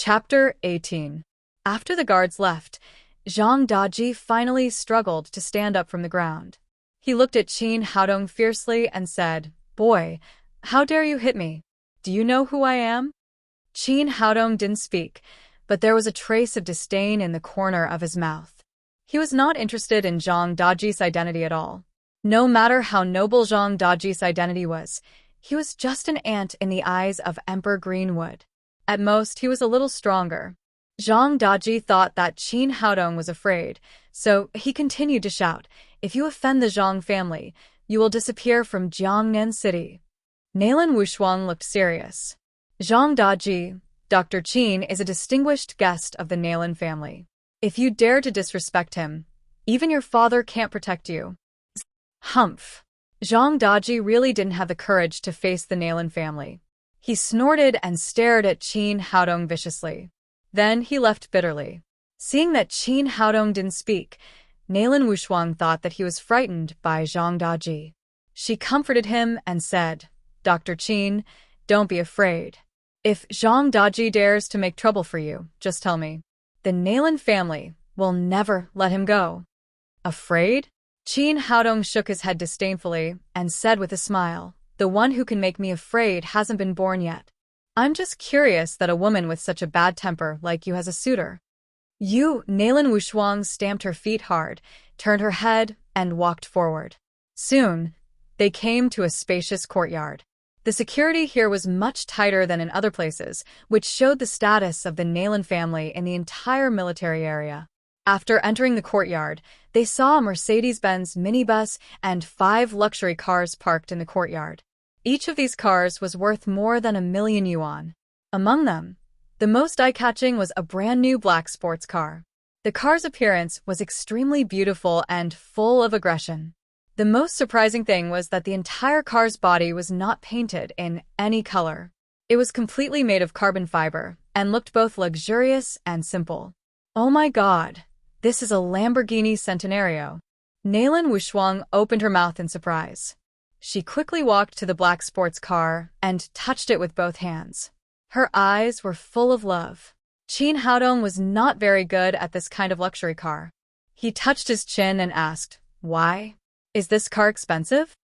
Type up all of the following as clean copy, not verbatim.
Chapter 18. After the guards left, Zhang Daji finally struggled to stand up from the ground. He looked at Qin Haodong fiercely and said, "Boy, how dare you hit me? Do you know who I am?" Qin Haodong didn't speak, but there was a trace of disdain in the corner of his mouth. He was not interested in Zhang Daji's identity at all. No matter how noble Zhang Daji's identity was, he was just an ant in the eyes of Emperor Greenwood. At most, he was a little stronger. Zhang Daji thought that Qin Haodong was afraid, so he continued to shout, "If you offend the Zhang family, you will disappear from Jiangnan City." Nalan Wushuang looked serious. "Zhang Daji, Dr. Qin is a distinguished guest of the Nalan family. If you dare to disrespect him, even your father can't protect you." Humph. Zhang Daji really didn't have the courage to face the Nalan family. He snorted and stared at Qin Haodong viciously. Then he left bitterly. Seeing that Qin Haodong didn't speak, Nalan Wushuang thought that he was frightened by Zhang Daji. She comforted him and said, "Dr. Qin, don't be afraid. If Zhang Daji dares to make trouble for you, just tell me. The Nalan family will never let him go." "Afraid?" Qin Haodong shook his head disdainfully and said with a smile, "The one who can make me afraid hasn't been born yet. I'm just curious that a woman with such a bad temper like you has a suitor." Nalan Wushuang stamped her feet hard, turned her head, and walked forward. Soon, they came to a spacious courtyard. The security here was much tighter than in other places, which showed the status of the Nalan family in the entire military area. After entering the courtyard, they saw a Mercedes-Benz minibus and 5 luxury cars parked in the courtyard. Each of these cars was worth more than 1,000,000 yuan. Among them, the most eye-catching was a brand-new black sports car. The car's appearance was extremely beautiful and full of aggression. The most surprising thing was that the entire car's body was not painted in any color. It was completely made of carbon fiber and looked both luxurious and simple. "Oh my God, this is a Lamborghini Centenario." Nalan Wushuang opened her mouth in surprise. She quickly walked to the black sports car and touched it with both hands. Her eyes were full of love. Qin Haodong was not very good at this kind of luxury car. He touched his chin and asked, "Why? Is this car expensive?"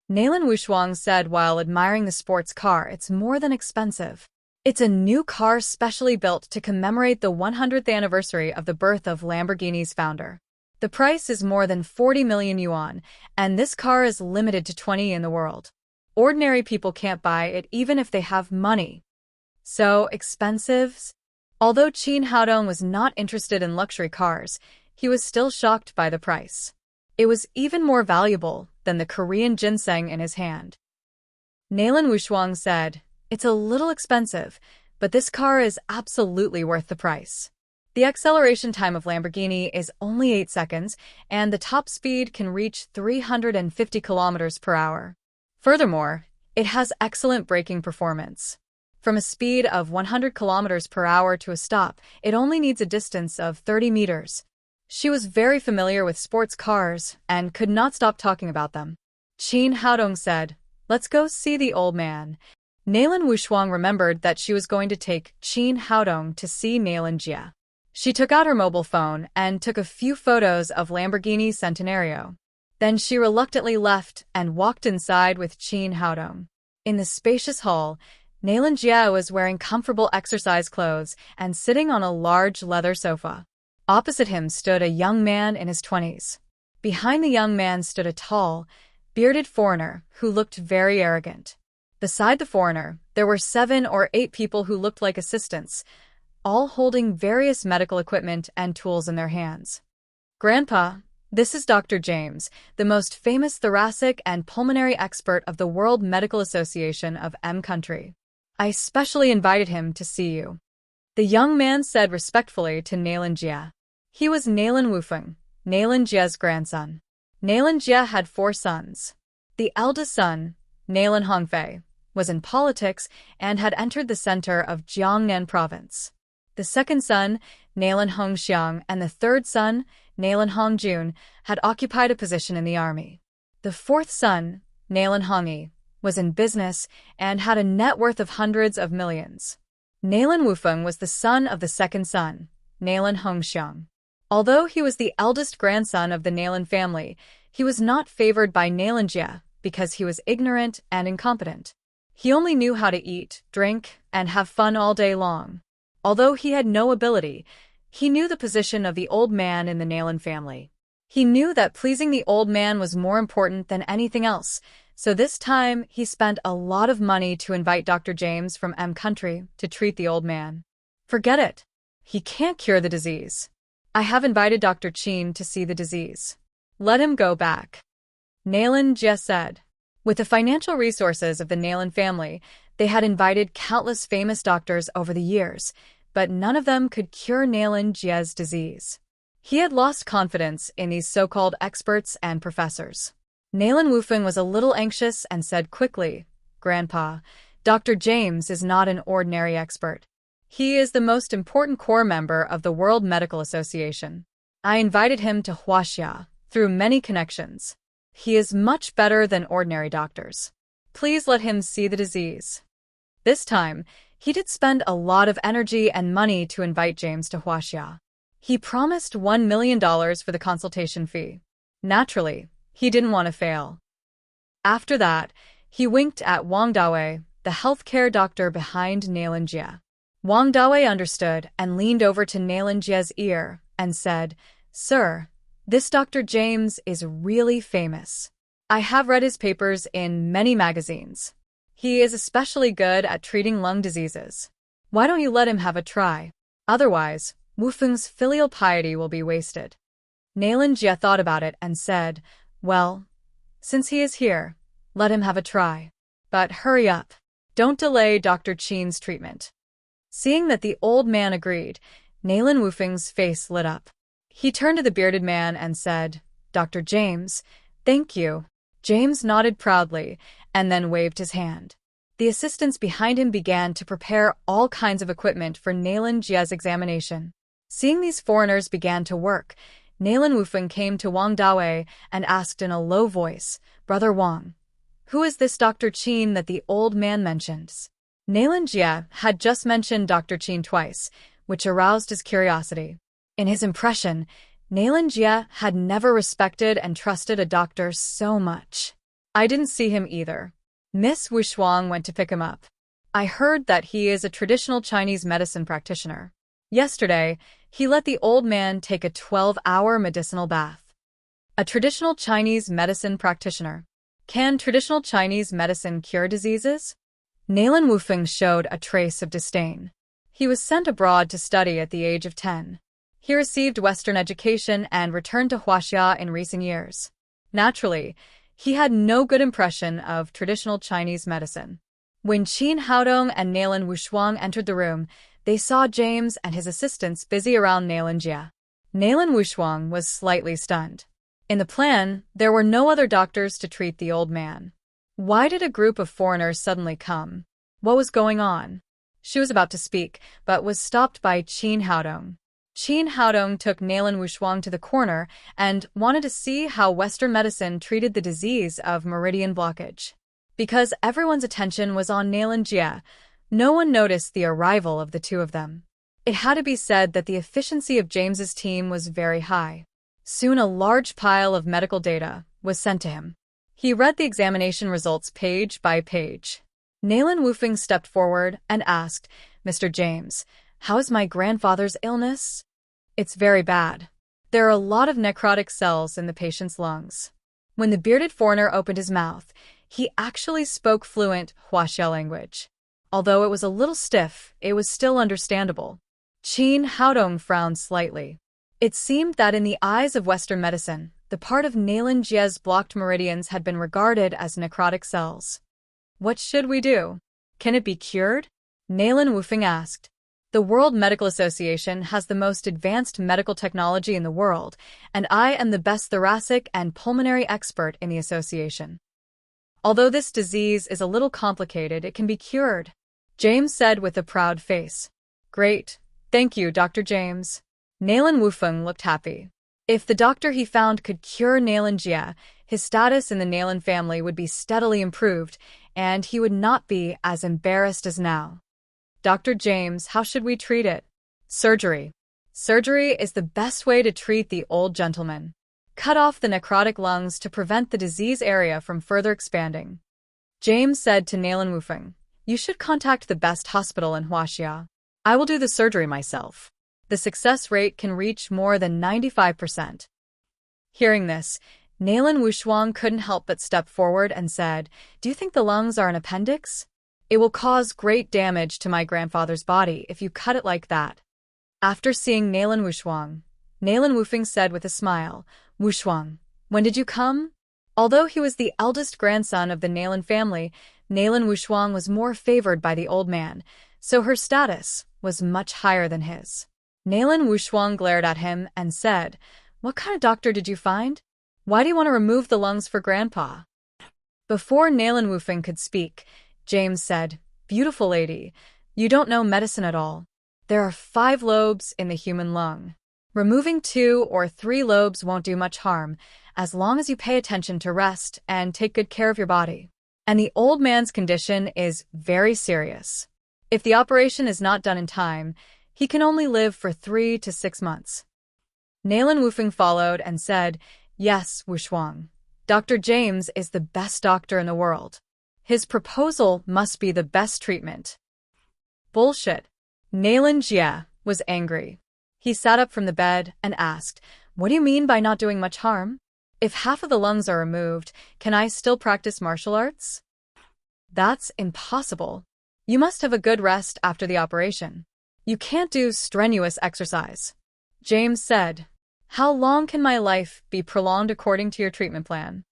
Nalan Wushuang said while admiring the sports car, "It's more than expensive. It's a new car specially built to commemorate the 100th anniversary of the birth of Lamborghini's founder. The price is more than 40 million yuan, and this car is limited to 20 in the world. Ordinary people can't buy it even if they have money." "So expensive?" Although Qin Haodong was not interested in luxury cars, he was still shocked by the price. It was even more valuable than the Korean ginseng in his hand. Nalan Wushuang said, "It's a little expensive, but this car is absolutely worth the price. The acceleration time of Lamborghini is only 8 seconds, and the top speed can reach 350 kilometers per hour. Furthermore, it has excellent braking performance. From a speed of 100 kilometers per hour to a stop, it only needs a distance of 30 meters. She was very familiar with sports cars and could not stop talking about them. Qin Haodong said, "Let's go see the old man." Nalan Wushuang remembered that she was going to take Qin Haodong to see Nalan Jia. She took out her mobile phone and took a few photos of Lamborghini Centenario. Then she reluctantly left and walked inside with Qin Haodong. In the spacious hall, Nalan Jia was wearing comfortable exercise clothes and sitting on a large leather sofa. Opposite him stood a young man in his 20s. Behind the young man stood a tall, bearded foreigner who looked very arrogant. Beside the foreigner, there were 7 or 8 people who looked like assistants, all holding various medical equipment and tools in their hands. "Grandpa, this is Dr. James, the most famous thoracic and pulmonary expert of the World Medical Association of M Country. I specially invited him to see you," the young man said respectfully to Nalan Jia. He was Nalan Wufeng, Nalan Jia's grandson. Nalan Jia had 4 sons. The eldest son, Nalan Hongfei, was in politics and had entered the center of Jiangnan province. The second son, Nalan Hongxiang, and the third son, Nalan Hongjun, had occupied a position in the army. The fourth son, Nalan Hongyi, was in business and had a net worth of hundreds of millions. Nailan Wufeng was the son of the second son, Nailan Hongxiang. Although he was the eldest grandson of the Nailan family, he was not favored by Nailan Jie because he was ignorant and incompetent. He only knew how to eat, drink, and have fun all day long. Although he had no ability, he knew the position of the old man in the Nailan family. He knew that pleasing the old man was more important than anything else, so this time he spent a lot of money to invite Dr. James from M Country to treat the old man. Forget it. He can't cure the disease. I have invited Dr. Qin to see the disease. Let him go back. Nailan Jie said. With the financial resources of the Nailan family, they had invited countless famous doctors over the years, but none of them could cure Nailan Jie's disease. He had lost confidence in these so-called experts and professors. Nailan Wufeng was a little anxious and said quickly, "Grandpa, Dr. James is not an ordinary expert. He is the most important core member of the World Medical Association. I invited him to Huaxia through many connections. He is much better than ordinary doctors. Please let him see the disease." This time, he did spend a lot of energy and money to invite James to Huaxia. He promised $1 million for the consultation fee. Naturally, he didn't want to fail. After that, he winked at Wang Dawei, the healthcare doctor behind Nailan Jie. Wang Dawei understood and leaned over to Nailan Jie's ear and said, "Sir, this Dr. James is really famous. I have read his papers in many magazines. He is especially good at treating lung diseases. Why don't you let him have a try? Otherwise, Wufeng's filial piety will be wasted." Nailan Jie thought about it and said, "Well, since he is here, let him have a try. But hurry up. Don't delay Dr. Qin's treatment." Seeing that the old man agreed, Nailan Wufeng's face lit up. He turned to the bearded man and said, "Dr. James, thank you." James nodded proudly and then waved his hand. The assistants behind him began to prepare all kinds of equipment for Nailan Jie's examination. Seeing these foreigners began to work, Nailan Wufeng came to Wang Dawei and asked in a low voice, "Brother Wang, who is this Dr. Qin that the old man mentions?" Nailan Jie had just mentioned Dr. Qin twice, which aroused his curiosity. In his impression, Nailan Jie had never respected and trusted a doctor so much. "I didn't see him either. Miss Wushuang went to pick him up. I heard that he is a traditional Chinese medicine practitioner. Yesterday, he let the old man take a 12-hour medicinal bath." A traditional Chinese medicine practitioner. Can traditional Chinese medicine cure diseases? Nailan Wufeng showed a trace of disdain. He was sent abroad to study at the age of 10. He received Western education and returned to Huaxia in recent years. Naturally, he had no good impression of traditional Chinese medicine. When Qin Haodong and Nailan Wushuang entered the room, they saw James and his assistants busy around Nailan Jie. Nailan Wushuang was slightly stunned. In the plan, there were no other doctors to treat the old man. Why did a group of foreigners suddenly come? What was going on? She was about to speak, but was stopped by Qin Haodong. Qin Haodong took Nailan Wushuang to the corner and wanted to see how Western medicine treated the disease of meridian blockage. Because everyone's attention was on Nailan Jie, no one noticed the arrival of the two of them. It had to be said that the efficiency of James's team was very high. Soon a large pile of medical data was sent to him. He read the examination results page by page. Nailan Wufeng stepped forward and asked, "Mr. James, how is my grandfather's illness?" "It's very bad. There are a lot of necrotic cells in the patient's lungs." When the bearded foreigner opened his mouth, he actually spoke fluent Huaxia language. Although it was a little stiff, it was still understandable. Qin Haodong frowned slightly. It seemed that in the eyes of Western medicine, the part of Nailan Jie's blocked meridians had been regarded as necrotic cells. "What should we do? Can it be cured?" Nailan Wufeng asked. "The World Medical Association has the most advanced medical technology in the world, and I am the best thoracic and pulmonary expert in the association. Although this disease is a little complicated, it can be cured," James said with a proud face. "Great. Thank you, Dr. James." Nailan Wufeng looked happy. If the doctor he found could cure Nailan Jie, his status in the Nailan family would be steadily improved, and he would not be as embarrassed as now. Dr. James, how should we treat it? Surgery. Surgery is the best way to treat the old gentleman. Cut off the necrotic lungs to prevent the disease area from further expanding. James said to Nalan Wufeng, you should contact the best hospital in Huaxia. I will do the surgery myself. The success rate can reach more than 95%. Hearing this, Nalan Wushuang couldn't help but step forward and said, do you think the lungs are an appendix? It will cause great damage to my grandfather's body if you cut it like that. After seeing Nalan Wushuang, Nalan Wufeng said with a smile, Wushuang, when did you come? Although he was the eldest grandson of the Nalan family, Nalan Wushuang was more favored by the old man, so her status was much higher than his. Nalan Wushuang glared at him and said, what kind of doctor did you find? Why do you want to remove the lungs for Grandpa? Before Nalan Wufeng could speak, James said, beautiful lady, you don't know medicine at all. There are 5 lobes in the human lung. Removing 2 or 3 lobes won't do much harm, as long as you pay attention to rest and take good care of your body. And the old man's condition is very serious. If the operation is not done in time, he can only live for 3 to 6 months. Nalan Wufeng followed and said, yes, Wushuang. Dr. James is the best doctor in the world. His proposal must be the best treatment. Bullshit. Nalan Jie was angry. He sat up from the bed and asked, what do you mean by not doing much harm? If half of the lungs are removed, can I still practice martial arts? That's impossible. You must have a good rest after the operation. You can't do strenuous exercise. James said, how long can my life be prolonged according to your treatment plan?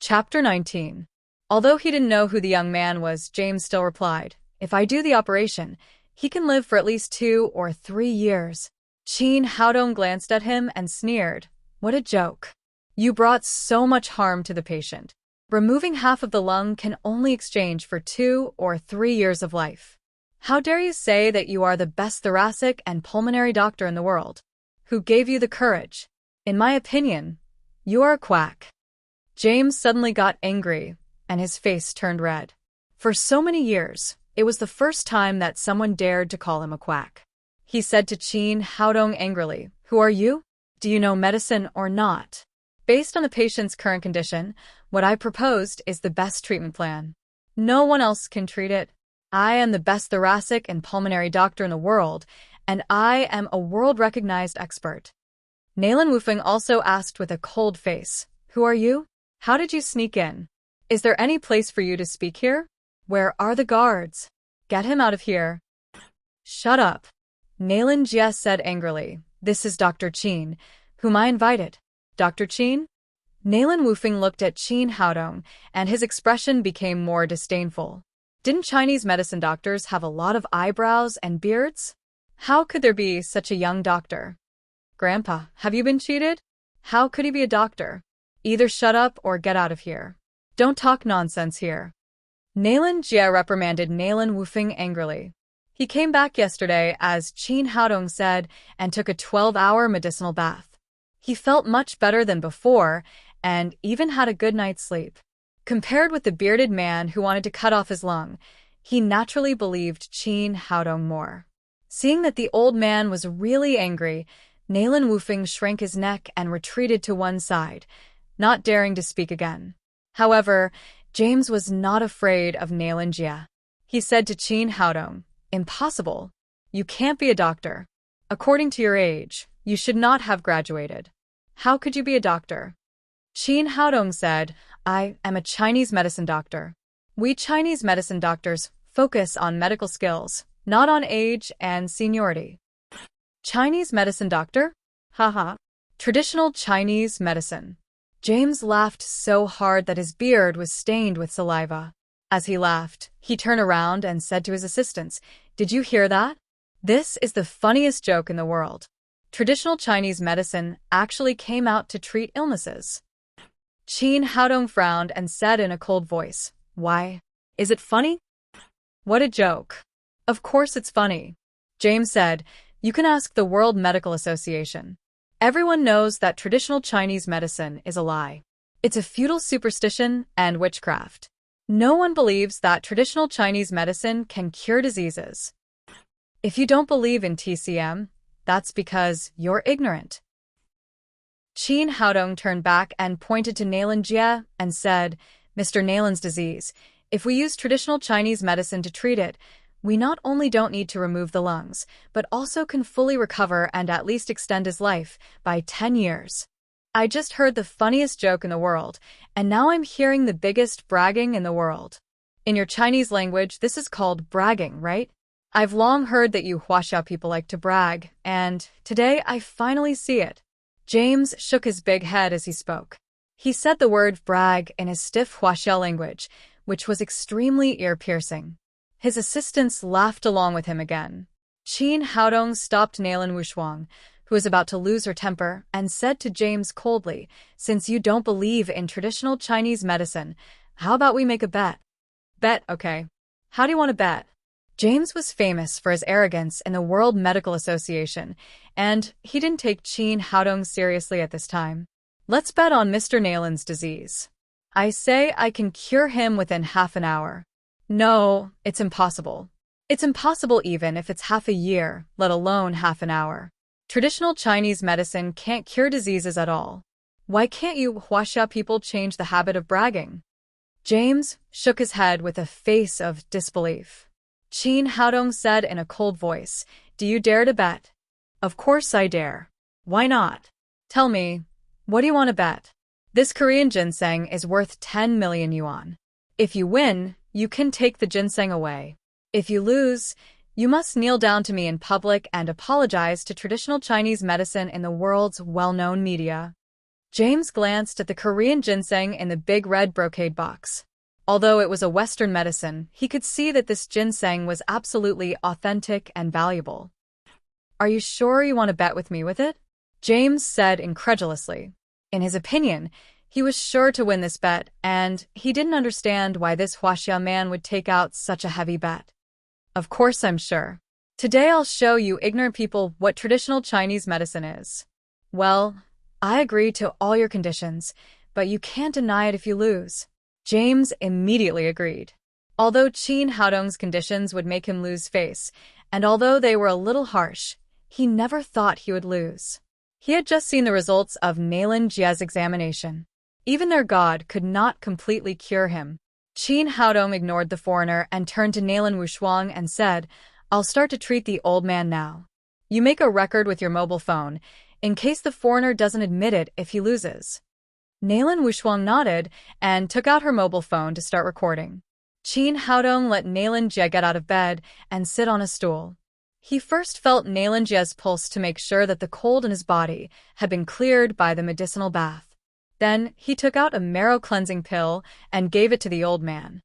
Chapter 19. Although he didn't know who the young man was, James still replied, if I do the operation, he can live for at least 2 or 3 years. Qin Haodong glanced at him and sneered, what a joke. You brought so much harm to the patient. Removing half of the lung can only exchange for 2 or 3 years of life. How dare you say that you are the best thoracic and pulmonary doctor in the world? Who gave you the courage? In my opinion, you are a quack. James suddenly got angry, and his face turned red. For so many years, it was the first time that someone dared to call him a quack. He said to Qin Haodong angrily, who are you? Do you know medicine or not? Based on the patient's current condition, what I proposed is the best treatment plan. No one else can treat it. I am the best thoracic and pulmonary doctor in the world, and I am a world-recognized expert. Nalan Wufeng also asked with a cold face, who are you? How did you sneak in? Is there any place for you to speak here? Where are the guards? Get him out of here. Shut up. Nalan Jie said angrily, this is Dr. Qin, whom I invited. Dr. Qin? Nalan Wufeng looked at Qin Haodong, and his expression became more disdainful. Didn't Chinese medicine doctors have a lot of eyebrows and beards? How could there be such a young doctor? Grandpa, have you been cheated? How could he be a doctor? Either shut up or get out of here. Don't talk nonsense here. Nalan Jie reprimanded Nalan Wufeng angrily. He came back yesterday, as Qin Haodong said, and took a 12-hour medicinal bath. He felt much better than before, and even had a good night's sleep. Compared with the bearded man who wanted to cut off his lung, he naturally believed Qin Haodong more. Seeing that the old man was really angry, Nalan Wufeng shrank his neck and retreated to one side, not daring to speak again. However, James was not afraid of Nalan Jie. He said to Qin Haodong, impossible. You can't be a doctor. According to your age, you should not have graduated. How could you be a doctor? Qin Haodong said, I am a Chinese medicine doctor. We Chinese medicine doctors focus on medical skills, not on age and seniority. Chinese medicine doctor? Haha. Traditional Chinese medicine. James laughed so hard that his beard was stained with saliva. As he laughed, he turned around and said to his assistants, did you hear that? This is the funniest joke in the world. Traditional Chinese medicine actually came out to treat illnesses. Qin Haodong frowned and said in a cold voice, why? Is it funny? What a joke. Of course it's funny. James said, you can ask the World Medical Association. Everyone knows that traditional Chinese medicine is a lie. It's a feudal superstition and witchcraft. No one believes that traditional Chinese medicine can cure diseases. If you don't believe in TCM, that's because you're ignorant. Qin Haodong turned back and pointed to Nailan Jie and said, Mr. Nailan's disease, if we use traditional Chinese medicine to treat it, we not only don't need to remove the lungs, but also can fully recover and at least extend his life by 10 years. I just heard the funniest joke in the world, and now I'm hearing the biggest bragging in the world. In your Chinese language, this is called bragging, right? I've long heard that you Huaxia people like to brag, and today I finally see it. James shook his big head as he spoke. He said the word brag in his stiff Huaxia language, which was extremely ear-piercing. His assistants laughed along with him again. Qin Haodong stopped Nailan Wushuang, who was about to lose her temper, and said to James coldly, since you don't believe in traditional Chinese medicine, how about we make a bet? Bet, okay. How do you want to bet? James was famous for his arrogance in the World Medical Association, and he didn't take Qin Haodong seriously at this time. Let's bet on Mr. Nailan's disease. I say I can cure him within half an hour. No, it's impossible. It's impossible even if it's half a year, let alone half an hour. Traditional Chinese medicine can't cure diseases at all. Why can't you Huaxia people change the habit of bragging? James shook his head with a face of disbelief. Qin Haodong said in a cold voice, do you dare to bet? Of course I dare. Why not? Tell me, what do you want to bet? This Korean ginseng is worth 10 million yuan. If you win, you can take the ginseng away. If you lose, you must kneel down to me in public and apologize to traditional Chinese medicine in the world's well-known media. James glanced at the Korean ginseng in the big red brocade box. Although it was a Western medicine, he could see that this ginseng was absolutely authentic and valuable. Are you sure you want to bet with me with it? James said incredulously. In his opinion, he was sure to win this bet, and he didn't understand why this Huaxia man would take out such a heavy bet. Of course I'm sure. Today I'll show you ignorant people what traditional Chinese medicine is. Well, I agree to all your conditions, but you can't deny it if you lose. James immediately agreed. Although Qin Haodong's conditions would make him lose face, and although they were a little harsh, he never thought he would lose. He had just seen the results of Nailan Jie's examination. Even their god could not completely cure him. Qin Haodong ignored the foreigner and turned to Nailan Wushuang and said, I'll start to treat the old man now. You make a record with your mobile phone, in case the foreigner doesn't admit it if he loses. Nailan Wushuang nodded and took out her mobile phone to start recording. Qin Haodong let Nailan Jie get out of bed and sit on a stool. He first felt Nailan Jie's pulse to make sure that the cold in his body had been cleared by the medicinal bath. Then he took out a marrow-cleansing pill and gave it to the old man.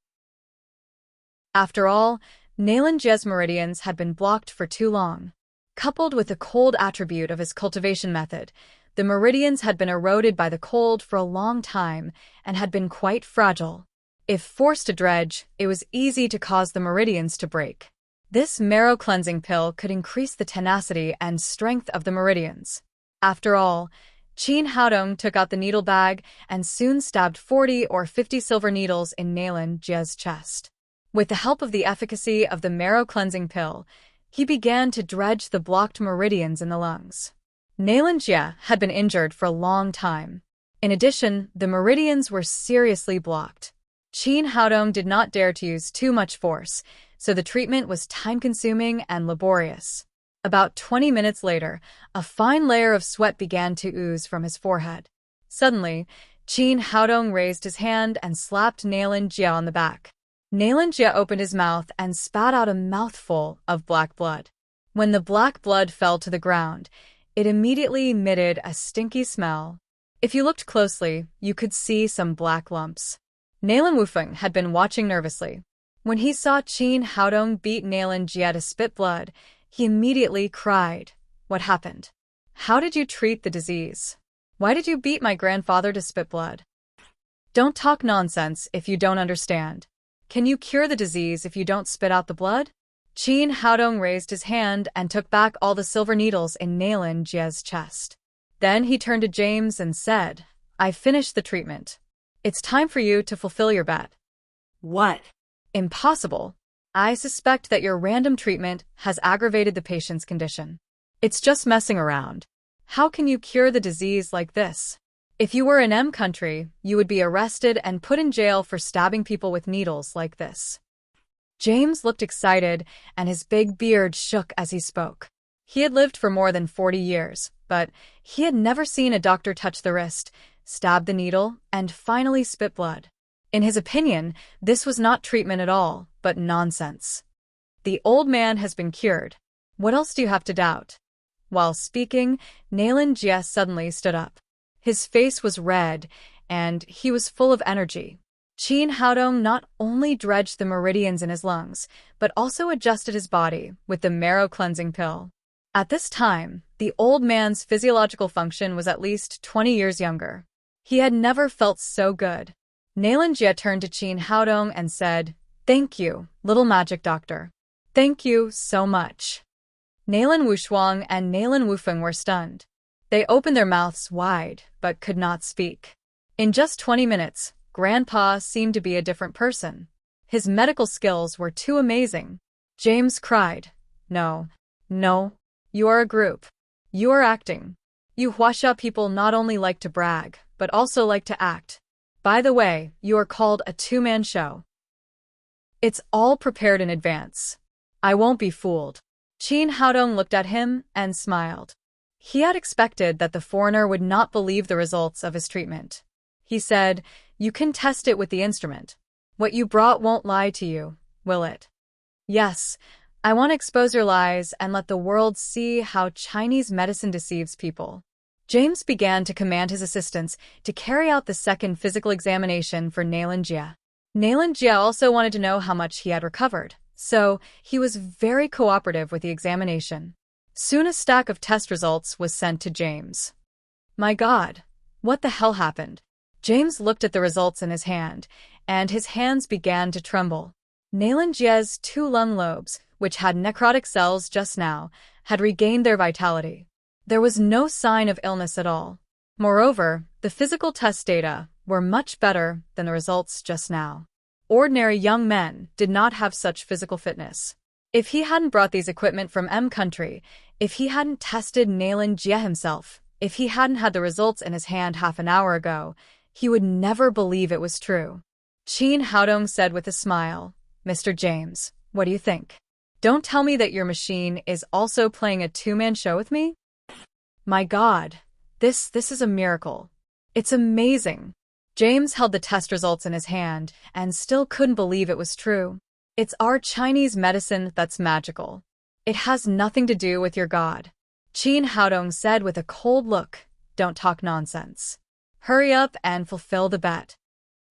After all, Nailan Jie's meridians had been blocked for too long. Coupled with the cold attribute of his cultivation method, the meridians had been eroded by the cold for a long time and had been quite fragile. If forced to dredge, it was easy to cause the meridians to break. This marrow-cleansing pill could increase the tenacity and strength of the meridians. After all, Qin Haodong took out the needle bag and soon stabbed 40 or 50 silver needles in Nailan Jie's chest. With the help of the efficacy of the marrow-cleansing pill, he began to dredge the blocked meridians in the lungs. Nailan Jie had been injured for a long time. In addition, the meridians were seriously blocked. Qin Haodong did not dare to use too much force, so the treatment was time-consuming and laborious. About 20 minutes later, a fine layer of sweat began to ooze from his forehead. Suddenly, Qin Haodong raised his hand and slapped Nailan Jie on the back. Nailan Jie opened his mouth and spat out a mouthful of black blood. When the black blood fell to the ground, it immediately emitted a stinky smell. If you looked closely, you could see some black lumps. Nailan Wufeng had been watching nervously. When he saw Qin Haodong beat Nailan Jie to spit blood, he immediately cried, What happened? How did you treat the disease? Why did you beat my grandfather to spit blood? Don't talk nonsense if you don't understand. Can you cure the disease if you don't spit out the blood? Qin Haodong raised his hand and took back all the silver needles in Nailan Jie's chest. Then he turned to James and said, I've finished the treatment. It's time for you to fulfill your bet. What? Impossible. I suspect that your random treatment has aggravated the patient's condition. It's just messing around. How can you cure the disease like this? If you were in M country, you would be arrested and put in jail for stabbing people with needles like this. James looked excited, and his big beard shook as he spoke. He had lived for more than 40 years, but he had never seen a doctor touch the wrist, stab the needle, and finally spit blood. In his opinion, this was not treatment at all, but nonsense. The old man has been cured. What else do you have to doubt? While speaking, Nayland Jie suddenly stood up. His face was red, and he was full of energy. Qin Haodong not only dredged the meridians in his lungs, but also adjusted his body with the marrow-cleansing pill. At this time, the old man's physiological function was at least 20 years younger. He had never felt so good. Nayland Jie turned to Qin Haodong and said, "Thank you, little magic doctor. Thank you so much." Nayland Wushuang and Nayland Wufeng were stunned. They opened their mouths wide, but could not speak. In just 20 minutes, Grandpa seemed to be a different person. His medical skills were too amazing. James cried, "No, no, you are a group. You are acting. You Huaxia people not only like to brag, but also like to act. By the way, you are called a two-man show. It's all prepared in advance. I won't be fooled." Qin Haodong looked at him and smiled. He had expected that the foreigner would not believe the results of his treatment. He said, "You can test it with the instrument. What you brought won't lie to you, will it?" "Yes, I want to expose your lies and let the world see how Chinese medicine deceives people." James began to command his assistants to carry out the second physical examination for Nayland Jie. Nayland Jie also wanted to know how much he had recovered, so he was very cooperative with the examination. Soon a stack of test results was sent to James. My God, what the hell happened? James looked at the results in his hand, and his hands began to tremble. Nayland Jie's 2 lung lobes, which had necrotic cells just now, had regained their vitality. There was no sign of illness at all. Moreover, the physical test data were much better than the results just now. Ordinary young men did not have such physical fitness. If he hadn't brought these equipment from M country, if he hadn't tested Nayland Jie himself, if he hadn't had the results in his hand half an hour ago, he would never believe it was true. Qin Haodong said with a smile, "Mr. James, what do you think? Don't tell me that your machine is also playing a two-man show with me? My God, this is a miracle. It's amazing." James held the test results in his hand and still couldn't believe it was true. It's our Chinese medicine that's magical. It has nothing to do with your God. Qin Haodong said with a cold look, "Don't talk nonsense. Hurry up and fulfill the bet."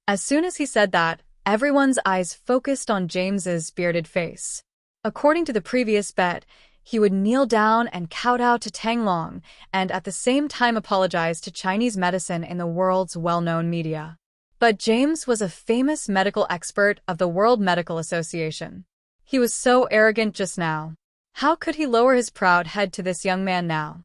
As soon as he said that, everyone's eyes focused on James's bearded face. According to the previous bet, he would kneel down and kowtow to Tang Long and at the same time apologize to Chinese medicine in the world's well-known media. But James was a famous medical expert of the World Medical Association. He was so arrogant just now. How could he lower his proud head to this young man now?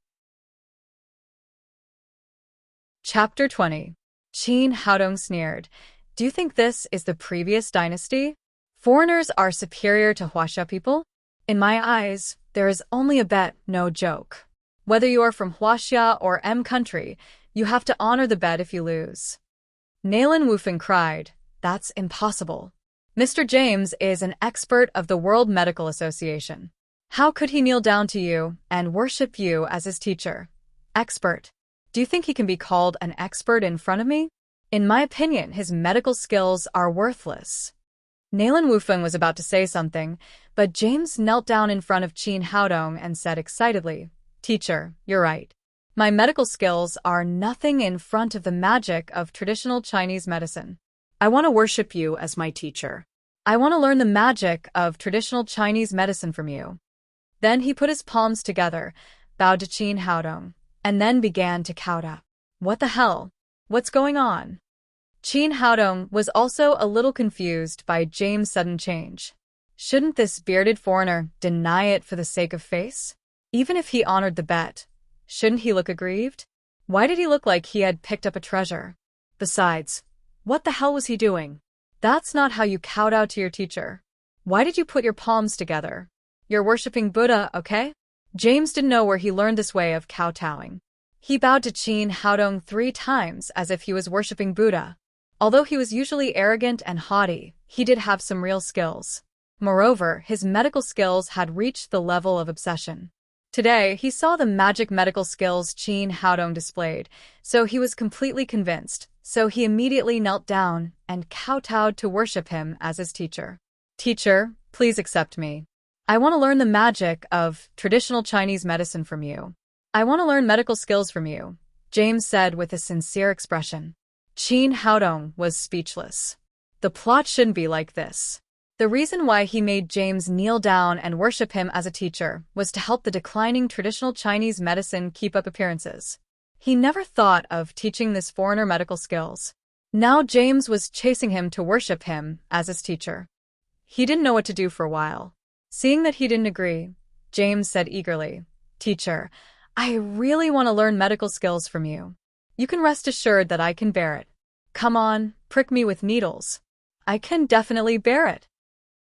Chapter 20. Qin Haodong sneered. "Do you think this is the previous dynasty? Foreigners are superior to Huaxia people? In my eyes, there is only a bet, no joke. Whether you are from Huaxia or M country, you have to honor the bet if you lose." Nayland Wufeng cried, "That's impossible. Mr. James is an expert of the World Medical Association. How could he kneel down to you and worship you as his teacher? Expert. Do you think he can be called an expert in front of me? In my opinion, his medical skills are worthless." Nayland Wufeng was about to say something, but James knelt down in front of Qin Haodong and said excitedly, "Teacher, you're right. My medical skills are nothing in front of the magic of traditional Chinese medicine. I want to worship you as my teacher. I want to learn the magic of traditional Chinese medicine from you." Then he put his palms together, bowed to Qin Haodong, and then began to kowtow. What the hell? What's going on? Qin Haodong was also a little confused by James' sudden change. Shouldn't this bearded foreigner deny it for the sake of face? Even if he honored the bet, shouldn't he look aggrieved? Why did he look like he had picked up a treasure? Besides, what the hell was he doing? That's not how you kowtow to your teacher. Why did you put your palms together? You're worshipping Buddha, okay? James didn't know where he learned this way of kowtowing. He bowed to Qin Haodong 3 times as if he was worshipping Buddha. Although he was usually arrogant and haughty, he did have some real skills. Moreover, his medical skills had reached the level of obsession. Today, he saw the magic medical skills Qin Haodong displayed, so he was completely convinced, so he immediately knelt down and kowtowed to worship him as his teacher. Teacher, please accept me. I want to learn the magic of traditional Chinese medicine from you. I want to learn medical skills from you, James said with a sincere expression. Qin Haodong was speechless. The plot shouldn't be like this. The reason why he made James kneel down and worship him as a teacher was to help the declining traditional Chinese medicine keep up appearances. He never thought of teaching this foreigner medical skills. Now James was chasing him to worship him as his teacher. He didn't know what to do for a while. Seeing that he didn't agree, James said eagerly, Teacher, I really want to learn medical skills from you. You can rest assured that I can bear it. Come on, prick me with needles. I can definitely bear it.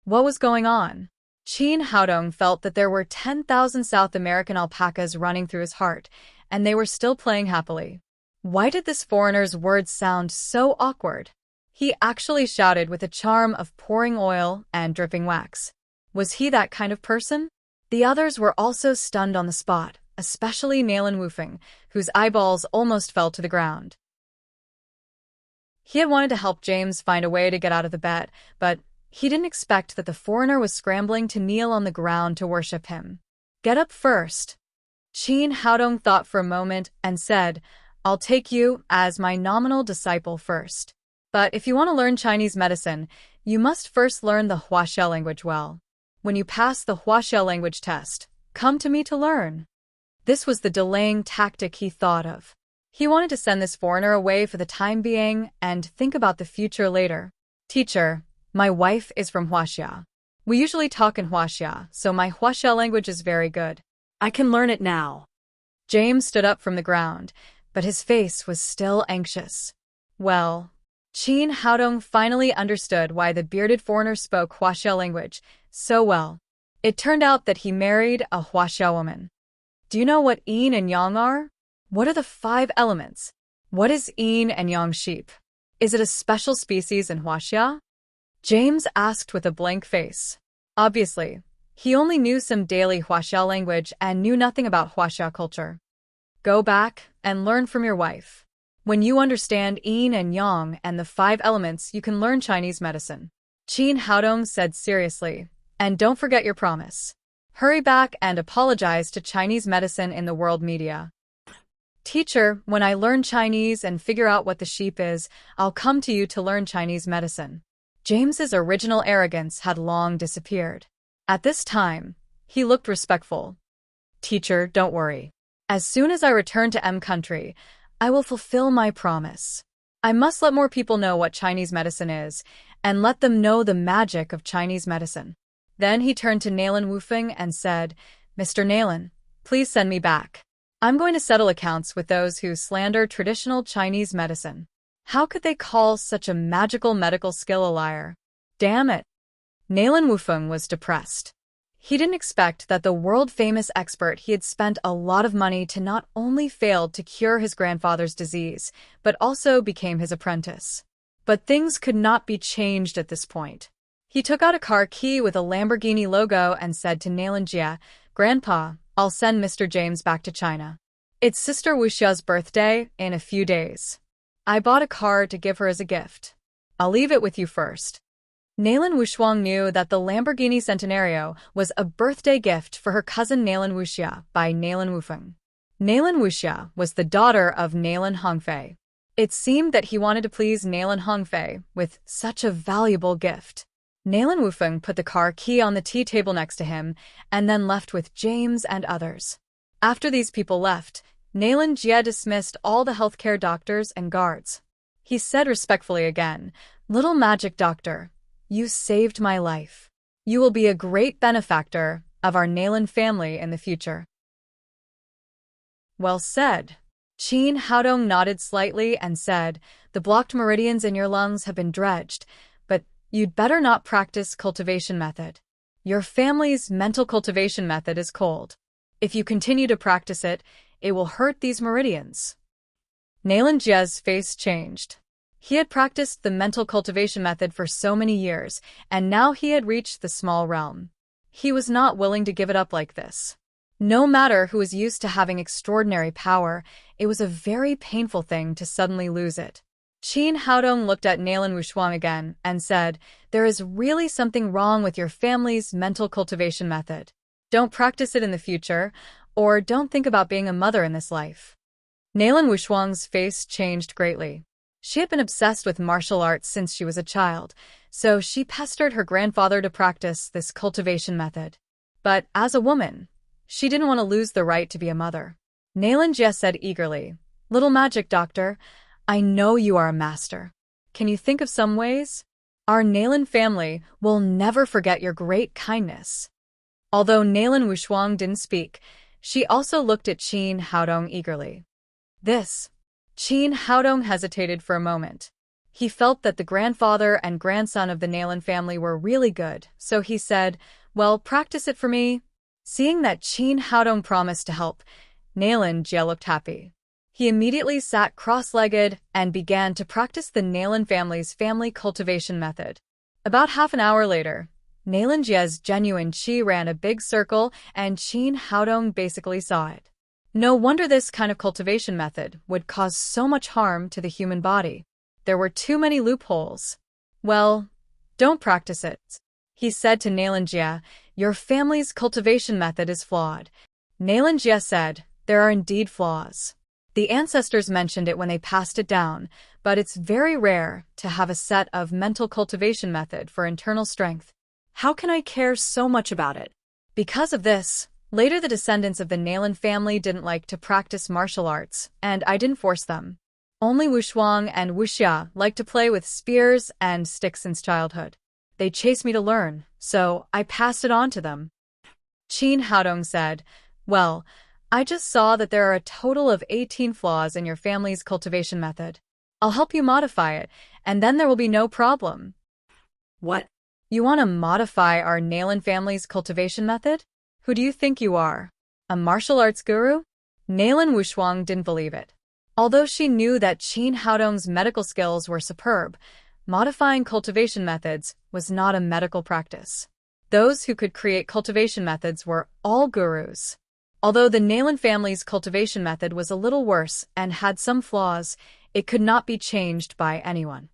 What was going on? Qin Haodong felt that there were 10,000 South American alpacas running through his heart, and they were still playing happily. Why did this foreigner's words sound so awkward? He actually shouted with a charm of pouring oil and dripping wax. Was he that kind of person? The others were also stunned on the spot, especially Nailan Wufeng, whose eyeballs almost fell to the ground. He had wanted to help James find a way to get out of the bed, but he didn't expect that the foreigner was scrambling to kneel on the ground to worship him. Get up first. Qin Haodong thought for a moment and said, I'll take you as my nominal disciple first. But if you want to learn Chinese medicine, you must first learn the Huaxia language well. When you pass the Huaxia language test, come to me to learn. This was the delaying tactic he thought of. He wanted to send this foreigner away for the time being and think about the future later. Teacher, my wife is from Huaxia. We usually talk in Huaxia, so my Huaxia language is very good. I can learn it now. James stood up from the ground, but his face was still anxious. Well, Qin Haodong finally understood why the bearded foreigner spoke Huaxia language so well. It turned out that he married a Huaxia woman. Do you know what yin and yang are? What are the 5 elements? What is yin and yang sheep? Is it a special species in Huaxia? James asked with a blank face. Obviously, he only knew some daily Huaxia language and knew nothing about Huaxia culture. Go back and learn from your wife. When you understand yin and yang and the 5 elements, you can learn Chinese medicine. Qin Haodong said seriously, and don't forget your promise. Hurry back and apologize to Chinese medicine in the world media. Teacher, when I learn Chinese and figure out what the sheep is, I'll come to you to learn Chinese medicine. James's original arrogance had long disappeared. At this time, he looked respectful. Teacher, don't worry. As soon as I return to M country, I will fulfill my promise. I must let more people know what Chinese medicine is, and let them know the magic of Chinese medicine. Then he turned to Nailan Wufeng and said, Mr. Nailan, please send me back. I'm going to settle accounts with those who slander traditional Chinese medicine. How could they call such a magical medical skill a liar? Damn it. Nailan Wufeng was depressed. He didn't expect that the world-famous expert he had spent a lot of money to not only failed to cure his grandfather's disease, but also became his apprentice. But things could not be changed at this point. He took out a car key with a Lamborghini logo and said to Nailan Jia, Grandpa, I'll send Mr. James back to China. It's Sister Wuxia's birthday in a few days. I bought a car to give her as a gift. I'll leave it with you first. Nailan Wushuang knew that the Lamborghini Centenario was a birthday gift for her cousin Nailan Wuxia by Nailan Wufeng. Nailan Wuxia was the daughter of Nailan Hongfei. It seemed that he wanted to please Nailan Hongfei with such a valuable gift. Nailan Wufeng put the car key on the tea table next to him and then left with James and others. After these people left, Nailan Jia dismissed all the healthcare doctors and guards. He said respectfully again, Little magic doctor, you saved my life. You will be a great benefactor of our Nailan family in the future. Well said. Qin Haodong nodded slightly and said, The blocked meridians in your lungs have been dredged, but You'd better not practice cultivation method. Your family's mental cultivation method is cold. If you continue to practice it, it will hurt these meridians. Nalan Jia's face changed. He had practiced the mental cultivation method for so many years, and now he had reached the small realm. He was not willing to give it up like this. No matter who was used to having extraordinary power, it was a very painful thing to suddenly lose it. Qin Haodong looked at Nalan Wushuang again and said, "There is really something wrong with your family's mental cultivation method. Don't practice it in the future, or don't think about being a mother in this life." Nalan Wushuang's face changed greatly. She had been obsessed with martial arts since she was a child, so she pestered her grandfather to practice this cultivation method. But as a woman, she didn't want to lose the right to be a mother. Nalan Jia said eagerly, "Little magic doctor, I know you are a master. Can you think of some ways? Our Nalan family will never forget your great kindness." Although Nalan Wushuang didn't speak, she also looked at Qin Haodong eagerly. Qin Haodong hesitated for a moment. He felt that the grandfather and grandson of the Nalan family were really good, so he said, "Well, practice it for me." Seeing that Qin Haodong promised to help, Nalan Jia looked happy. He immediately sat cross-legged and began to practice the Nalan family's family cultivation method. About half an hour later, Nalan Jia's genuine qi ran a big circle and Qin Haodong basically saw it. No wonder this kind of cultivation method would cause so much harm to the human body. There were too many loopholes. "Well, don't practice it," he said to Nalan Jia. "Your family's cultivation method is flawed." Nalan Jia said, "There are indeed flaws. The ancestors mentioned it when they passed it down, but it's very rare to have a set of mental cultivation method for internal strength. How can I care so much about it?" Because of this, later the descendants of the Nalan family didn't like to practice martial arts, and I didn't force them. Only Wushuang and Wuxia liked to play with spears and sticks since childhood. They chased me to learn, so I passed it on to them. Qin Haodong said, "Well, I just saw that there are a total of 18 flaws in your family's cultivation method. I'll help you modify it, and then there will be no problem." "What? You want to modify our Nalan family's cultivation method? Who do you think you are? A martial arts guru?" Nalan Wushuang didn't believe it. Although she knew that Qin Haodong's medical skills were superb, modifying cultivation methods was not a medical practice. Those who could create cultivation methods were all gurus. Although the Nalan family's cultivation method was a little worse and had some flaws, it could not be changed by anyone.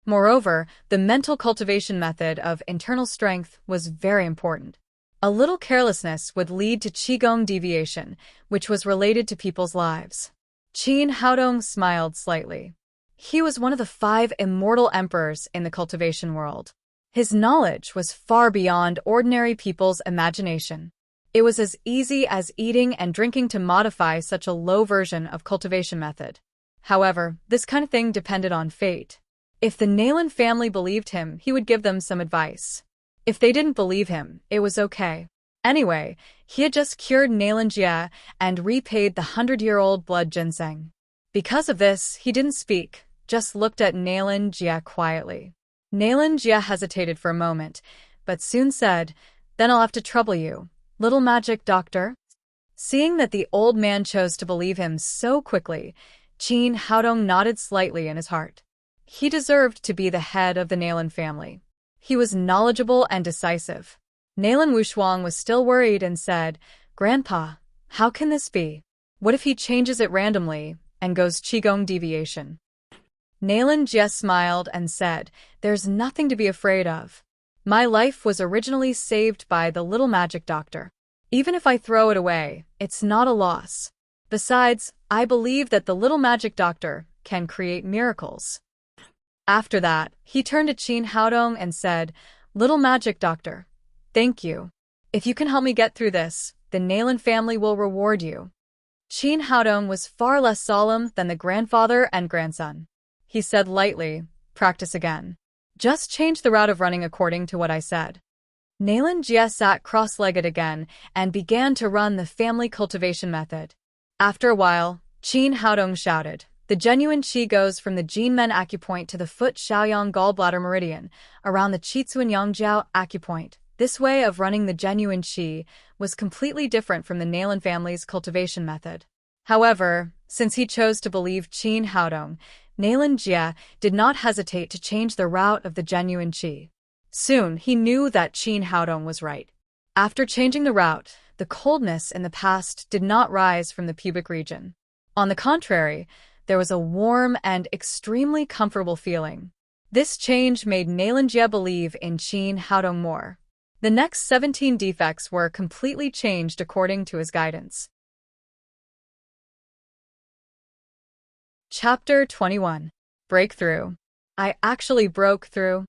Moreover, the mental cultivation method of internal strength was very important. A little carelessness would lead to qigong deviation, which was related to people's lives. Qin Haodong smiled slightly. He was one of the 5 immortal emperors in the cultivation world. His knowledge was far beyond ordinary people's imagination. It was as easy as eating and drinking to modify such a low version of cultivation method. However, this kind of thing depended on fate. If the Nalan family believed him, he would give them some advice. If they didn't believe him, it was okay. Anyway, he had just cured Nalan Jia and repaid the 100-year-old blood ginseng. Because of this, he didn't speak, just looked at Nalan Jia quietly. Nalan Jia hesitated for a moment, but soon said, "Then I'll have to trouble you, little magic doctor." Seeing that the old man chose to believe him so quickly, Qin Haodong nodded slightly in his heart. He deserved to be the head of the Nalan family. He was knowledgeable and decisive. Nalan Wushuang was still worried and said, "Grandpa, how can this be? What if he changes it randomly and goes qigong deviation?" Nalan Jia smiled and said, "There's nothing to be afraid of. My life was originally saved by the little magic doctor. Even if I throw it away, it's not a loss. Besides, I believe that the little magic doctor can create miracles." After that, he turned to Qin Haodong and said, "Little magic doctor, thank you. If you can help me get through this, the Nalan family will reward you." Qin Haodong was far less solemn than the grandfather and grandson. He said lightly, "Practice again. Just change the route of running according to what I said." Nalan Jia sat cross-legged again and began to run the family cultivation method. After a while, Qin Haodong shouted, The genuine qi goes from the Jinmen acupoint to the foot Shaoyang gallbladder meridian, around the Qitsuan Yangjiao acupoint. This way of running the genuine qi was completely different from the Nailan family's cultivation method. However, since he chose to believe Qin Haodong, Nailan Jie did not hesitate to change the route of the genuine qi. Soon, he knew that Qin Haodong was right. After changing the route, the coldness in the past did not rise from the pubic region. On the contrary, there was a warm and extremely comfortable feeling. This change made Nailan Jie believe in Qin Haodong more. The next 17 defects were completely changed according to his guidance. Chapter 21. Breakthrough. I actually broke through.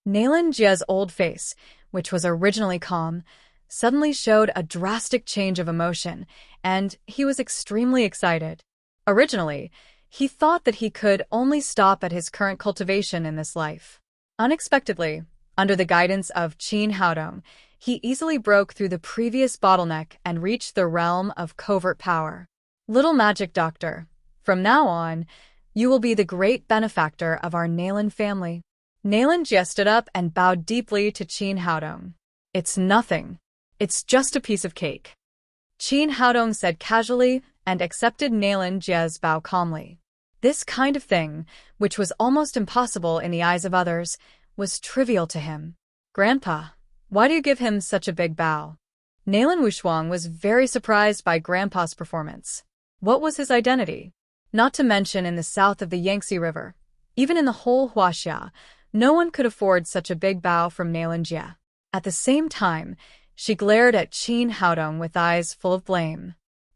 Nailan Jie's old face, which was originally calm, suddenly showed a drastic change of emotion, and he was extremely excited. Originally, he thought that he could only stop at his current cultivation in this life. Unexpectedly, under the guidance of Qin Haodong, he easily broke through the previous bottleneck and reached the realm of covert power. Little Magic Doctor, from now on, you will be the great benefactor of our Nailan family. Nailan Jie stood up and bowed deeply to Qin Haodong. It's nothing. It's just a piece of cake. Qin Haodong said casually and accepted Nailan Jie's bow calmly. This kind of thing, which was almost impossible in the eyes of others, was trivial to him. Grandpa, why do you give him such a big bow? Nailan Wushuang was very surprised by Grandpa's performance. What was his identity? Not to mention in the south of the Yangtze River. Even in the whole Huaxia, no one could afford such a big bow from Nailan Jie. At the same time, she glared at Qin Haodong with eyes full of blame.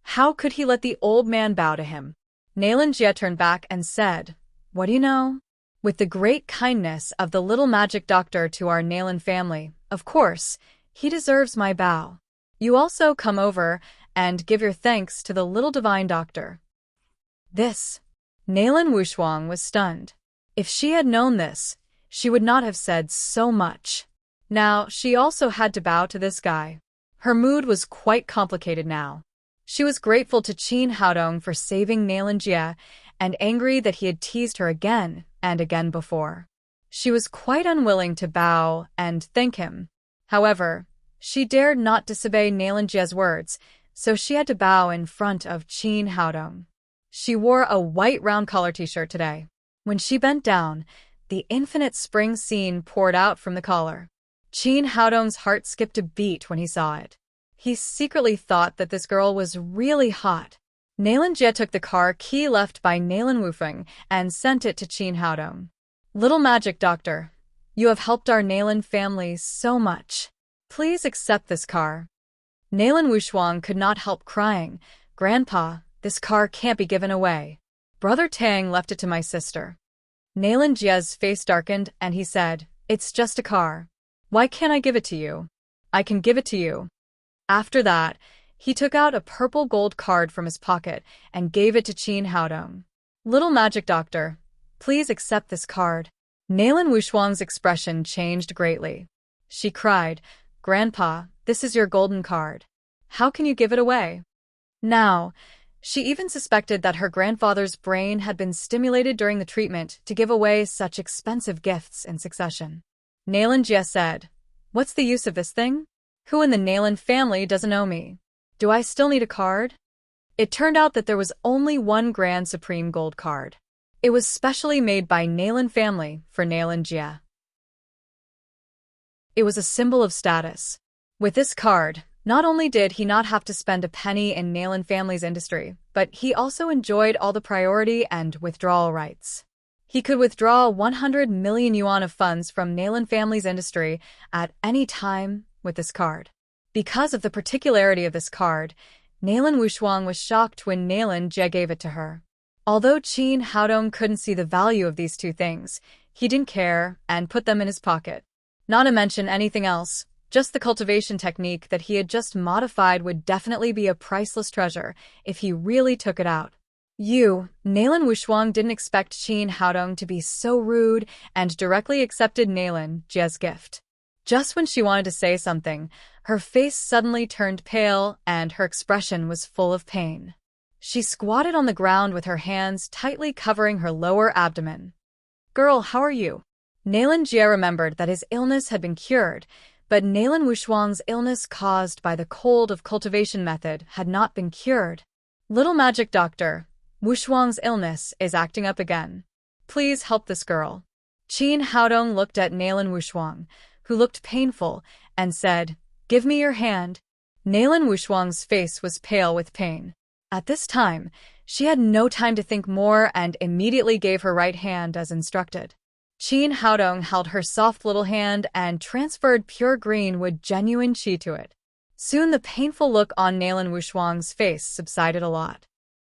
How could he let the old man bow to him? Nailan Jie turned back and said, What do you know? With the great kindness of the little magic doctor to our Nailan family, of course, he deserves my bow. You also come over and give your thanks to the little divine doctor. This. Nailan Wushuang was stunned. If she had known this, she would not have said so much. Now, she also had to bow to this guy. Her mood was quite complicated now. She was grateful to Qin Haodong for saving Nailan Jie and angry that he had teased her again and again before. She was quite unwilling to bow and thank him. However, she dared not disobey Nailan Jie's words, so she had to bow in front of Qin Haodong. She wore a white round collar t-shirt today. When she bent down, the infinite spring scene poured out from the collar. Qin Haodong's heart skipped a beat when he saw it. He secretly thought that this girl was really hot. Nailan Jie took the car key left by Nailan Wufeng and sent it to Qin Haodong. Little Magic Doctor, you have helped our Nailan family so much. Please accept this car. Nailan Wushuang could not help crying. Grandpa, this car can't be given away. Brother Tang left it to my sister. Nailan Jie's face darkened and he said, It's just a car. Why can't I give it to you? I can give it to you. After that, he took out a purple gold card from his pocket and gave it to Qin Haodong. Little Magic Doctor, please accept this card. Nailan Wushuang's expression changed greatly. She cried, Grandpa, this is your golden card. How can you give it away? Now, she even suspected that her grandfather's brain had been stimulated during the treatment to give away such expensive gifts in succession. Nailan Jie said, What's the use of this thing? Who in the Nailan family doesn't know me? Do I still need a card? It turned out that there was only one Grand Supreme Gold card. It was specially made by Nailan family for Nailan Jie. It was a symbol of status. With this card, not only did he not have to spend a penny in Nailan family's industry, but he also enjoyed all the priority and withdrawal rights. He could withdraw 100 million yuan of funds from Nailan family's industry at any time with this card. Because of the particularity of this card, Nailan Wushuang was shocked when Nailan Jie gave it to her. Although Qin Haodong couldn't see the value of these two things, he didn't care and put them in his pocket. Not to mention anything else, just the cultivation technique that he had just modified would definitely be a priceless treasure if he really took it out. Nailan Wushuang didn't expect Qin Haodong to be so rude and directly accepted Nailan Jie's gift. Just when she wanted to say something, her face suddenly turned pale and her expression was full of pain. She squatted on the ground with her hands tightly covering her lower abdomen. "Girl, how are you?" Nalan Jia remembered that his illness had been cured, but Nalan Wushuang's illness caused by the cold of cultivation method had not been cured. "Little magic doctor, Wushuang's illness is acting up again. Please help this girl." Qin Haodong looked at Nalan Wushuang, who looked painful, and said, "Give me your hand." Nalan Wushuang's face was pale with pain. At this time, she had no time to think more and immediately gave her right hand as instructed. Qin Haodong held her soft little hand and transferred pure green wood genuine qi to it. Soon the painful look on Nalan Wushuang's face subsided a lot.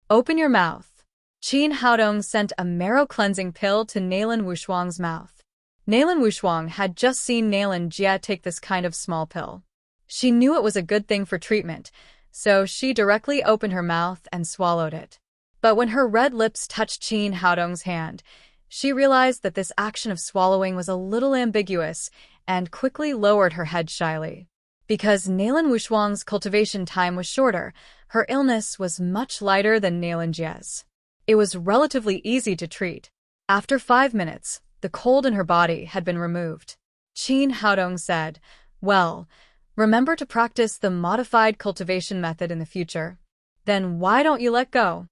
"Open your mouth." Qin Haodong sent a marrow-cleansing pill to Nalan Wushuang's mouth. Nalan Wushuang had just seen Nalan Jia take this kind of small pill. She knew it was a good thing for treatment, so she directly opened her mouth and swallowed it. But when her red lips touched Qin Haodong's hand, she realized that this action of swallowing was a little ambiguous and quickly lowered her head shyly. Because Nalan Wushuang's cultivation time was shorter, her illness was much lighter than Nalan Jia's. It was relatively easy to treat. After 5 minutes, the cold in her body had been removed. Qin Haodong said, "Well, remember to practice the modified cultivation method in the future. Then why don't you let go?"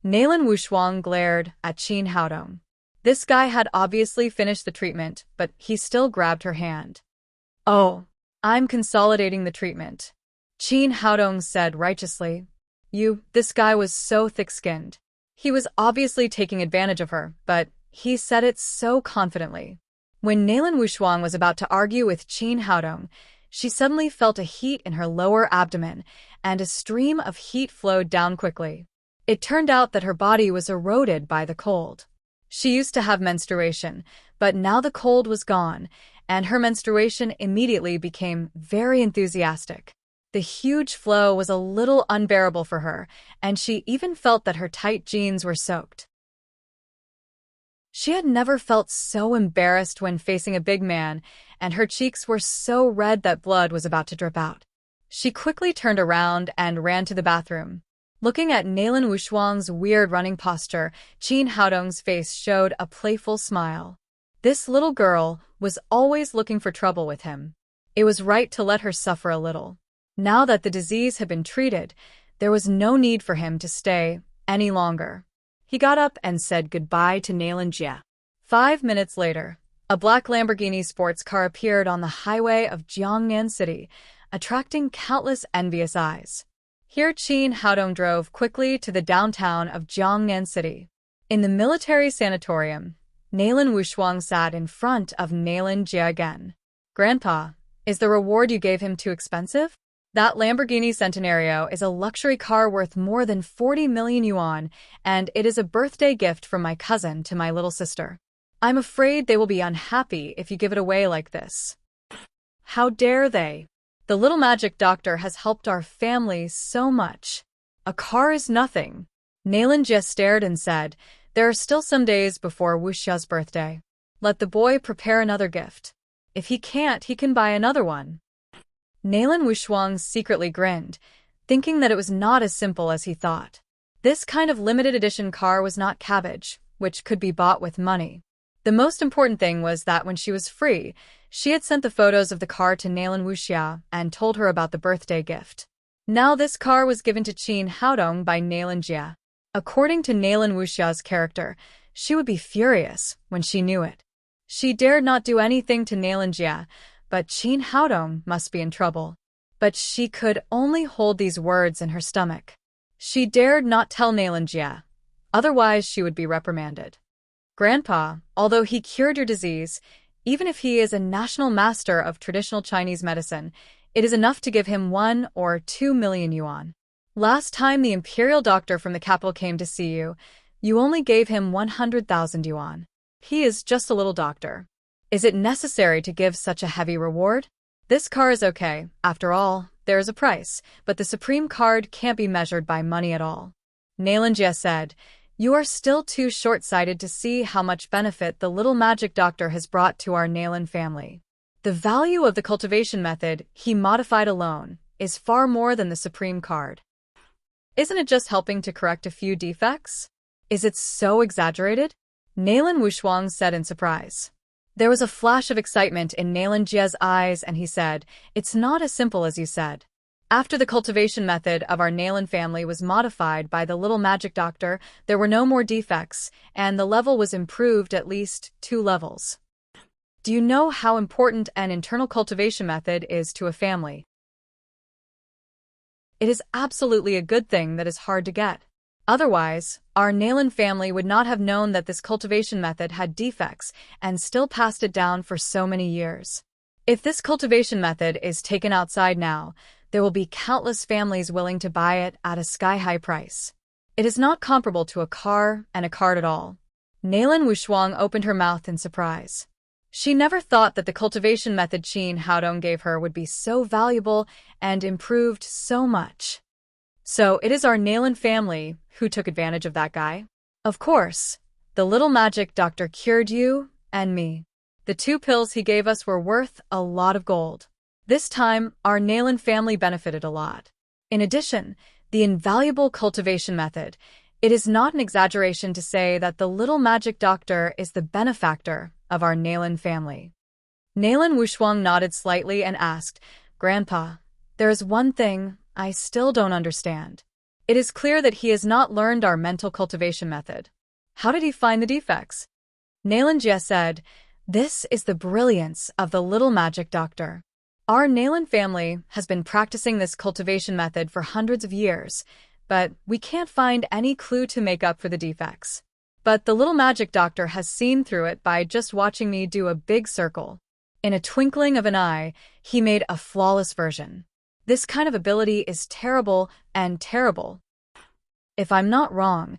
Nalan Wushuang glared at Qin Haodong. This guy had obviously finished the treatment, but he still grabbed her hand. "Oh, I'm consolidating the treatment," Qin Haodong said righteously. This guy was so thick-skinned. He was obviously taking advantage of her, but he said it so confidently. When Nalan Wushuang was about to argue with Qin Haodong, she suddenly felt a heat in her lower abdomen, and a stream of heat flowed down quickly. It turned out that her body was eroded by the cold. She used to have menstruation, but now the cold was gone, and her menstruation immediately became very enthusiastic. The huge flow was a little unbearable for her, and she even felt that her tight jeans were soaked. She had never felt so embarrassed when facing a big man, and her cheeks were so red that blood was about to drip out. She quickly turned around and ran to the bathroom. Looking at Nalan Wushuang's weird running posture, Qin Haodong's face showed a playful smile. This little girl was always looking for trouble with him. It was right to let her suffer a little. Now that the disease had been treated, there was no need for him to stay any longer. He got up and said goodbye to Nalan Jia. 5 minutes later, a black Lamborghini sports car appeared on the highway of Jiangnan City, attracting countless envious eyes. Here Qin Haodong drove quickly to the downtown of Jiangnan City. In the military sanatorium, Nalan Wushuang sat in front of Nalan Jia again. "Grandpa, is the reward you gave him too expensive? That Lamborghini Centenario is a luxury car worth more than 40 million yuan, and it is a birthday gift from my cousin to my little sister. I'm afraid they will be unhappy if you give it away like this." "How dare they? The little magic doctor has helped our family so much. A car is nothing." Nalan just stared and said, "There are still some days before Wuxia's birthday. Let the boy prepare another gift. If he can't, he can buy another one." Nalan Wushuang secretly grinned, thinking that it was not as simple as he thought. This kind of limited edition car was not cabbage, which could be bought with money. The most important thing was that when she was free, she had sent the photos of the car to Nalan Wuxia and told her about the birthday gift. Now this car was given to Qin Haodong by Nalan Jia. According to Nalan Wuxia's character, she would be furious when she knew it. She dared not do anything to Nalan Jia, but Qin Haodong must be in trouble. But she could only hold these words in her stomach. She dared not tell Nalan Jia, otherwise she would be reprimanded. "Grandpa, although he cured your disease, even if he is a national master of traditional Chinese medicine, it is enough to give him 1 or 2 million yuan. Last time the imperial doctor from the capital came to see you, you only gave him 100,000 yuan. He is just a little doctor. Is it necessary to give such a heavy reward? This car is okay. After all, there is a price, but the supreme card can't be measured by money at all." Nalan Jia said, "You are still too short-sighted to see how much benefit the little magic doctor has brought to our Nalan family. The value of the cultivation method he modified alone is far more than the supreme card." Isn't it just helping to correct a few defects? Is it so exaggerated? Nalan Wushuang said in surprise. There was a flash of excitement in Nalan Jie's eyes, and he said, "It's not as simple as you said." After the cultivation method of our Nalan family was modified by the little magic doctor, there were no more defects, and the level was improved at least 2 levels. Do you know how important an internal cultivation method is to a family? It is absolutely a good thing that is hard to get. Otherwise, our Nalan family would not have known that this cultivation method had defects and still passed it down for so many years. If this cultivation method is taken outside now, there will be countless families willing to buy it at a sky-high price. It is not comparable to a car and a card at all. Nalan Wushuang opened her mouth in surprise. She never thought that the cultivation method Qin Haodong gave her would be so valuable and improved so much. So it is our Nalan family who took advantage of that guy? Of course. The little magic doctor cured you and me. The 2 pills he gave us were worth a lot of gold. This time, our Nalan family benefited a lot. In addition, the invaluable cultivation method. It is not an exaggeration to say that the little magic doctor is the benefactor of our Nalan family. Nalan Wushuang nodded slightly and asked, "Grandpa, there is one thing I still don't understand. It is clear that he has not learned our mental cultivation method. How did he find the defects?" Nalan Jie said, "This is the brilliance of the little magic doctor. Our Nalan family has been practicing this cultivation method for hundreds of years, but we can't find any clue to make up for the defects. But the little magic doctor has seen through it by just watching me do a big circle. In a twinkling of an eye, he made a flawless version. This kind of ability is terrible and terrible. If I'm not wrong,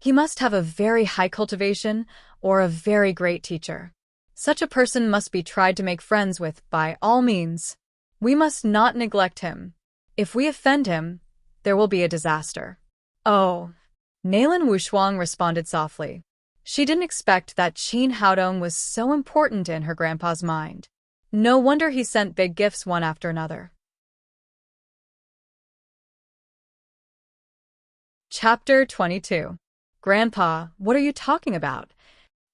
he must have a very high cultivation or a very great teacher. Such a person must be tried to make friends with by all means. We must not neglect him. If we offend him, there will be a disaster." "Oh." Nalan Wushuang responded softly. She didn't expect that Qin Haodong was so important in her grandpa's mind. No wonder he sent big gifts one after another. Chapter 22. "Grandpa, what are you talking about?"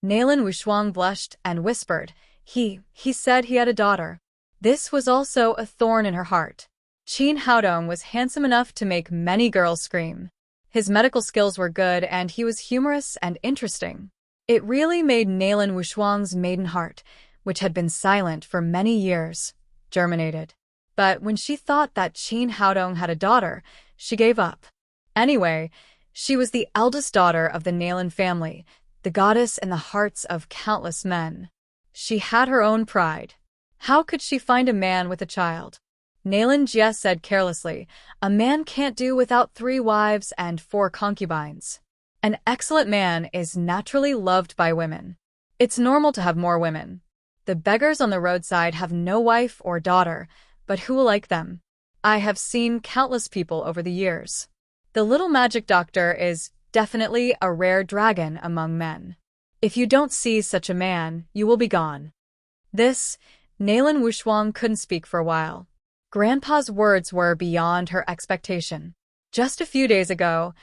Nalan Wushuang blushed and whispered, He said he had a daughter." This was also a thorn in her heart. Qin Haodong was handsome enough to make many girls scream. His medical skills were good and he was humorous and interesting. It really made Nalan Wushuang's maiden heart, which had been silent for many years, germinated. But when she thought that Qin Haodong had a daughter, she gave up. Anyway, she was the eldest daughter of the Nalan family, the goddess in the hearts of countless men. She had her own pride. How could she find a man with a child? Nalan Jie said carelessly, "A man can't do without 3 wives and 4 concubines. An excellent man is naturally loved by women. It's normal to have more women. The beggars on the roadside have no wife or daughter, but who will like them? I have seen countless people over the years. The little magic doctor is definitely a rare dragon among men. If you don't see such a man, you will be gone." Nalan Wushuang couldn't speak for a while. Grandpa's words were beyond her expectation. Just a few days ago,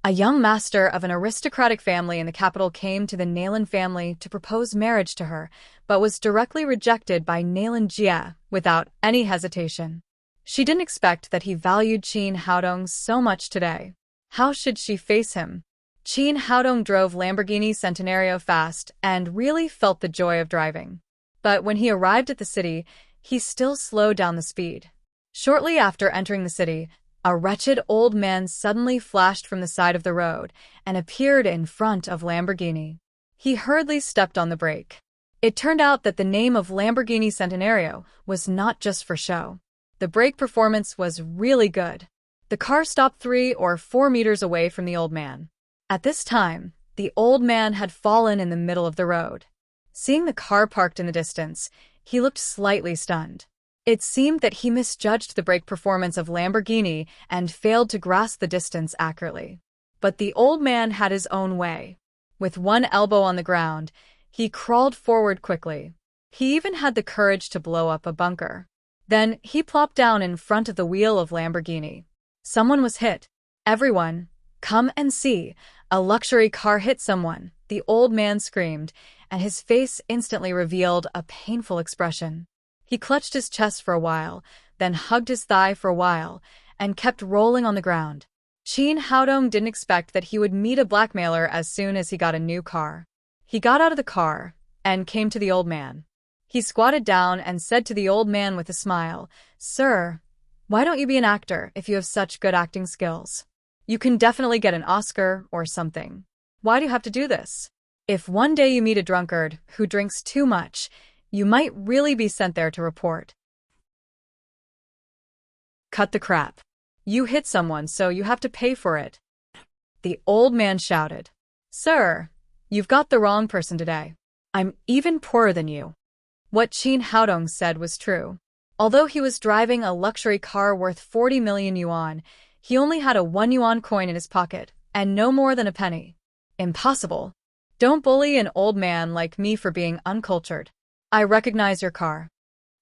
a young master of an aristocratic family in the capital came to the Nalan family to propose marriage to her, but was directly rejected by Nalan Jie without any hesitation. She didn't expect that he valued Qin Haodong so much today. How should she face him? Qin Haodong drove Lamborghini Centenario fast and really felt the joy of driving. But when he arrived at the city, he still slowed down the speed. Shortly after entering the city, a wretched old man suddenly flashed from the side of the road and appeared in front of Lamborghini. He hurriedly stepped on the brake. It turned out that the name of Lamborghini Centenario was not just for show. The brake performance was really good. The car stopped 3 or 4 meters away from the old man. At this time, the old man had fallen in the middle of the road. Seeing the car parked in the distance, he looked slightly stunned. It seemed that he misjudged the brake performance of Lamborghini and failed to grasp the distance accurately. But the old man had his own way. With one elbow on the ground, he crawled forward quickly. He even had the courage to blow up a bunker. Then he plopped down in front of the wheel of Lamborghini. Someone was hit. Everyone, come and see. A luxury car hit someone, the old man screamed, and his face instantly revealed a painful expression. He clutched his chest for a while, then hugged his thigh for a while, and kept rolling on the ground. Chin Haodong didn't expect that he would meet a blackmailer as soon as he got a new car. He got out of the car and came to the old man. He squatted down and said to the old man with a smile, "Sir, why don't you be an actor if you have such good acting skills? You can definitely get an Oscar or something. Why do you have to do this? If one day you meet a drunkard who drinks too much, you might really be sent there to report." Cut the crap. You hit someone, so you have to pay for it. The old man shouted. "Sir, you've got the wrong person today. I'm even poorer than you." What Chin Haodong said was true. Although he was driving a luxury car worth 40 million yuan, he only had a 1 yuan coin in his pocket, and no more than a penny. Impossible. Don't bully an old man like me for being uncultured. I recognize your car,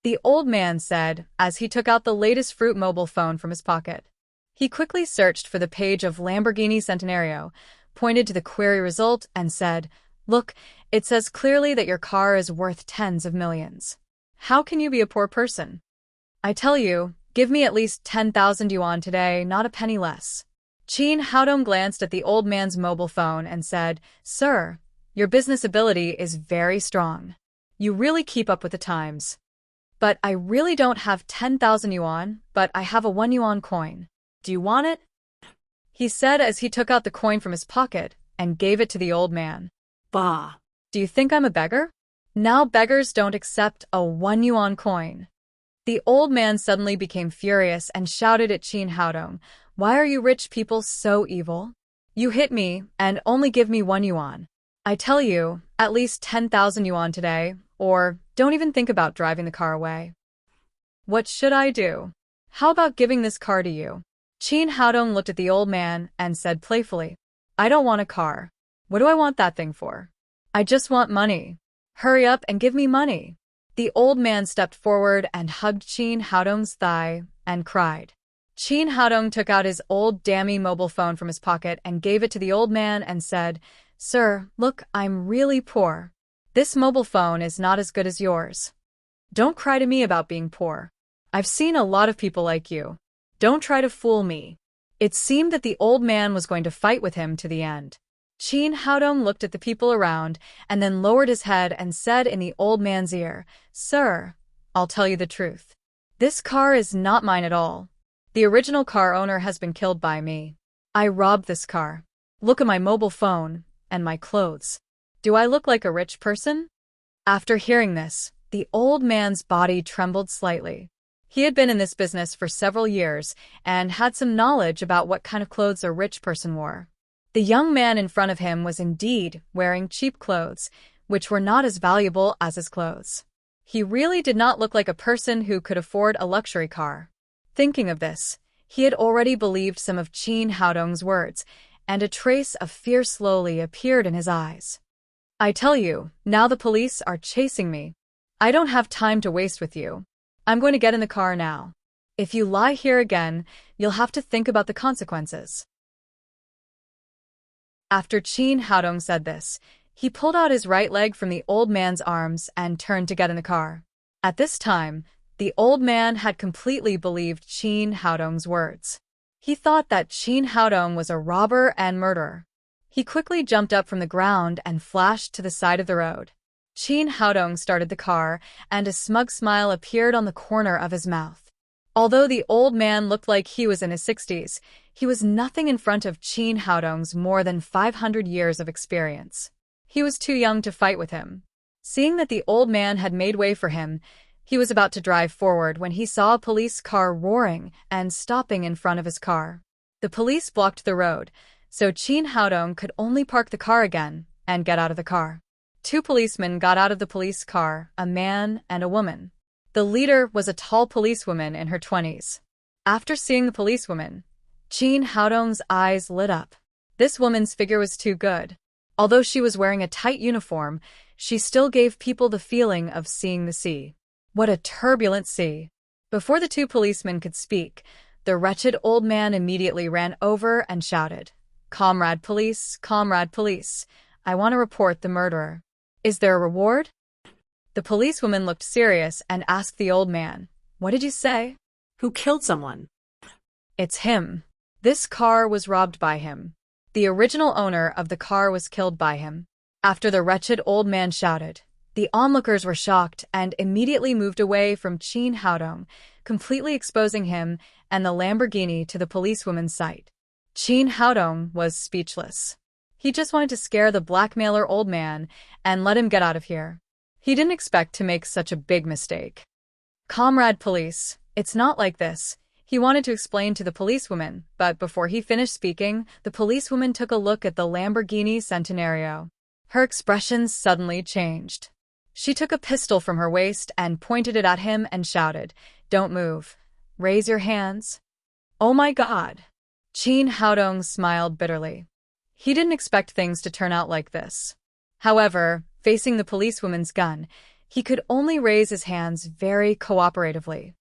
the old man said as he took out the latest fruit mobile phone from his pocket. He quickly searched for the page of Lamborghini Centenario, pointed to the query result, and said, "Look, it says clearly that your car is worth tens of millions. How can you be a poor person? I tell you, give me at least 10,000 yuan today, not a penny less." Chin Haodong glanced at the old man's mobile phone and said, "Sir, your business ability is very strong. You really keep up with the times. But I really don't have 10,000 yuan, but I have a 1 yuan coin. Do you want it?" He said as he took out the coin from his pocket and gave it to the old man. "Bah! Do you think I'm a beggar? Now beggars don't accept a 1 yuan coin." The old man suddenly became furious and shouted at Chin Haodong, "Why are you rich people so evil? You hit me and only give me 1 yuan. I tell you, at least 10,000 yuan today, or don't even think about driving the car away." "What should I do? How about giving this car to you?" Chin Haodong looked at the old man and said playfully, "I don't want a car. What do I want that thing for? I just want money. Hurry up and give me money." The old man stepped forward and hugged Chin Haodong's thigh and cried. Chin Haodong took out his old dammy mobile phone from his pocket and gave it to the old man and said, "Sir, look, I'm really poor. This mobile phone is not as good as yours. Don't cry to me about being poor. I've seen a lot of people like you. Don't try to fool me." It seemed that the old man was going to fight with him to the end. Chin Haodong looked at the people around and then lowered his head and said in the old man's ear, "Sir, I'll tell you the truth. This car is not mine at all. The original car owner has been killed by me. I robbed this car. Look at my mobile phone and my clothes. Do I look like a rich person?" After hearing this, the old man's body trembled slightly. He had been in this business for several years and had some knowledge about what kind of clothes a rich person wore. The young man in front of him was indeed wearing cheap clothes, which were not as valuable as his clothes. He really did not look like a person who could afford a luxury car. Thinking of this, he had already believed some of Chin Haodong's words, and a trace of fear slowly appeared in his eyes. "I tell you, now the police are chasing me. I don't have time to waste with you. I'm going to get in the car now. If you lie here again, you'll have to think about the consequences." After Chin Haodong said this, he pulled out his right leg from the old man's arms and turned to get in the car. At this time, the old man had completely believed Chin Haodong's words. He thought that Chin Haodong was a robber and murderer. He quickly jumped up from the ground and flashed to the side of the road. Chin Haodong started the car, and a smug smile appeared on the corner of his mouth. Although the old man looked like he was in his 60s, he was nothing in front of Chin Haodong's more than 500 years of experience. He was too young to fight with him. Seeing that the old man had made way for him, he was about to drive forward when he saw a police car roaring and stopping in front of his car. The police blocked the road, so Chin Haodong could only park the car again and get out of the car. 2 policemen got out of the police car, a man and a woman. The leader was a tall policewoman in her 20s. After seeing the policewoman, Chin Haodong's eyes lit up. This woman's figure was too good. Although she was wearing a tight uniform, she still gave people the feeling of seeing the sea. What a turbulent sea! Before the 2 policemen could speak, The wretched old man immediately ran over and shouted, Comrade police, I want to report the murderer. Is there a reward? The policewoman looked serious and asked the old man, What did you say? Who killed someone? It's him. This car was robbed by him. The original owner of the car was killed by him. After the wretched old man shouted, the onlookers were shocked and immediately moved away from Chin Haodong, completely exposing him and the Lamborghini to the policewoman's sight. Chin Haodong was speechless. He just wanted to scare the blackmailer old man and let him get out of here. He didn't expect to make such a big mistake. Comrade police, it's not like this. He wanted to explain to the policewoman, but before he finished speaking, the policewoman took a look at the Lamborghini Centenario. Her expression suddenly changed. She took a pistol from her waist and pointed it at him and shouted, Don't move. Raise your hands. Oh my God. Chin Haodong smiled bitterly. He didn't expect things to turn out like this. However, facing the policewoman's gun, he could only raise his hands very cooperatively.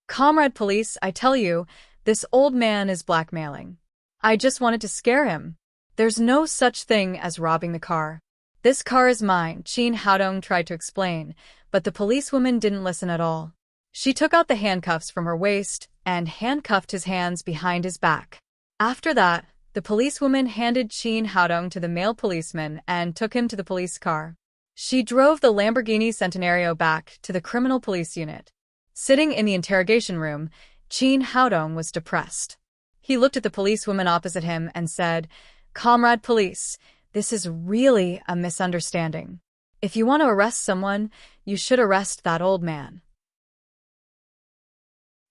Comrade police, I tell you, this old man is blackmailing. I just wanted to scare him. There's no such thing as robbing the car. This car is mine, Chin Haodong tried to explain, but the policewoman didn't listen at all. She took out the handcuffs from her waist and handcuffed his hands behind his back. After that, the policewoman handed Chin Haodong to the male policeman and took him to the police car. She drove the Lamborghini Centenario back to the criminal police unit. Sitting in the interrogation room, Chin Haodong was depressed. He looked at the policewoman opposite him and said, Comrade police, this is really a misunderstanding. If you want to arrest someone, you should arrest that old man.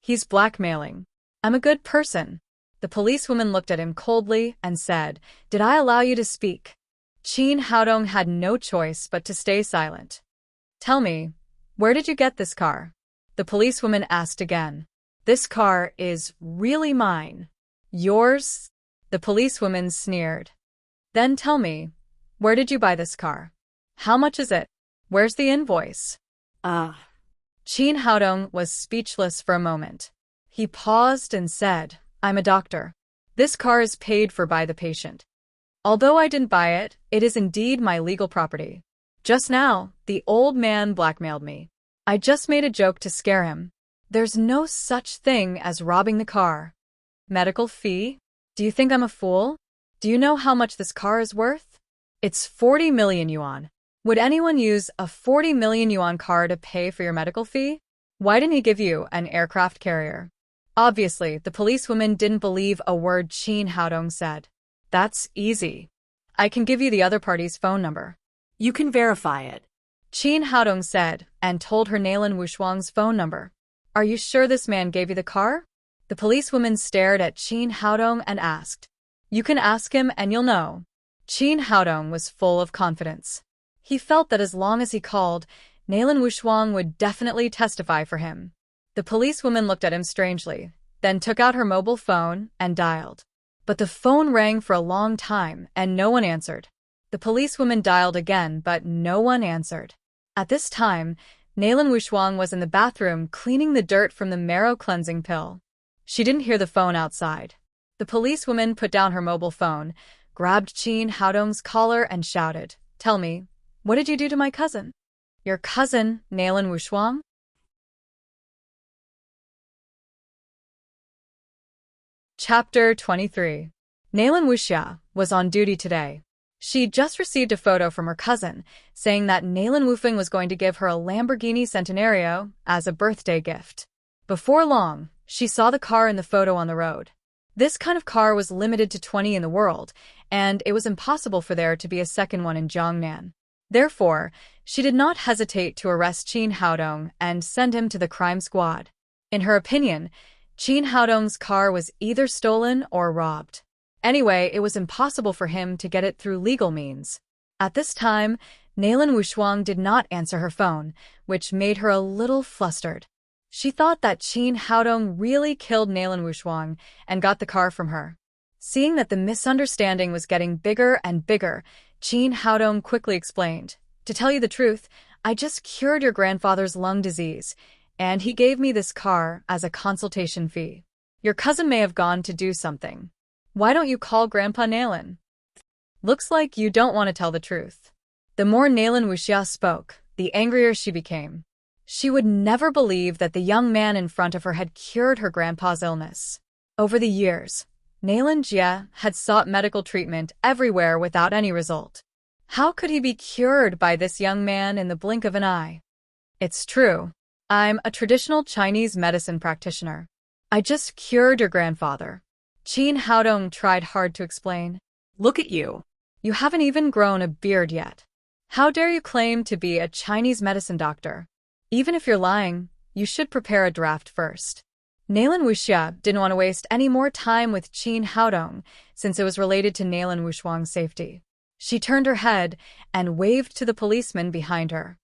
He's blackmailing. I'm a good person. The policewoman looked at him coldly and said, Did I allow you to speak? Chin Haodong had no choice but to stay silent. Tell me, where did you get this car? The policewoman asked again. This car is really mine. Yours? The policewoman sneered. Then tell me, where did you buy this car? How much is it? Where's the invoice? Chin Haodong was speechless for a moment. He paused and said, I'm a doctor. This car is paid for by the patient. Although I didn't buy it, it is indeed my legal property. Just now, the old man blackmailed me. I just made a joke to scare him. There's no such thing as robbing the car. Medical fee? Do you think I'm a fool? Do you know how much this car is worth? It's 40 million yuan. Would anyone use a 40 million yuan car to pay for your medical fee? Why didn't he give you an aircraft carrier? Obviously, the policewoman didn't believe a word Chin Haodong said. That's easy. I can give you the other party's phone number. You can verify it. Chin Haodong said, and told her Nalan Wushuang's phone number. Are you sure this man gave you the car? The policewoman stared at Chin Haodong and asked. You can ask him and you'll know. Chin Haodong was full of confidence. He felt that as long as he called, Nalan Wushuang would definitely testify for him. The policewoman looked at him strangely, then took out her mobile phone and dialed. But the phone rang for a long time and no one answered. The policewoman dialed again, but no one answered. At this time, Nalan Wushuang was in the bathroom cleaning the dirt from the marrow cleansing pill. She didn't hear the phone outside. The policewoman put down her mobile phone, grabbed Chin Haodong's collar and shouted, Tell me, what did you do to my cousin? Your cousin, Nalan Wushuang? Chapter 23. Nalan Wuxia was on duty today. She'd just received a photo from her cousin, saying that Nalan Wufeng was going to give her a Lamborghini Centenario as a birthday gift. Before long, she saw the car in the photo on the road. This kind of car was limited to 20 in the world, and it was impossible for there to be a second one in Jiangnan. Therefore, she did not hesitate to arrest Chin Haodong and send him to the crime squad. In her opinion, Chin Haodong's car was either stolen or robbed. Anyway, it was impossible for him to get it through legal means. At this time, Nalan Wushuang did not answer her phone, which made her a little flustered. She thought that Chin Haodong really killed Nalan Wushuang and got the car from her. Seeing that the misunderstanding was getting bigger and bigger, Chin Haodong quickly explained, To tell you the truth, I just cured your grandfather's lung disease, and he gave me this car as a consultation fee. Your cousin may have gone to do something. Why don't you call Grandpa Nailan? Looks like you don't want to tell the truth. The more Nailan Wuxia spoke, the angrier she became. She would never believe that the young man in front of her had cured her grandpa's illness. Over the years, Nailan Jia had sought medical treatment everywhere without any result. How could he be cured by this young man in the blink of an eye? It's true. I'm a traditional Chinese medicine practitioner. I just cured your grandfather. Qin Haodong tried hard to explain. Look at you. You haven't even grown a beard yet. How dare you claim to be a Chinese medicine doctor? Even if you're lying, you should prepare a draft first. Nailan Wuxia didn't want to waste any more time with Qin Haodong since it was related to Nailan Wushuang's safety. She turned her head and waved to the policeman behind her.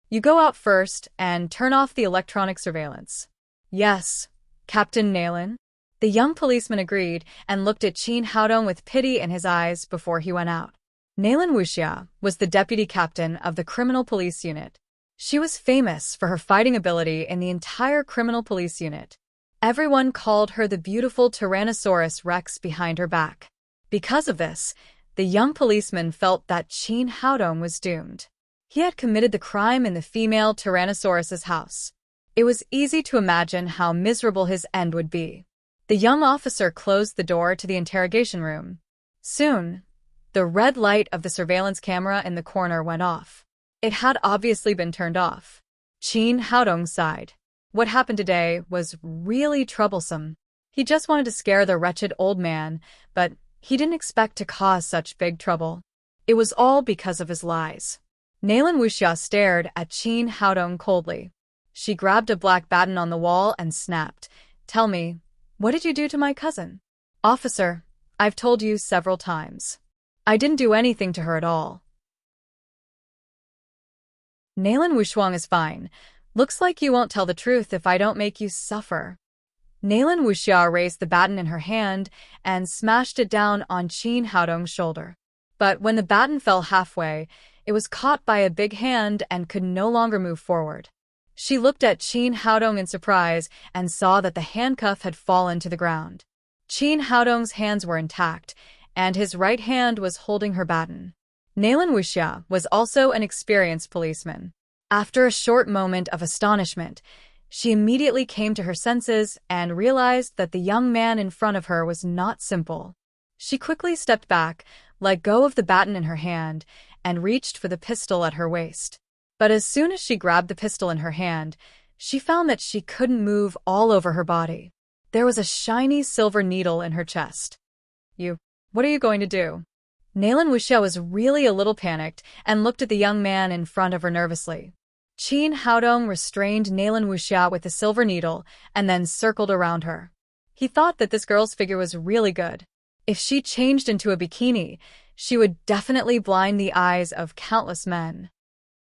You go out first and turn off the electronic surveillance. Yes, Captain Nailan. The young policeman agreed and looked at Qin Haodong with pity in his eyes before he went out. Nailan Wuxia was the deputy captain of the criminal police unit. She was famous for her fighting ability in the entire criminal police unit. Everyone called her the beautiful Tyrannosaurus Rex behind her back. Because of this, the young policeman felt that Qin Haodong was doomed. He had committed the crime in the female Tyrannosaurus's house. It was easy to imagine how miserable his end would be. The young officer closed the door to the interrogation room. Soon, the red light of the surveillance camera in the corner went off. It had obviously been turned off. Qin Haodong sighed. What happened today was really troublesome. He just wanted to scare the wretched old man, but he didn't expect to cause such big trouble. It was all because of his lies. Nailan Wuxia stared at Qin Haodong coldly. She grabbed a black baton on the wall and snapped. Tell me, what did you do to my cousin? Officer, I've told you several times. I didn't do anything to her at all. Nailan Wushuang is fine. Looks like you won't tell the truth if I don't make you suffer. Nailan Wuxia raised the baton in her hand and smashed it down on Qin Haodong's shoulder. But when the baton fell halfway, it was caught by a big hand and could no longer move forward. She looked at Qin Haodong in surprise and saw that the handcuff had fallen to the ground. Qin Haodong's hands were intact, and his right hand was holding her baton. Nailan Wuxia was also an experienced policeman. After a short moment of astonishment, she immediately came to her senses and realized that the young man in front of her was not simple. She quickly stepped back, let go of the baton in her hand, and reached for the pistol at her waist. But as soon as she grabbed the pistol in her hand, she found that she couldn't move all over her body. There was a shiny silver needle in her chest. What are you going to do? Nailan Wuxia was really a little panicked and looked at the young man in front of her nervously. Qin Haodong restrained Nailan Wuxia with the silver needle and then circled around her. He thought that this girl's figure was really good. If she changed into a bikini, she would definitely blind the eyes of countless men.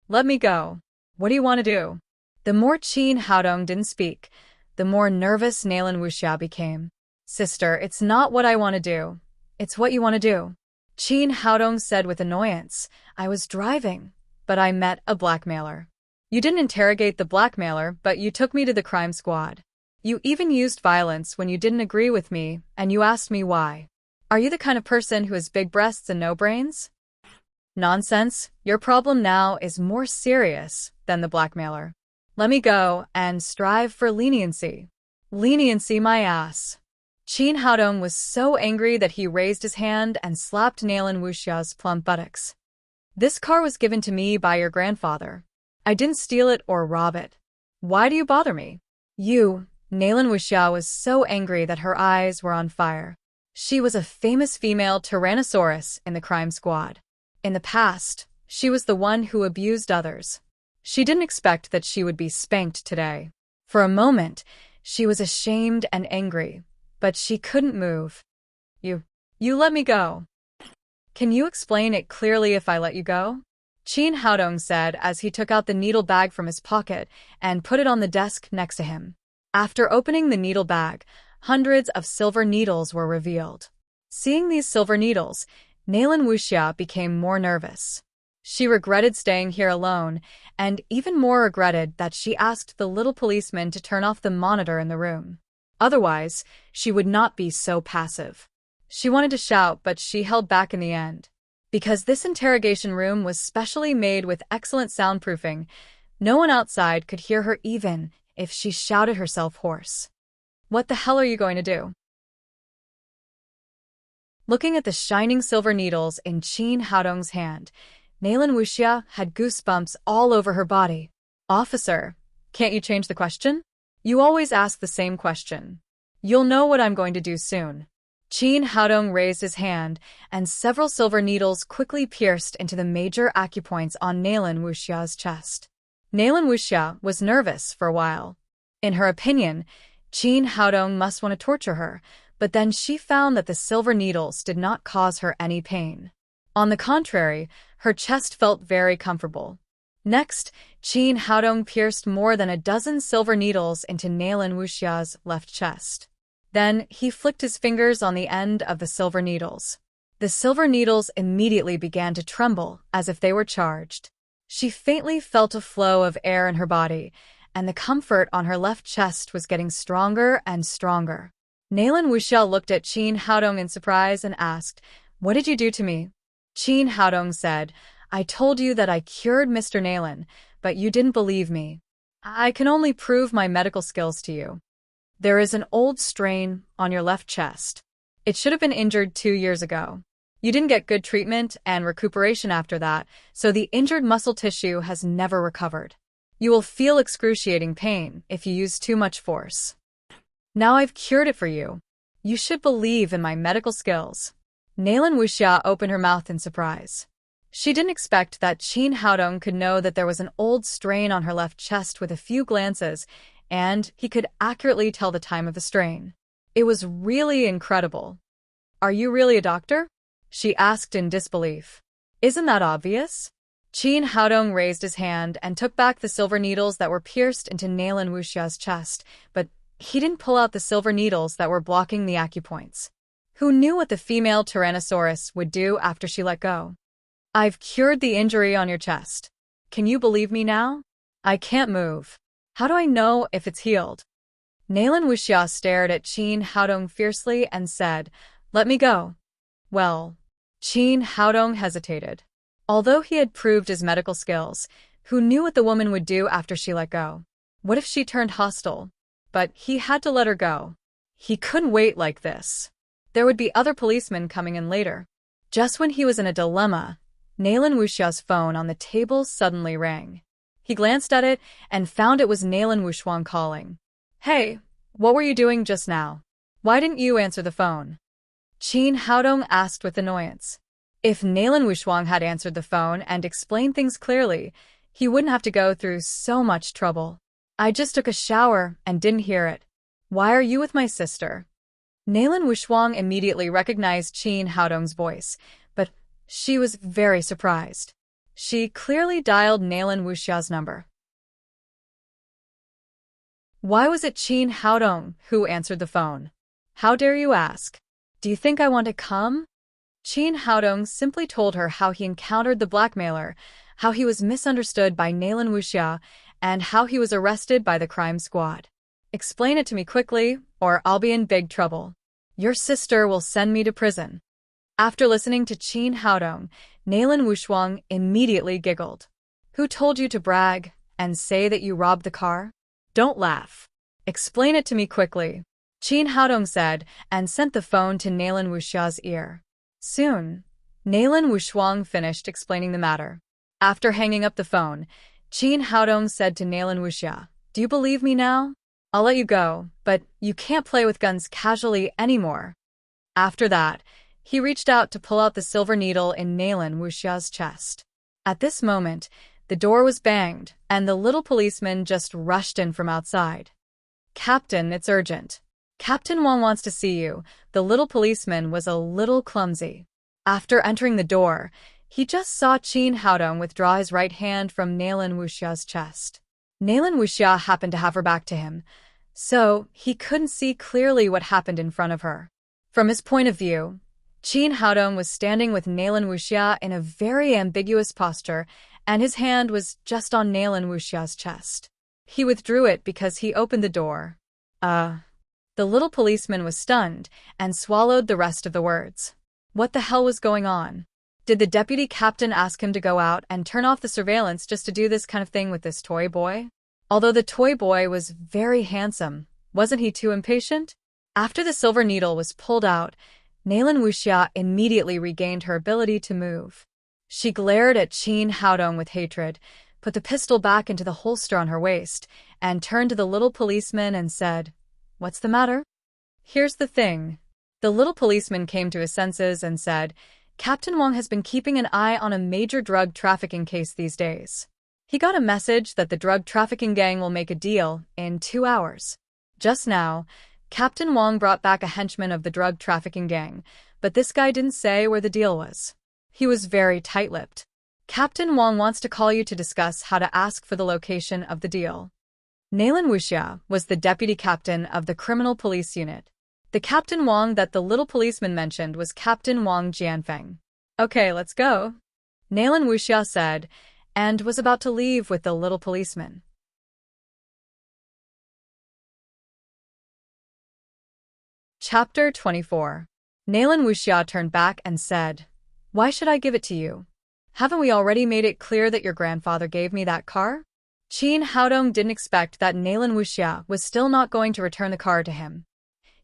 Let me go. What do you want to do? The more Qin Haodong didn't speak, the more nervous Nailan Wuxia became. Sister, it's not what I want to do. It's what you want to do. Qin Haodong said with annoyance. I was driving, but I met a blackmailer. You didn't interrogate the blackmailer, but you took me to the crime squad. You even used violence when you didn't agree with me, and you asked me why. Are you the kind of person who has big breasts and no brains? Nonsense. Your problem now is more serious than the blackmailer. Let me go and strive for leniency. Leniency my ass. Qin Haodong was so angry that he raised his hand and slapped Nailan Wuxia's plump buttocks. This car was given to me by your grandfather. I didn't steal it or rob it. Why do you bother me? Nailan Wuxia was so angry that her eyes were on fire. She was a famous female Tyrannosaurus in the crime squad. In the past, she was the one who abused others. She didn't expect that she would be spanked today. For a moment, she was ashamed and angry, but she couldn't move. You let me go. Can you explain it clearly if I let you go? Qin Haodong said as he took out the needle bag from his pocket and put it on the desk next to him. After opening the needle bag, hundreds of silver needles were revealed. Seeing these silver needles, Nailan Wuxia became more nervous. She regretted staying here alone, and even more regretted that she asked the little policeman to turn off the monitor in the room. Otherwise, she would not be so passive. She wanted to shout, but she held back in the end. Because this interrogation room was specially made with excellent soundproofing, no one outside could hear her even if she shouted herself hoarse. What the hell are you going to do? Looking at the shining silver needles in Chin Haodong's hand, Nalan Wuxia had goosebumps all over her body. Officer, can't you change the question? You always ask the same question. You'll know what I'm going to do soon. Chin Haodong raised his hand, and several silver needles quickly pierced into the major acupoints on Nalan Wuxia's chest. Nalan Wuxia was nervous for a while. In her opinion, Chin Haodong must want to torture her, but then she found that the silver needles did not cause her any pain. On the contrary, her chest felt very comfortable. Next, Chin Haodong pierced more than a dozen silver needles into Nalan Wuxia's left chest. Then, he flicked his fingers on the end of the silver needles. The silver needles immediately began to tremble as if they were charged. She faintly felt a flow of air in her body, and the comfort on her left chest was getting stronger and stronger. Nalan Wuxia looked at Chin Haodong in surprise and asked, "What did you do to me?" Chin Haodong said, "I told you that I cured Mr. Nalan, but you didn't believe me. I can only prove my medical skills to you. There is an old strain on your left chest. It should have been injured 2 years ago. You didn't get good treatment and recuperation after that, so the injured muscle tissue has never recovered. You will feel excruciating pain if you use too much force. Now I've cured it for you. You should believe in my medical skills." Nalan Wuxia opened her mouth in surprise. She didn't expect that Chin Haodong could know that there was an old strain on her left chest with a few glances, and he could accurately tell the time of the strain. It was really incredible. "Are you really a doctor?" she asked in disbelief. "Isn't that obvious?" Chin Haodong raised his hand and took back the silver needles that were pierced into Nalan Wuxia's chest, but he didn't pull out the silver needles that were blocking the acupoints. Who knew what the female Tyrannosaurus would do after she let go? "I've cured the injury on your chest. Can you believe me now? I can't move. How do I know if it's healed?" Nalan Wuxia stared at Chin Haodong fiercely and said, "Let me go." Well, Chin Haodong hesitated. Although he had proved his medical skills, who knew what the woman would do after she let go? What if she turned hostile? But he had to let her go. He couldn't wait like this. There would be other policemen coming in later. Just when he was in a dilemma, Nalan Wuxia's phone on the table suddenly rang. He glanced at it and found it was Nalan Wuxiang calling. "Hey, what were you doing just now? Why didn't you answer the phone?" Chin Haodong asked with annoyance. If Nalan Wuxiang had answered the phone and explained things clearly, he wouldn't have to go through so much trouble. "I just took a shower and didn't hear it. Why are you with my sister?" Nalan Wuxiang immediately recognized Chin Haodong's voice, but she was very surprised. She clearly dialed Nalan Wuxia's number. Why was it Chin Haodong who answered the phone? "How dare you ask? Do you think I want to come?" Chin Haodong simply told her how he encountered the blackmailer, how he was misunderstood by Nalan Wuxia, and how he was arrested by the crime squad. "Explain it to me quickly, or I'll be in big trouble. Your sister will send me to prison." After listening to Chin Haodong, Nalan Wuxiang immediately giggled. "Who told you to brag and say that you robbed the car? Don't laugh. Explain it to me quickly," Chin Haodong said, and sent the phone to Nalan Wuxia's ear. Soon, Nalan Wuxiang finished explaining the matter. After hanging up the phone, Chin Haodong said to Nalan Wuxia, "Do you believe me now? I'll let you go, but you can't play with guns casually anymore." After that, he reached out to pull out the silver needle in Nalan Wuxia's chest. At this moment, the door was banged, and the little policeman just rushed in from outside. "Captain, it's urgent. Captain Wang wants to see you." The little policeman was a little clumsy. After entering the door, he just saw Chin Haodong withdraw his right hand from Nalan Wuxia's chest. Nalan Wuxia happened to have her back to him, so he couldn't see clearly what happened in front of her. From his point of view, Chin Haodong was standing with Nalan Wuxia in a very ambiguous posture, and his hand was just on Nalan Wuxia's chest. He withdrew it because he opened the door. The little policeman was stunned and swallowed the rest of the words. What the hell was going on? Did the deputy captain ask him to go out and turn off the surveillance just to do this kind of thing with this toy boy? Although the toy boy was very handsome, wasn't he too impatient? After the silver needle was pulled out, Nalan Wuxia immediately regained her ability to move. She glared at Qin Haodong with hatred, put the pistol back into the holster on her waist, and turned to the little policeman and said, "What's the matter?" "Here's the thing." The little policeman came to his senses and said, "Captain Wang has been keeping an eye on a major drug trafficking case these days. He got a message that the drug trafficking gang will make a deal in 2 hours. Just now, Captain Wang brought back a henchman of the drug trafficking gang, but this guy didn't say where the deal was. He was very tight-lipped. Captain Wang wants to call you to discuss how to ask for the location of the deal." Nalan Wuxia was the deputy captain of the criminal police unit. The Captain Wang that the little policeman mentioned was Captain Wang Jianfeng. "Okay, let's go," Nalan Wuxia said, and was about to leave with the little policeman. Chapter 24. Nalan Wuxia turned back and said, "Why should I give it to you? Haven't we already made it clear that your grandfather gave me that car?" Qin Haodong didn't expect that Nalan Wuxia was still not going to return the car to him.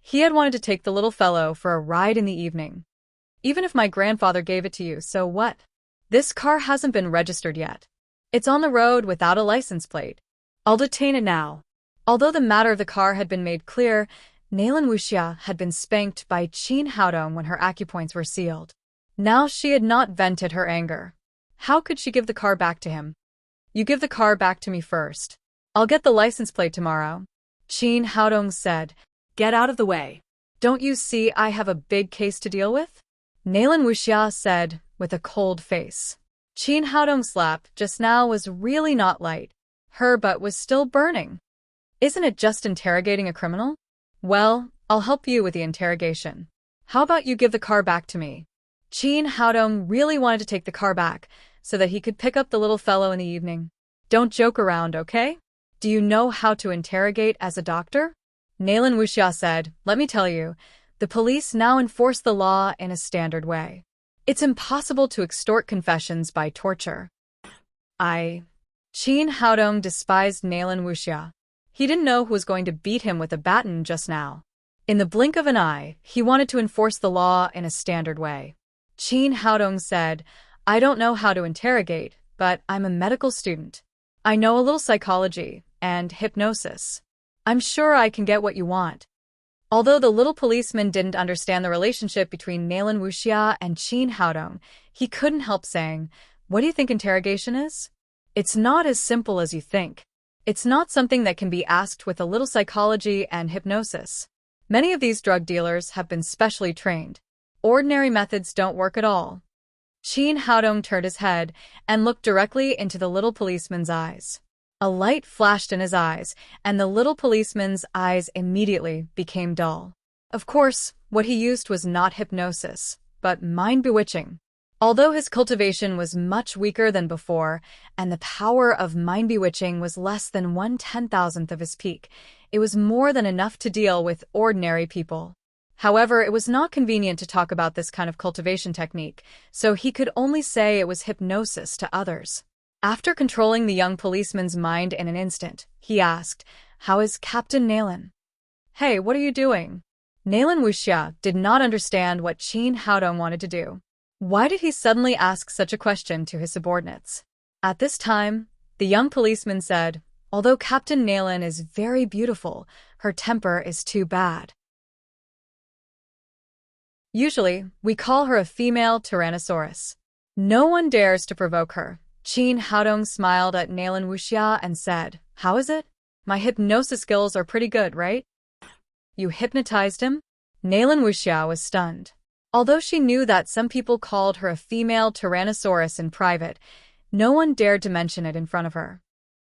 He had wanted to take the little fellow for a ride in the evening. "Even if my grandfather gave it to you, so what? This car hasn't been registered yet. It's on the road without a license plate. I'll detain it now." Although the matter of the car had been made clear, Nalan Wuxia had been spanked by Qin Haodong when her acupoints were sealed. Now she had not vented her anger. How could she give the car back to him? "You give the car back to me first. I'll get the license plate tomorrow," Qin Haodong said. Get out of the way. "Don't you see I have a big case to deal with?" Nalan Wuxia said with a cold face. Qin Haodong's slap just now was really not light. Her butt was still burning. "Isn't it just interrogating a criminal? Well, I'll help you with the interrogation. How about you give the car back to me?" Qin Haodong really wanted to take the car back so that he could pick up the little fellow in the evening. "Don't joke around, okay? Do you know how to interrogate as a doctor?" Nalan Wuxia said, "Let me tell you, the police now enforce the law in a standard way. It's impossible to extort confessions by torture." Qin Haodong despised Nalan Wuxia. He didn't know who was going to beat him with a baton just now. In the blink of an eye, he wanted to enforce the law in a standard way. Qin Haodong said, "I don't know how to interrogate, but I'm a medical student. I know a little psychology and hypnosis. I'm sure I can get what you want." Although the little policeman didn't understand the relationship between Nalan Wuxia and Qin Haodong, he couldn't help saying, "What do you think interrogation is? It's not as simple as you think. It's not something that can be asked with a little psychology and hypnosis. Many of these drug dealers have been specially trained. Ordinary methods don't work at all." Qin Haodong turned his head and looked directly into the little policeman's eyes. A light flashed in his eyes, and the little policeman's eyes immediately became dull. Of course, what he used was not hypnosis, but mind-bewitching. Although his cultivation was much weaker than before, and the power of mind-bewitching was less than 1/10,000th of his peak, it was more than enough to deal with ordinary people. However, it was not convenient to talk about this kind of cultivation technique, so he could only say it was hypnosis to others. After controlling the young policeman's mind in an instant, he asked, "How is Captain Nalan?" "Hey, what are you doing?" Nalan Wuxia did not understand what Qin Haodong wanted to do. Why did he suddenly ask such a question to his subordinates? At this time, the young policeman said, "Although Captain Nalan is very beautiful, her temper is too bad. Usually, we call her a female Tyrannosaurus. No one dares to provoke her." Qin Haodong smiled at Nalan Wuxia and said, "How is it? My hypnosis skills are pretty good, right?" "You hypnotized him?" Nalan Wuxia was stunned. Although she knew that some people called her a female Tyrannosaurus in private, no one dared to mention it in front of her.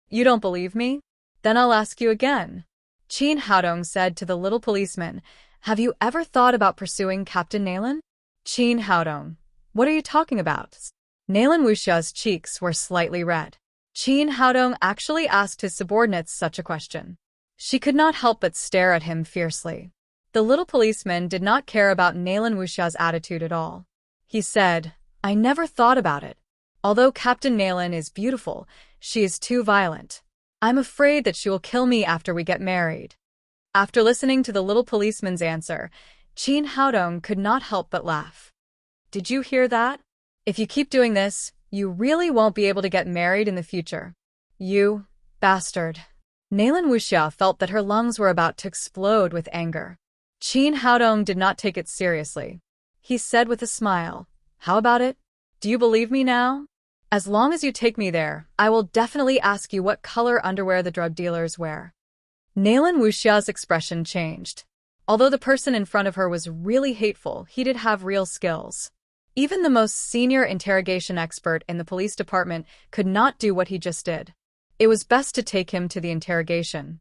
"You don't believe me? Then I'll ask you again." Qin Haodong said to the little policeman, "Have you ever thought about pursuing Captain Nalan?" Qin Haodong, "What are you talking about?" Nalan Wuxia's cheeks were slightly red. Qin Haodong actually asked his subordinates such a question. She could not help but stare at him fiercely. The little policeman did not care about Nalan Wuxia's attitude at all. He said, I never thought about it. Although Captain Nalan is beautiful, she is too violent. I'm afraid that she will kill me after we get married. After listening to the little policeman's answer, Qin Haodong could not help but laugh. Did you hear that? If you keep doing this, you really won't be able to get married in the future. You bastard. Nalan Wuxia felt that her lungs were about to explode with anger. Qin Haodong did not take it seriously. He said with a smile, How about it? Do you believe me now? As long as you take me there, I will definitely ask you what color underwear the drug dealers wear. Nalan Wuxia's expression changed. Although the person in front of her was really hateful, he did have real skills. Even the most senior interrogation expert in the police department could not do what he just did. It was best to take him to the interrogation.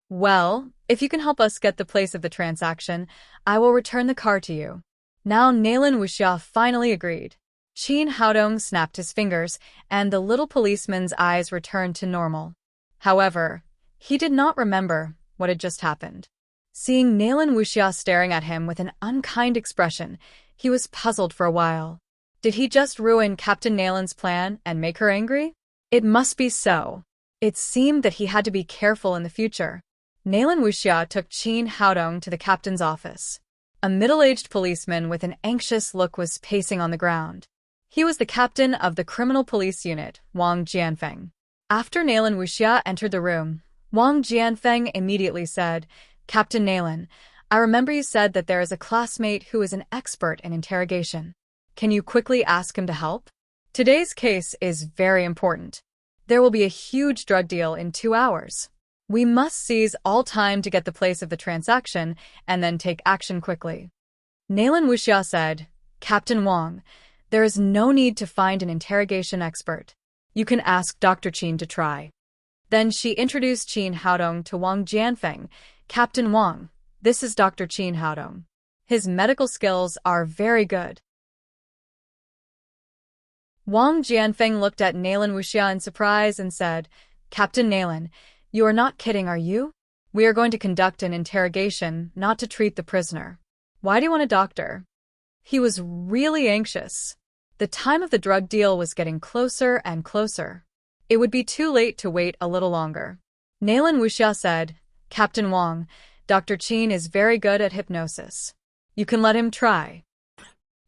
Well, if you can help us get the place of the transaction, I will return the car to you. Now Nalan Wuxia finally agreed. Qin Haodong snapped his fingers, and the little policeman's eyes returned to normal. However, he did not remember what had just happened. Seeing Nalan Wuxia staring at him with an unkind expression, he was puzzled for a while. Did he just ruin Captain Nalan's plan and make her angry? It must be so. It seemed that he had to be careful in the future. Nalan Wuxia took Qin Haodong to the captain's office. A middle-aged policeman with an anxious look was pacing on the ground. He was the captain of the criminal police unit, Wang Jianfeng. After Nalan Wuxia entered the room, Wang Jianfeng immediately said, Captain Nalan, I remember you said that there is a classmate who is an expert in interrogation. Can you quickly ask him to help? Today's case is very important. There will be a huge drug deal in 2 hours. We must seize all time to get the place of the transaction and then take action quickly. Nalan Wuxia said, Captain Wang, there is no need to find an interrogation expert. You can ask Dr. Qin to try. Then she introduced Qin Haodong to Wang Jianfeng. Captain Wang, this is Dr. Qin Haodong. His medical skills are very good. Wang Jianfeng looked at Nalan Wuxia in surprise and said, Captain Nalan, you are not kidding, are you? We are going to conduct an interrogation, not to treat the prisoner. Why do you want a doctor? He was really anxious. The time of the drug deal was getting closer and closer. It would be too late to wait a little longer. Nalan Wuxia said, Captain Wang, Dr. Qin is very good at hypnosis. You can let him try.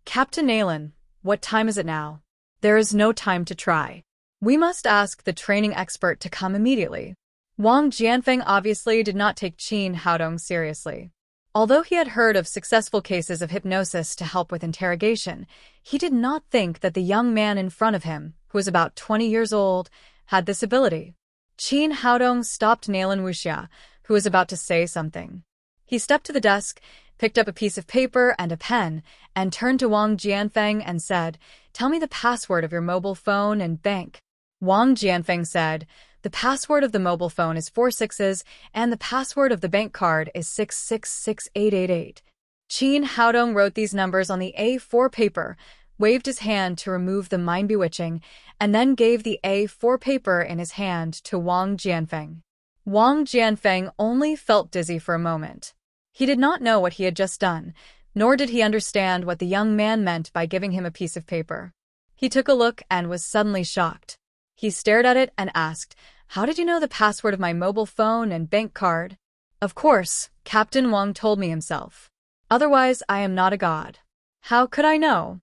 Captain Nalan, what time is it now? There is no time to try. We must ask the training expert to come immediately. Wang Jianfeng obviously did not take Qin Haodong seriously. Although he had heard of successful cases of hypnosis to help with interrogation, he did not think that the young man in front of him, who was about 20 years old, had this ability. Qin Haodong stopped Nalan Wuxia, who was about to say something. He stepped to the desk, picked up a piece of paper and a pen, and turned to Wang Jianfeng and said, Tell me the password of your mobile phone and bank. Wang Jianfeng said, The password of the mobile phone is 4 sixes, and the password of the bank card is 6668888. Qin Haodong wrote these numbers on the A4 paper, waved his hand to remove the mind-bewitching, and then gave the A4 paper in his hand to Wang Jianfeng. Wang Jianfeng only felt dizzy for a moment. He did not know what he had just done, nor did he understand what the young man meant by giving him a piece of paper. He took a look and was suddenly shocked. He stared at it and asked, How did you know the password of my mobile phone and bank card? Of course, Captain Wang told me himself. Otherwise, I am not a god. How could I know?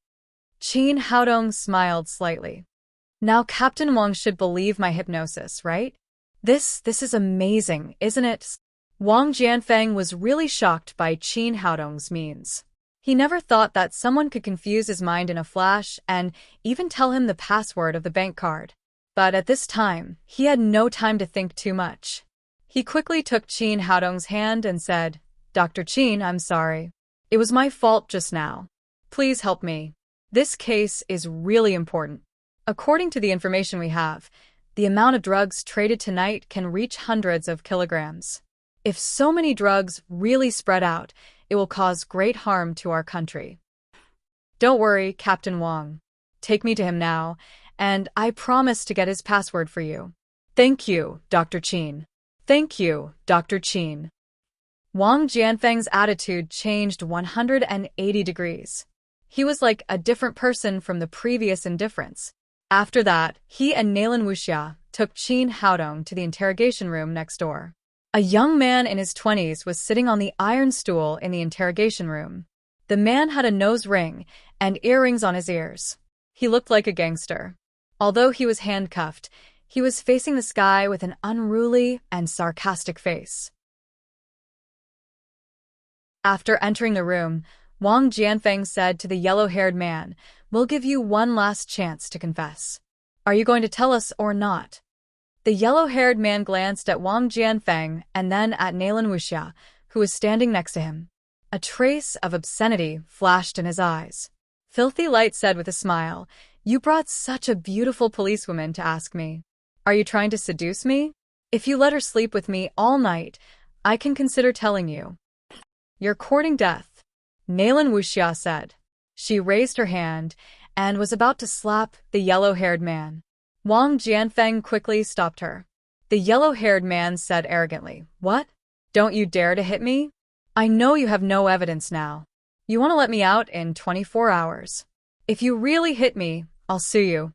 Qin Haodong smiled slightly. Now Captain Wang should believe my hypnosis, right? This is amazing, isn't it? Wang Jianfeng was really shocked by Qin Haodong's means. He never thought that someone could confuse his mind in a flash and even tell him the password of the bank card. But at this time, he had no time to think too much. He quickly took Qin Haodong's hand and said, Dr. Qin, I'm sorry. It was my fault just now. Please help me. This case is really important. According to the information we have, the amount of drugs traded tonight can reach hundreds of kilograms. If so many drugs really spread out, it will cause great harm to our country. Don't worry, Captain Wang. Take me to him now, and I promise to get his password for you. Thank you, Dr. Qin. Thank you, Dr. Qin. Wang Jianfeng's attitude changed 180 degrees. He was like a different person from the previous indifference. After that, he and Nalan Wuxia took Qin Haodong to the interrogation room next door. A young man in his 20s was sitting on the iron stool in the interrogation room. The man had a nose ring and earrings on his ears. He looked like a gangster. Although he was handcuffed, he was facing the sky with an unruly and sarcastic face. After entering the room, Wang Jianfeng said to the yellow-haired man, "We'll give you one last chance to confess. Are you going to tell us or not?" The yellow-haired man glanced at Wang Jianfeng and then at Nalan Wuxia, who was standing next to him. A trace of obscenity flashed in his eyes. Filthy Light said with a smile, "You brought such a beautiful policewoman to ask me. Are you trying to seduce me? If you let her sleep with me all night, I can consider telling you. You're courting death," Nalan Wuxia said. She raised her hand and was about to slap the yellow-haired man. Wang Jianfeng quickly stopped her. The yellow-haired man said arrogantly, "What? Don't you dare to hit me? I know you have no evidence now. You want to let me out in 24 hours. If you really hit me, I'll sue you."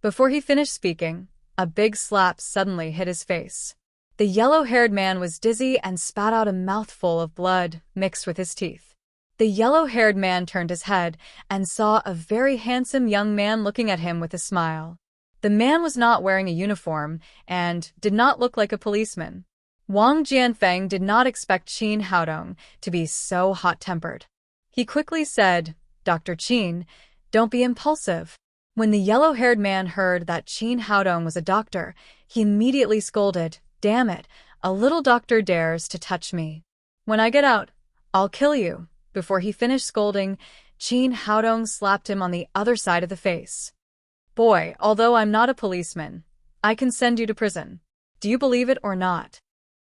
Before he finished speaking, a big slap suddenly hit his face. The yellow-haired man was dizzy and spat out a mouthful of blood mixed with his teeth. The yellow-haired man turned his head and saw a very handsome young man looking at him with a smile. The man was not wearing a uniform and did not look like a policeman. Wang Jianfeng did not expect Qin Haodong to be so hot-tempered. He quickly said, "Dr. Qin, don't be impulsive." When the yellow-haired man heard that Qin Haodong was a doctor, he immediately scolded, "Damn it, a little doctor dares to touch me. When I get out, I'll kill you." Before he finished scolding, Qin Haodong slapped him on the other side of the face. "Boy, although I'm not a policeman, I can send you to prison. Do you believe it or not?"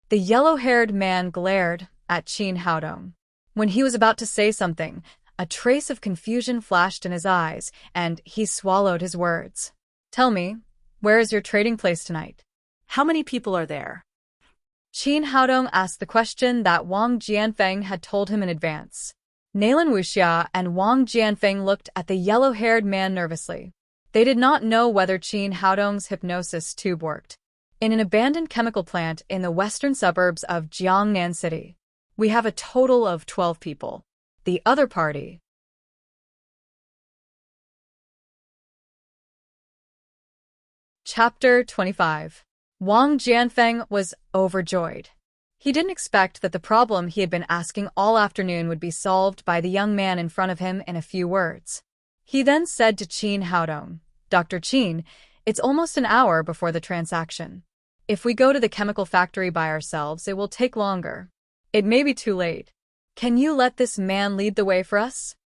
The yellow-haired man glared at Qin Haodong. When he was about to say something, a trace of confusion flashed in his eyes, and he swallowed his words. "Tell me, where is your trading place tonight?" How many people are there? Qin Haodong asked the question that Wang Jianfeng had told him in advance. Nalan Wuxia and Wang Jianfeng looked at the yellow-haired man nervously. They did not know whether Qin Haodong's hypnosis tube worked. In an abandoned chemical plant in the western suburbs of Jiangnan City, we have a total of 12 people. The other party. Chapter 25. Wang Jianfeng was overjoyed. He didn't expect that the problem he had been asking all afternoon would be solved by the young man in front of him in a few words. He then said to Qin Haodong, "Dr. Qin, it's almost an hour before the transaction. If we go to the chemical factory by ourselves, it will take longer. It may be too late. Can you let this man lead the way for us?"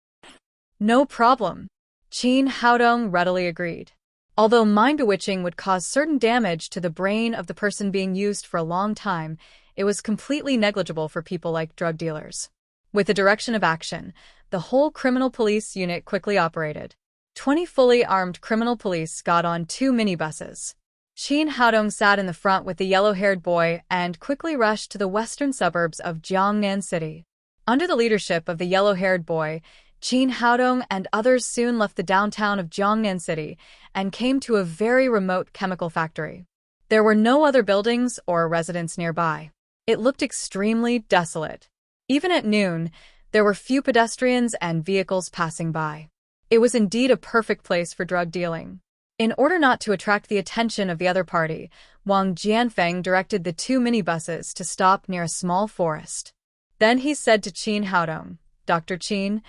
"No problem." Qin Haodong readily agreed. Although mind-bewitching would cause certain damage to the brain of the person being used for a long time, it was completely negligible for people like drug dealers. With the direction of action, the whole criminal police unit quickly operated. 20 fully armed criminal police got on 2 minibuses. Qin Haodong sat in the front with the yellow-haired boy and quickly rushed to the western suburbs of Jiangnan City. Under the leadership of the yellow-haired boy, Qin Haodong and others soon left the downtown of Jiangnan City and came to a very remote chemical factory. There were no other buildings or residents nearby. It looked extremely desolate. Even at noon, there were few pedestrians and vehicles passing by. It was indeed a perfect place for drug dealing. In order not to attract the attention of the other party, Wang Jianfeng directed the 2 minibuses to stop near a small forest. Then he said to Qin Haodong, "Dr. Qin,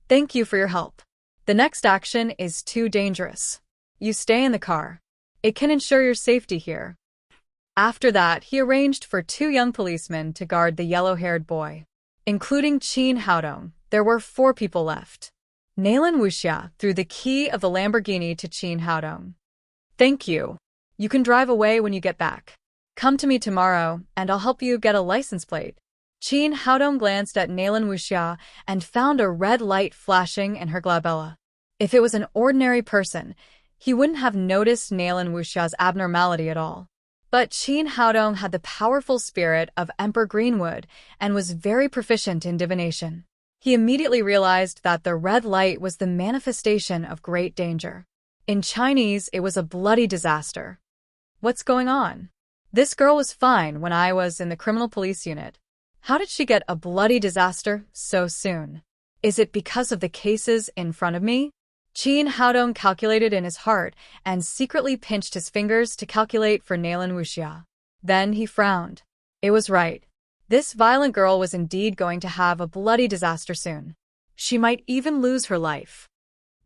thank you for your help. The next action is too dangerous. You stay in the car. It can ensure your safety here." After that, he arranged for 2 young policemen to guard the yellow-haired boy. Including Qin Haodong, there were 4 people left. Nalan Wuxia threw the key of the Lamborghini to Qin Haodong. "Thank you. You can drive away when you get back. Come to me tomorrow, and I'll help you get a license plate." Qin Haodong glanced at Nalan Wuxia and found a red light flashing in her glabella. If it was an ordinary person, he wouldn't have noticed Nalan Wuxia's abnormality at all. But Qin Haodong had the powerful spirit of Emperor Greenwood and was very proficient in divination. He immediately realized that the red light was the manifestation of great danger. In Chinese, it was a bloody disaster. What's going on? This girl was fine when I was in the criminal police unit. How did she get a bloody disaster so soon? Is it because of the cases in front of me? Qin Haodong calculated in his heart and secretly pinched his fingers to calculate for Nalan Wuxia. Then he frowned. It was right. This violent girl was indeed going to have a bloody disaster soon. She might even lose her life.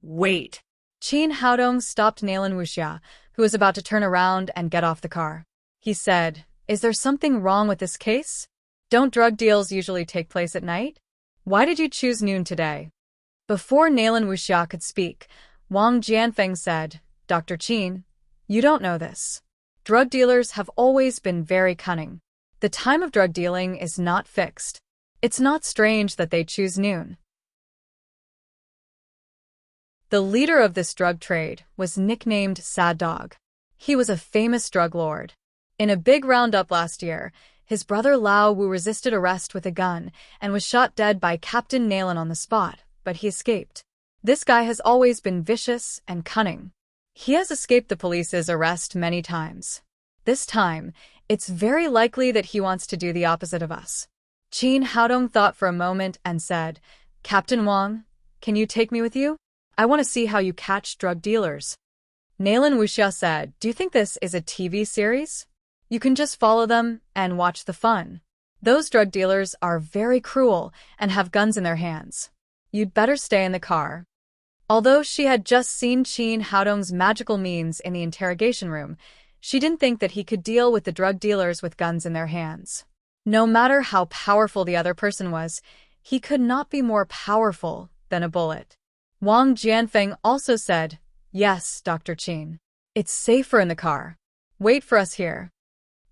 Wait. Qin Haodong stopped Nalan Wuxia, who was about to turn around and get off the car. He said, "Is there something wrong with this case? Don't drug deals usually take place at night? Why did you choose noon today?" Before Nalan Wuxia could speak, Wang Jianfeng said, "Dr. Qin, you don't know this. Drug dealers have always been very cunning. The time of drug dealing is not fixed. It's not strange that they choose noon." The leader of this drug trade was nicknamed Sad Dog. He was a famous drug lord. In a big roundup last year, his brother Lao Wu resisted arrest with a gun and was shot dead by Captain Nalan on the spot, but he escaped. This guy has always been vicious and cunning. He has escaped the police's arrest many times. This time, it's very likely that he wants to do the opposite of us. Qin Haodong thought for a moment and said, "Captain Wang, can you take me with you? I want to see how you catch drug dealers." Nalan Wuxia said, "Do you think this is a TV series? You can just follow them and watch the fun. Those drug dealers are very cruel and have guns in their hands. You'd better stay in the car." Although she had just seen Qin Haodong's magical means in the interrogation room, she didn't think that he could deal with the drug dealers with guns in their hands. No matter how powerful the other person was, he could not be more powerful than a bullet. Wang Jianfeng also said, "Yes, Dr. Qin. It's safer in the car. Wait for us here."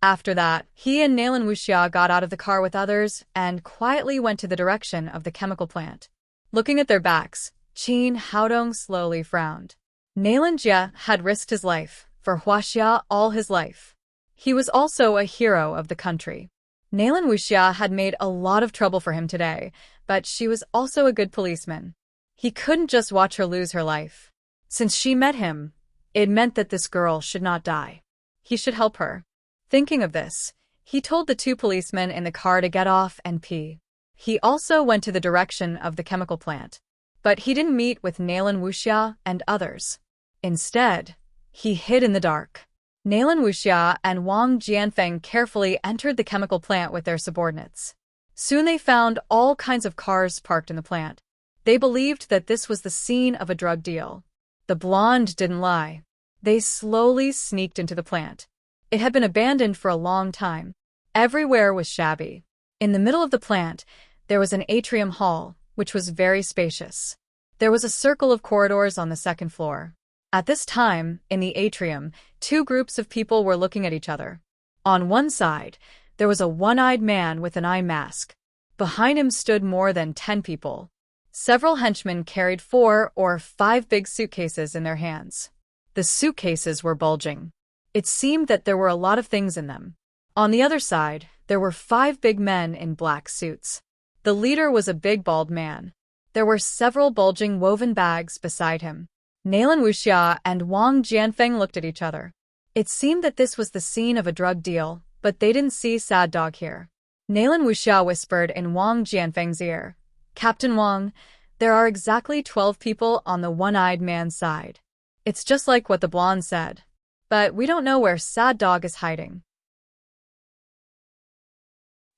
After that, he and Nalan Wuxia got out of the car with others and quietly went to the direction of the chemical plant. Looking at their backs, Qin Haodong slowly frowned. Nalan Jia had risked his life for Huaxia all his life. He was also a hero of the country. Nalan Wuxia had made a lot of trouble for him today, but she was also a good policeman. He couldn't just watch her lose her life. Since she met him, it meant that this girl should not die. He should help her. Thinking of this, he told the two policemen in the car to get off and pee. He also went to the direction of the chemical plant. But he didn't meet with Nalan Wuxia and others. Instead, he hid in the dark. Nalan Wuxia and Wang Jianfeng carefully entered the chemical plant with their subordinates. Soon they found all kinds of cars parked in the plant. They believed that this was the scene of a drug deal. The blonde didn't lie. They slowly sneaked into the plant. It had been abandoned for a long time. Everywhere was shabby. In the middle of the plant, there was an atrium hall, which was very spacious. There was a circle of corridors on the second floor. At this time, in the atrium, two groups of people were looking at each other. On one side, there was a one-eyed man with an eye mask. Behind him stood more than 10 people. Several henchmen carried 4 or 5 big suitcases in their hands. The suitcases were bulging. It seemed that there were a lot of things in them. On the other side, there were 5 big men in black suits. The leader was a big bald man. There were several bulging woven bags beside him. Nalan Wuxia and Wang Jianfeng looked at each other. It seemed that this was the scene of a drug deal, but they didn't see Sad Dog here. Nalan Wuxia whispered in Wang Jianfeng's ear, "Captain Wang, there are exactly 12 people on the one-eyed man's side. It's just like what the blonde said. But we don't know where Sad Dog is hiding."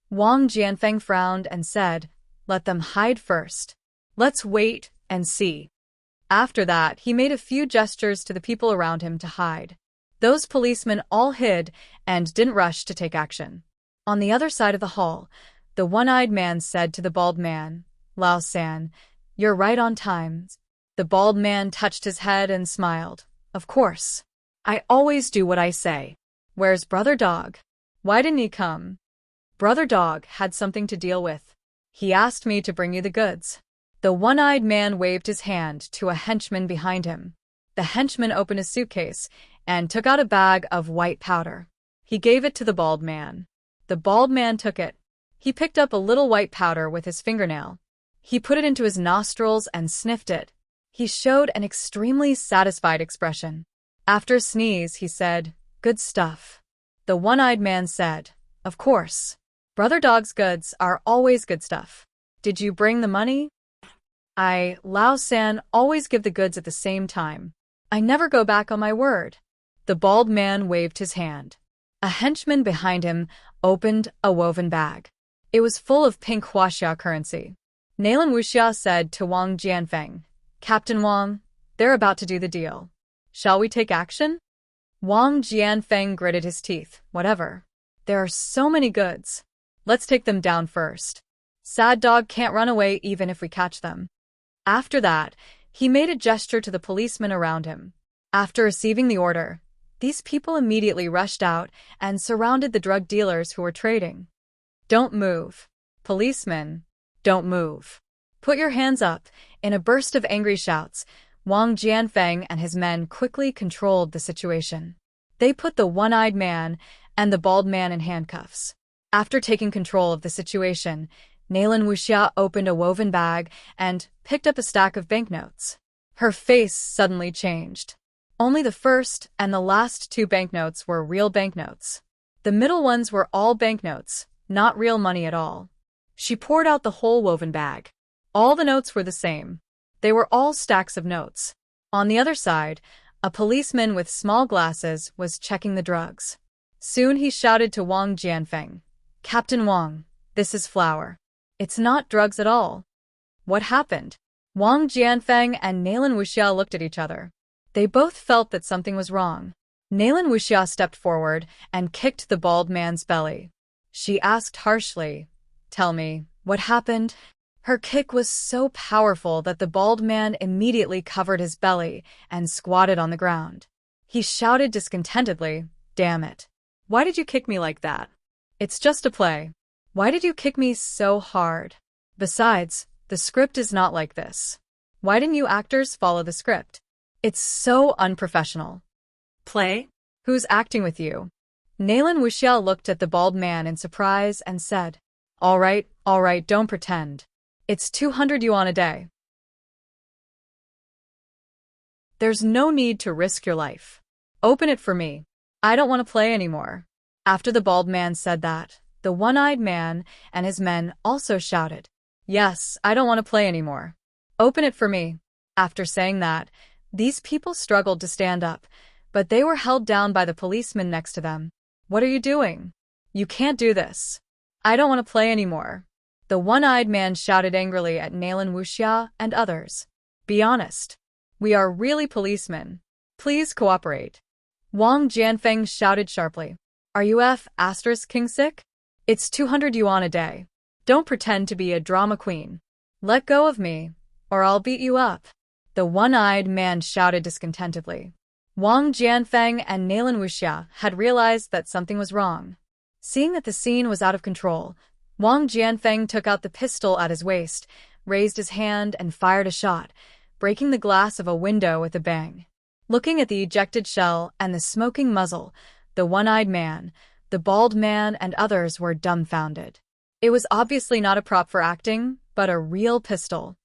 Wang Jianfeng frowned and said, "Let them hide first. Let's wait and see." After that, he made a few gestures to the people around him to hide. Those policemen all hid and didn't rush to take action. On the other side of the hall, the one-eyed man said to the bald man, "Lao San, you're right on time." The bald man touched his head and smiled. "Of course. I always do what I say. Where's Brother Dog? Why didn't he come?" "Brother Dog had something to deal with. He asked me to bring you the goods." The one-eyed man waved his hand to a henchman behind him. The henchman opened a suitcase and took out a bag of white powder. He gave it to the bald man. The bald man took it. He picked up a little white powder with his fingernail. He put it into his nostrils and sniffed it. He showed an extremely satisfied expression. After a sneeze, he said, "Good stuff." The one-eyed man said, "Of course. Brother Dog's goods are always good stuff. Did you bring the money?" Lao San, always give the goods at the same time. I never go back on my word." The bald man waved his hand. A henchman behind him opened a woven bag. It was full of pink huaxia currency. Nalan Wuxia said to Wang Jianfeng, "Captain Wang, they're about to do the deal. Shall we take action?" Wang Jianfeng gritted his teeth. "Whatever. There are so many goods. Let's take them down first. Sad Dog can't run away even if we catch them." After that, he made a gesture to the policemen around him. After receiving the order, these people immediately rushed out and surrounded the drug dealers who were trading. "Don't move. Policemen, don't move. Put your hands up." In a burst of angry shouts, Wang Jianfeng and his men quickly controlled the situation. They put the one-eyed man and the bald man in handcuffs. After taking control of the situation, Nalan Wuxia opened a woven bag and picked up a stack of banknotes. Her face suddenly changed. Only the first and the last two banknotes were real banknotes. The middle ones were all banknotes, not real money at all. She poured out the whole woven bag. All the notes were the same. They were all stacks of notes. On the other side, a policeman with small glasses was checking the drugs. Soon he shouted to Wang Jianfeng, "Captain Wang, this is flour. It's not drugs at all." What happened? Wang Jianfeng and Nalan Wuxia looked at each other. They both felt that something was wrong. Nalan Wuxia stepped forward and kicked the bald man's belly. She asked harshly, "Tell me, what happened?" Her kick was so powerful that the bald man immediately covered his belly and squatted on the ground. He shouted discontentedly, "Damn it. Why did you kick me like that? It's just a play. Why did you kick me so hard? Besides, the script is not like this. Why didn't you actors follow the script? It's so unprofessional." Play? "Who's acting with you?" Nalan Wuxia looked at the bald man in surprise and said, all right, don't pretend. It's 200 yuan a day. There's no need to risk your life. Open it for me. I don't want to play anymore." After the bald man said that, the one-eyed man and his men also shouted, "Yes, I don't want to play anymore. Open it for me." After saying that, these people struggled to stand up, but they were held down by the policeman next to them. "What are you doing? You can't do this. I don't want to play anymore." The one-eyed man shouted angrily at Nalan Wuxia and others. "Be honest. We are really policemen. Please cooperate." Wang Jianfeng shouted sharply, "Are you King sick? It's 200 yuan a day. Don't pretend to be a drama queen. Let go of me, or I'll beat you up." The one-eyed man shouted discontentedly. Wang Jianfeng and Nalan Wuxia had realized that something was wrong. Seeing that the scene was out of control, Wang Jianfeng took out the pistol at his waist, raised his hand and fired a shot, breaking the glass of a window with a bang. Looking at the ejected shell and the smoking muzzle, the one-eyed man, the bald man and others were dumbfounded. It was obviously not a prop for acting, but a real pistol.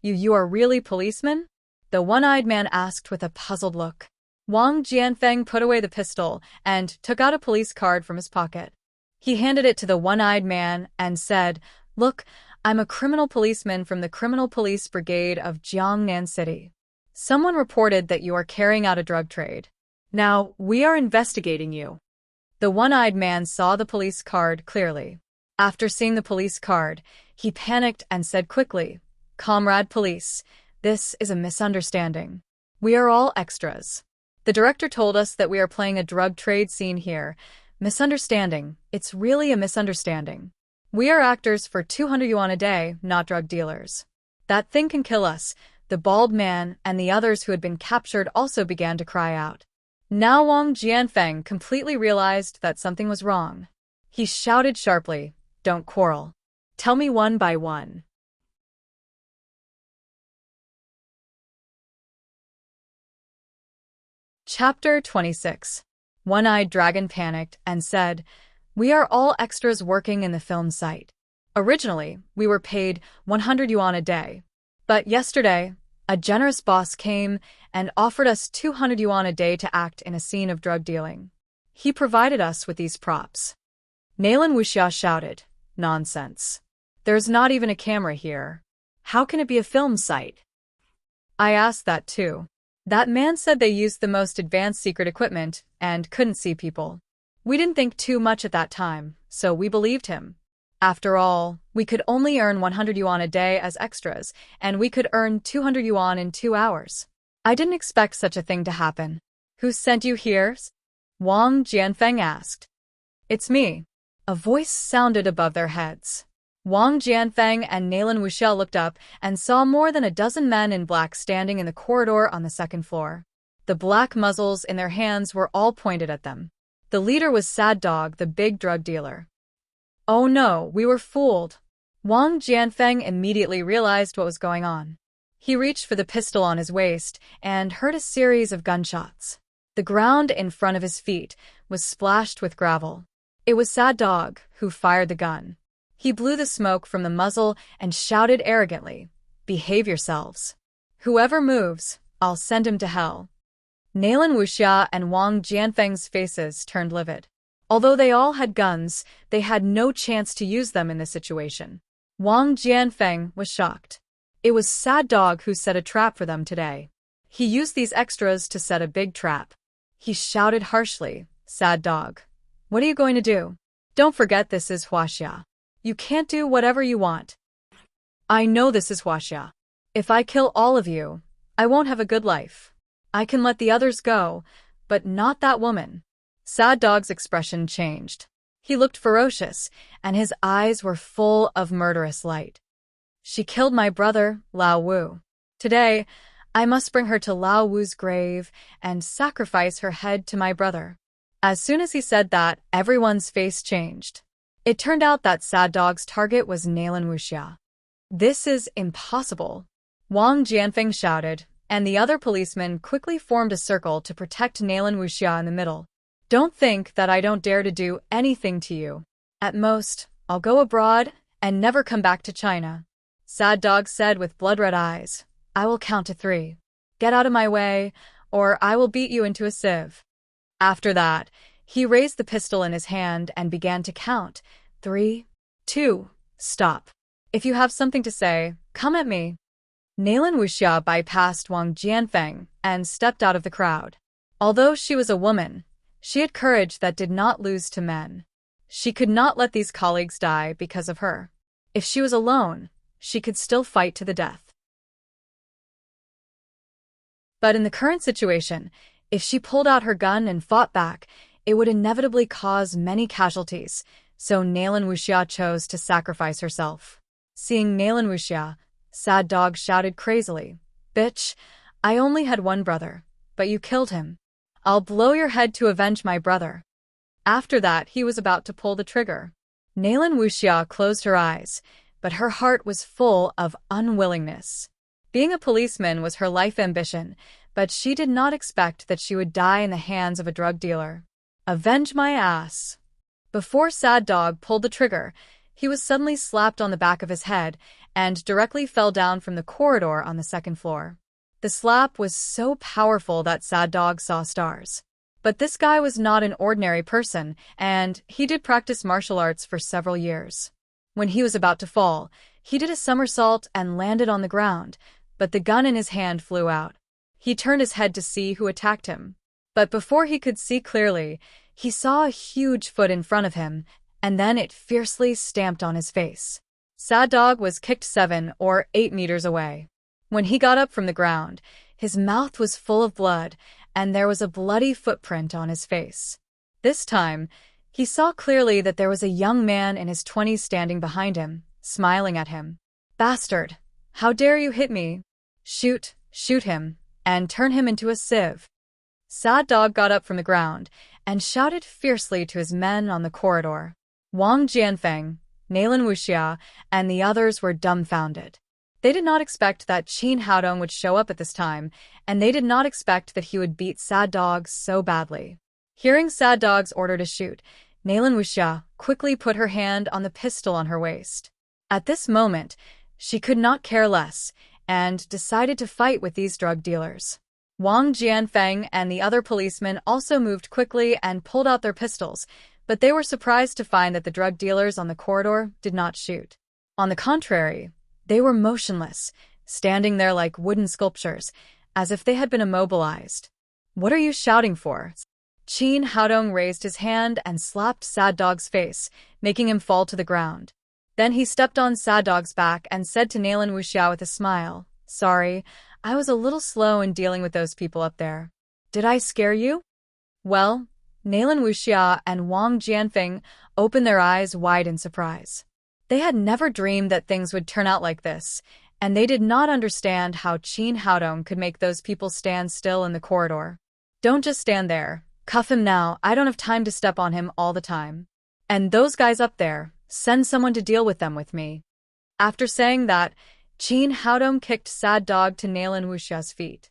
You are really policemen?" The one-eyed man asked with a puzzled look. Wang Jianfeng put away the pistol and took out a police card from his pocket. He handed it to the one-eyed man and said, "Look, I'm a criminal policeman from the Criminal Police Brigade of Jiangnan City. Someone reported that you are carrying out a drug trade. Now, we are investigating you." The one-eyed man saw the police card clearly. After seeing the police card, he panicked and said quickly, "Comrade police, this is a misunderstanding. We are all extras. The director told us that we are playing a drug trade scene here. Misunderstanding. It's really a misunderstanding. We are actors for 200 yuan a day, not drug dealers. That thing can kill us." The bald man and the others who had been captured also began to cry out. Now Wang Jianfeng completely realized that something was wrong. He shouted sharply, "Don't quarrel. Tell me one by one." Chapter 26. One-eyed dragon panicked and said, "We are all extras working in the film site. Originally, we were paid 100 yuan a day. But yesterday, a generous boss came and offered us 200 yuan a day to act in a scene of drug dealing. He provided us with these props." Nalan Wuxia shouted, "Nonsense. There's not even a camera here. How can it be a film site?" I asked that too. That man said they used the most advanced secret equipment and couldn't see people. We didn't think too much at that time, so we believed him. After all, we could only earn 100 yuan a day as extras, and we could earn 200 yuan in 2 hours. I didn't expect such a thing to happen. "Who sent you here?" Wang Jianfeng asked. "It's me." A voice sounded above their heads. Wang Jianfeng and Nalan Wuxiao looked up and saw more than a dozen men in black standing in the corridor on the second floor. The black muzzles in their hands were all pointed at them. The leader was Sad Dog, the big drug dealer. "Oh no, we were fooled." Wang Jianfeng immediately realized what was going on. He reached for the pistol on his waist and heard a series of gunshots. The ground in front of his feet was splashed with gravel. It was Sad Dog who fired the gun. He blew the smoke from the muzzle and shouted arrogantly, "Behave yourselves. Whoever moves, I'll send him to hell." Nalan Wuxia and Wang Jianfeng's faces turned livid. Although they all had guns, they had no chance to use them in this situation. Wang Jianfeng was shocked. It was Sad Dog who set a trap for them today. He used these extras to set a big trap. He shouted harshly, "Sad Dog, what are you going to do? Don't forget this is Huaxia. You can't do whatever you want." "I know this is Huaxia. If I kill all of you, I won't have a good life. I can let the others go, but not that woman." Sad Dog's expression changed. He looked ferocious, and his eyes were full of murderous light. "She killed my brother, Lao Wu. Today, I must bring her to Lao Wu's grave and sacrifice her head to my brother." As soon as he said that, everyone's face changed. It turned out that Sad Dog's target was Nalan Wuxia. "This is impossible," Wang Jianfeng shouted, and the other policemen quickly formed a circle to protect Nalan Wuxia in the middle. "Don't think that I don't dare to do anything to you. At most, I'll go abroad and never come back to China," Sad Dog said with blood-red eyes. "I will count to 3. Get out of my way, or I will beat you into a sieve." After that, he raised the pistol in his hand and began to count. 3, 2, stop. If you have something to say, come at me. Nalan Wuxia bypassed Wang Jianfeng and stepped out of the crowd. Although she was a woman, she had courage that did not lose to men. She could not let these colleagues die because of her. If she was alone, she could still fight to the death. But in the current situation, if she pulled out her gun and fought back, it would inevitably cause many casualties, so Nalan Wuxia chose to sacrifice herself. Seeing Nalan Wuxia, Sad Dog shouted crazily, "Bitch, I only had one brother, but you killed him. I'll blow your head to avenge my brother." After that, he was about to pull the trigger. Nalan Wuxia closed her eyes, but her heart was full of unwillingness. Being a policeman was her life ambition, but she did not expect that she would die in the hands of a drug dealer. Avenge my ass. Before Sad Dog pulled the trigger, he was suddenly slapped on the back of his head and directly fell down from the corridor on the second floor. The slap was so powerful that Sad Dog saw stars. But this guy was not an ordinary person, and he did practice martial arts for several years. When he was about to fall, he did a somersault and landed on the ground, but the gun in his hand flew out. He turned his head to see who attacked him. But before he could see clearly, he saw a huge foot in front of him, and then it fiercely stamped on his face. Sad Dog was kicked 7 or 8 meters away. When he got up from the ground, his mouth was full of blood, and there was a bloody footprint on his face. This time, he saw clearly that there was a young man in his 20s standing behind him, smiling at him. "Bastard! How dare you hit me? Shoot him, and turn him into a sieve." Sad Dog got up from the ground and shouted fiercely to his men on the corridor. Wang Jianfeng, Nalan Wuxia, and the others were dumbfounded. They did not expect that Qin Haodong would show up at this time, and they did not expect that he would beat Sad Dog so badly. Hearing Sad Dog's order to shoot, Nalan Wuxia quickly put her hand on the pistol on her waist. At this moment, she could not care less and decided to fight with these drug dealers. Wang Jianfeng and the other policemen also moved quickly and pulled out their pistols, but they were surprised to find that the drug dealers on the corridor did not shoot. On the contrary, they were motionless, standing there like wooden sculptures, as if they had been immobilized. "What are you shouting for?" Qin Haodong raised his hand and slapped Sad Dog's face, making him fall to the ground. Then he stepped on Sad Dog's back and said to Nalan Wuxia with a smile, "Sorry, I was a little slow in dealing with those people up there. Did I scare you?" Well, Nalan Wuxia and Wang Jianfeng opened their eyes wide in surprise. They had never dreamed that things would turn out like this, and they did not understand how Qin Haodong could make those people stand still in the corridor. "Don't just stand there. Cuff him now, I don't have time to step on him all the time. And those guys up there, send someone to deal with them with me." After saying that, Qin Haodong kicked Sad Dog to Nalan Wuxia's feet.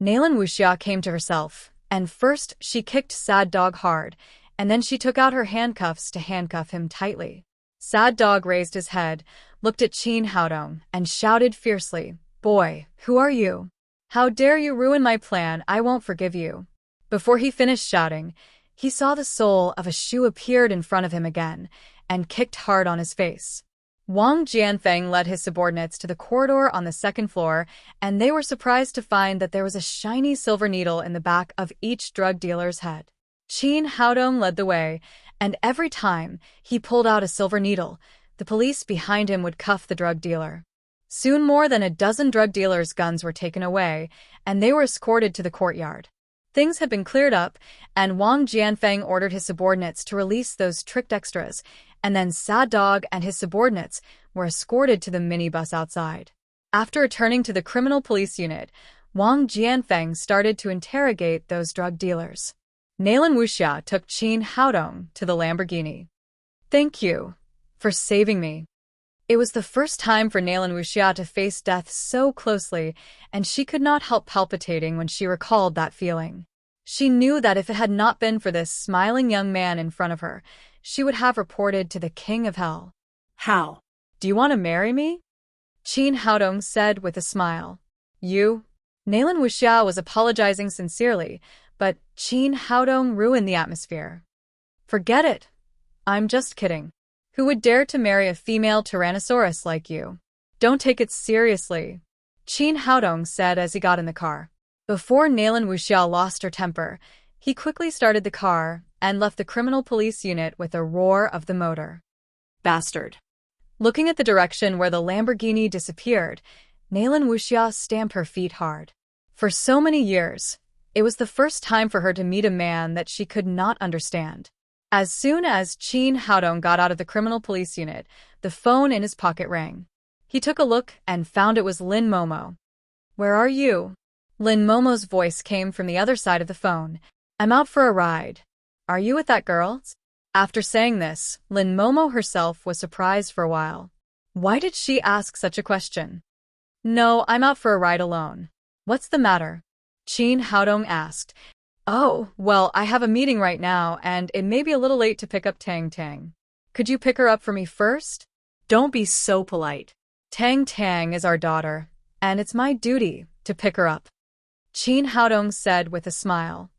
Nalan Wuxia came to herself, and first she kicked Sad Dog hard, and then she took out her handcuffs to handcuff him tightly. Sad Dog raised his head, looked at Qin Haodong, and shouted fiercely, "Boy, who are you? How dare you ruin my plan? I won't forgive you." Before he finished shouting, he saw the sole of a shoe appeared in front of him again, and kicked hard on his face. Wang Jianfeng led his subordinates to the corridor on the second floor, and they were surprised to find that there was a shiny silver needle in the back of each drug dealer's head. Qin Haodong led the way, and every time he pulled out a silver needle, the police behind him would cuff the drug dealer. Soon more than a dozen drug dealers' guns were taken away, and they were escorted to the courtyard. Things had been cleared up, and Wang Jianfeng ordered his subordinates to release those tricked extras, and then Sad Dog and his subordinates were escorted to the minibus outside. After returning to the criminal police unit, Wang Jianfeng started to interrogate those drug dealers. Nalan Wuxia took Qin Haodong to the Lamborghini. "Thank you for saving me." It was the first time for Nalan Wuxia to face death so closely, and she could not help palpitating when she recalled that feeling. She knew that if it had not been for this smiling young man in front of her, she would have reported to the King of Hell. How? "Do you want to marry me?" Qin Haodong said with a smile. "You?" Nalan Wuxia was apologizing sincerely, but Qin Haodong ruined the atmosphere. "Forget it. I'm just kidding. Who would dare to marry a female Tyrannosaurus like you? Don't take it seriously," Qin Haodong said as he got in the car. Before Nalan Wuxia lost her temper, he quickly started the car and left the criminal police unit with a roar of the motor. Bastard. Looking at the direction where the Lamborghini disappeared, Nalan Wuxia stamped her feet hard. For so many years, it was the first time for her to meet a man that she could not understand. As soon as Qin Haodong got out of the criminal police unit, the phone in his pocket rang. He took a look and found it was Lin Momo. "Where are you?" Lin Momo's voice came from the other side of the phone. "I'm out for a ride. Are you with that girl?" After saying this, Lin Momo herself was surprised for a while. Why did she ask such a question? "No, I'm out for a ride alone." "What's the matter?" Qin Haodong asked. "Oh, well, I have a meeting right now, and it may be a little late to pick up Tang Tang. Could you pick her up for me first?" Don't be so polite. "Tang Tang is our daughter, and it's my duty to pick her up," Qin Haodong said with a smile.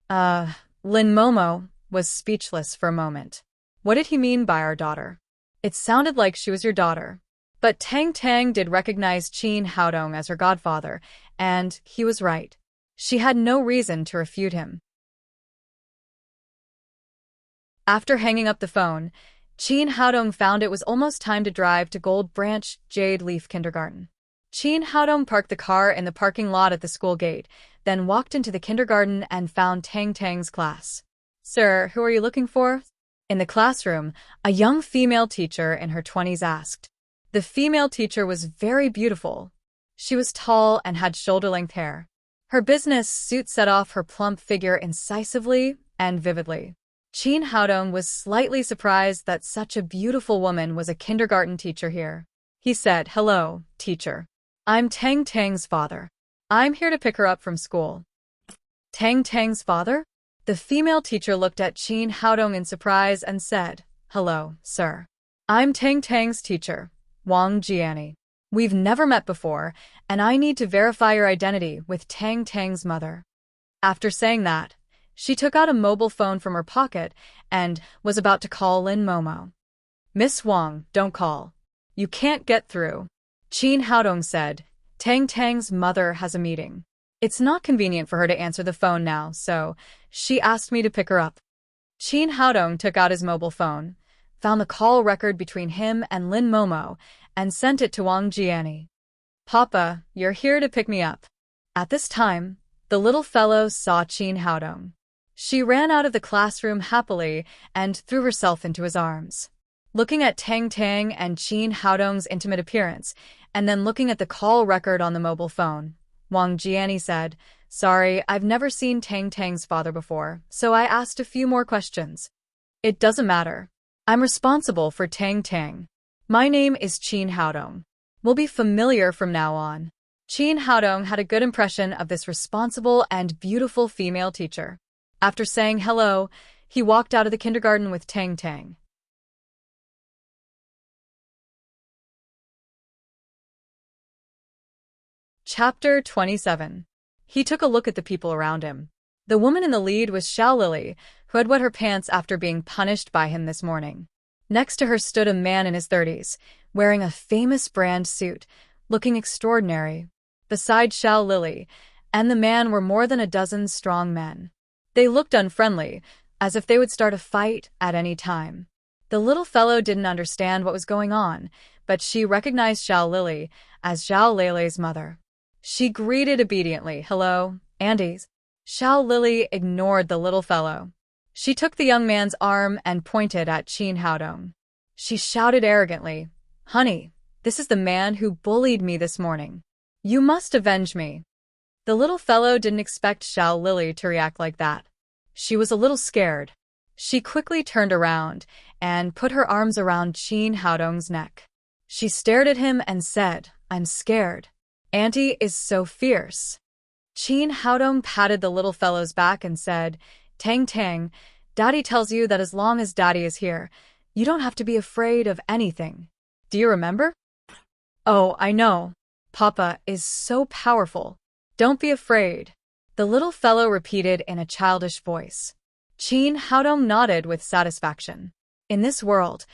Lin Momo was speechless for a moment. What did he mean by our daughter? It sounded like she was your daughter. But Tang Tang did recognize Qin Haodong as her godfather, and he was right. She had no reason to refute him. After hanging up the phone, Qin Haodong found it was almost time to drive to Gold Branch Jade Leaf Kindergarten. Qin Haodong parked the car in the parking lot at the school gate, then walked into the kindergarten and found Tang Tang's class. "Sir, who are you looking for?" In the classroom, a young female teacher in her 20s asked. The female teacher was very beautiful. She was tall and had shoulder-length hair. Her business suit set off her plump figure incisively and vividly. Qin Haodong was slightly surprised that such a beautiful woman was a kindergarten teacher here. He said, "Hello, teacher. I'm Tang Tang's father. I'm here to pick her up from school." Tang Tang's father? The female teacher looked at Qin Haodong in surprise and said, "Hello, sir. I'm Tang Tang's teacher, Wang Jiani. We've never met before, and I need to verify your identity with Tang Tang's mother." After saying that, she took out a mobile phone from her pocket and was about to call Lin Momo. "Miss Wang, don't call. You can't get through," Qin Haodong said. "Tang Tang's mother has a meeting. It's not convenient for her to answer the phone now, so she asked me to pick her up." Qin Haodong took out his mobile phone, found the call record between him and Lin Momo, and sent it to Wang Jiani. "Papa, you're here to pick me up." At this time, the little fellow saw Qin Haodong. She ran out of the classroom happily and threw herself into his arms. Looking at Tang Tang and Qin Haodong's intimate appearance, and then looking at the call record on the mobile phone, Wang Jiani said, "Sorry, I've never seen Tang Tang's father before, so I asked a few more questions." "It doesn't matter. I'm responsible for Tang Tang. My name is Qin Haodong. We'll be familiar from now on." Qin Haodong had a good impression of this responsible and beautiful female teacher. After saying hello, he walked out of the kindergarten with Tang Tang. Chapter 27. He took a look at the people around him. The woman in the lead was Xiao Lily, who had wet her pants after being punished by him this morning. Next to her stood a man in his 30s, wearing a famous brand suit, looking extraordinary. Beside Xiao Lily and the man were more than a dozen strong men. They looked unfriendly, as if they would start a fight at any time. The little fellow didn't understand what was going on, but she recognized Xiao Lily as Xiao Leilei's mother. She greeted obediently, "Hello, Andes." Xiao Lily ignored the little fellow. She took the young man's arm and pointed at Qin Haodong. She shouted arrogantly, "Honey, this is the man who bullied me this morning. You must avenge me." The little fellow didn't expect Xiao Lily to react like that. She was a little scared. She quickly turned around and put her arms around Qin Haodong's neck. She stared at him and said, "I'm scared. Auntie is so fierce." Qin Haodong patted the little fellow's back and said, "Tang Tang, Daddy tells you that as long as Daddy is here, you don't have to be afraid of anything. Do you remember?" "Oh, I know. Papa is so powerful. Don't be afraid," the little fellow repeated in a childish voice. Qin Haodong nodded with satisfaction. In this world,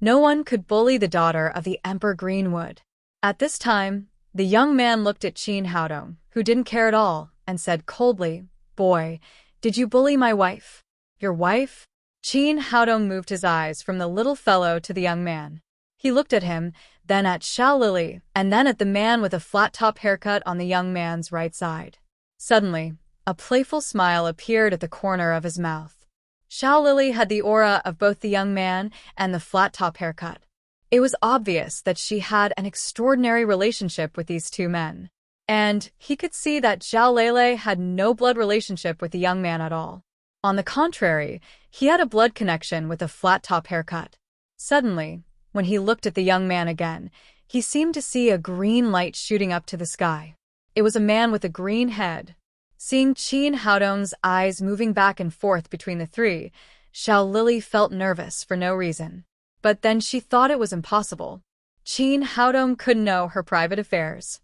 no one could bully the daughter of the Emperor Greenwood. At this time, the young man looked at Qin Haodong, who didn't care at all, and said coldly, "Boy, did you bully my wife?" "Your wife?" Qin Haodong moved his eyes from the little fellow to the young man. He looked at him, then at Xiao Lily, and then at the man with a flat-top haircut on the young man's right side. Suddenly, a playful smile appeared at the corner of his mouth. Xiao Lily had the aura of both the young man and the flat-top haircut. It was obvious that she had an extraordinary relationship with these two men. And he could see that Xiao Leilei had no blood relationship with the young man at all. On the contrary, he had a blood connection with a flat-top haircut. Suddenly, when he looked at the young man again, he seemed to see a green light shooting up to the sky. It was a man with a green head. Seeing Qin Haodong's eyes moving back and forth between the three, Xiao Lily felt nervous for no reason. But then she thought it was impossible. Qin Haodong couldn't know her private affairs.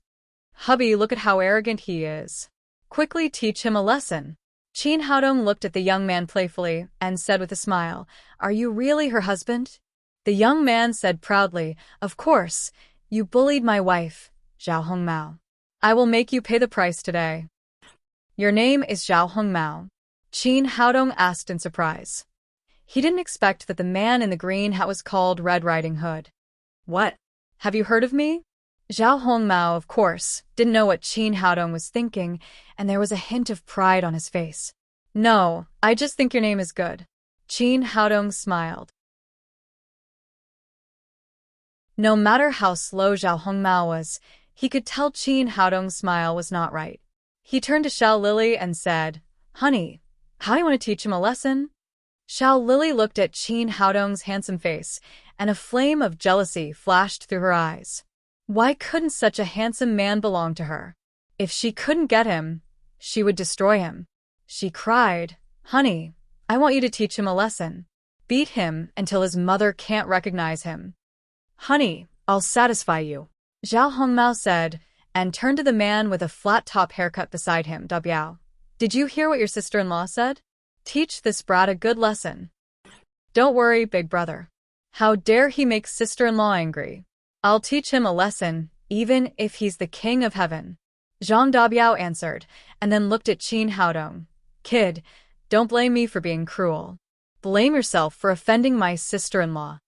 "Hubby, look at how arrogant he is. Quickly teach him a lesson." Qin Haodong looked at the young man playfully and said with a smile, "Are you really her husband?" The young man said proudly, "Of course. You bullied my wife, Zhao Hongmao. I will make you pay the price today." "Your name is Zhao Hongmao?" Qin Haodong asked in surprise. He didn't expect that the man in the green hat was called Red Riding Hood. "What? Have you heard of me?" Zhao Hongmao, of course, didn't know what Qin Haodong was thinking, and there was a hint of pride on his face. "No, I just think your name is good." Qin Haodong smiled. No matter how slow Zhao Hongmao was, he could tell Qin Haodong's smile was not right. He turned to Xiao Lily and said, "Honey, how do you want to teach him a lesson?" Xiao Lily looked at Qin Haodong's handsome face, and a flame of jealousy flashed through her eyes. Why couldn't such a handsome man belong to her? If she couldn't get him, she would destroy him. She cried, "Honey, I want you to teach him a lesson. Beat him until his mother can't recognize him." "Honey, I'll satisfy you," Zhao Hongmao said, and turned to the man with a flat-top haircut beside him. "Biao, did you hear what your sister-in-law said? Teach this brat a good lesson." "Don't worry, big brother. How dare he make sister-in-law angry? I'll teach him a lesson, even if he's the king of heaven." Zhang Dabiao answered, and then looked at Qin Haodong. "Kid, don't blame me for being cruel. Blame yourself for offending my sister-in-law."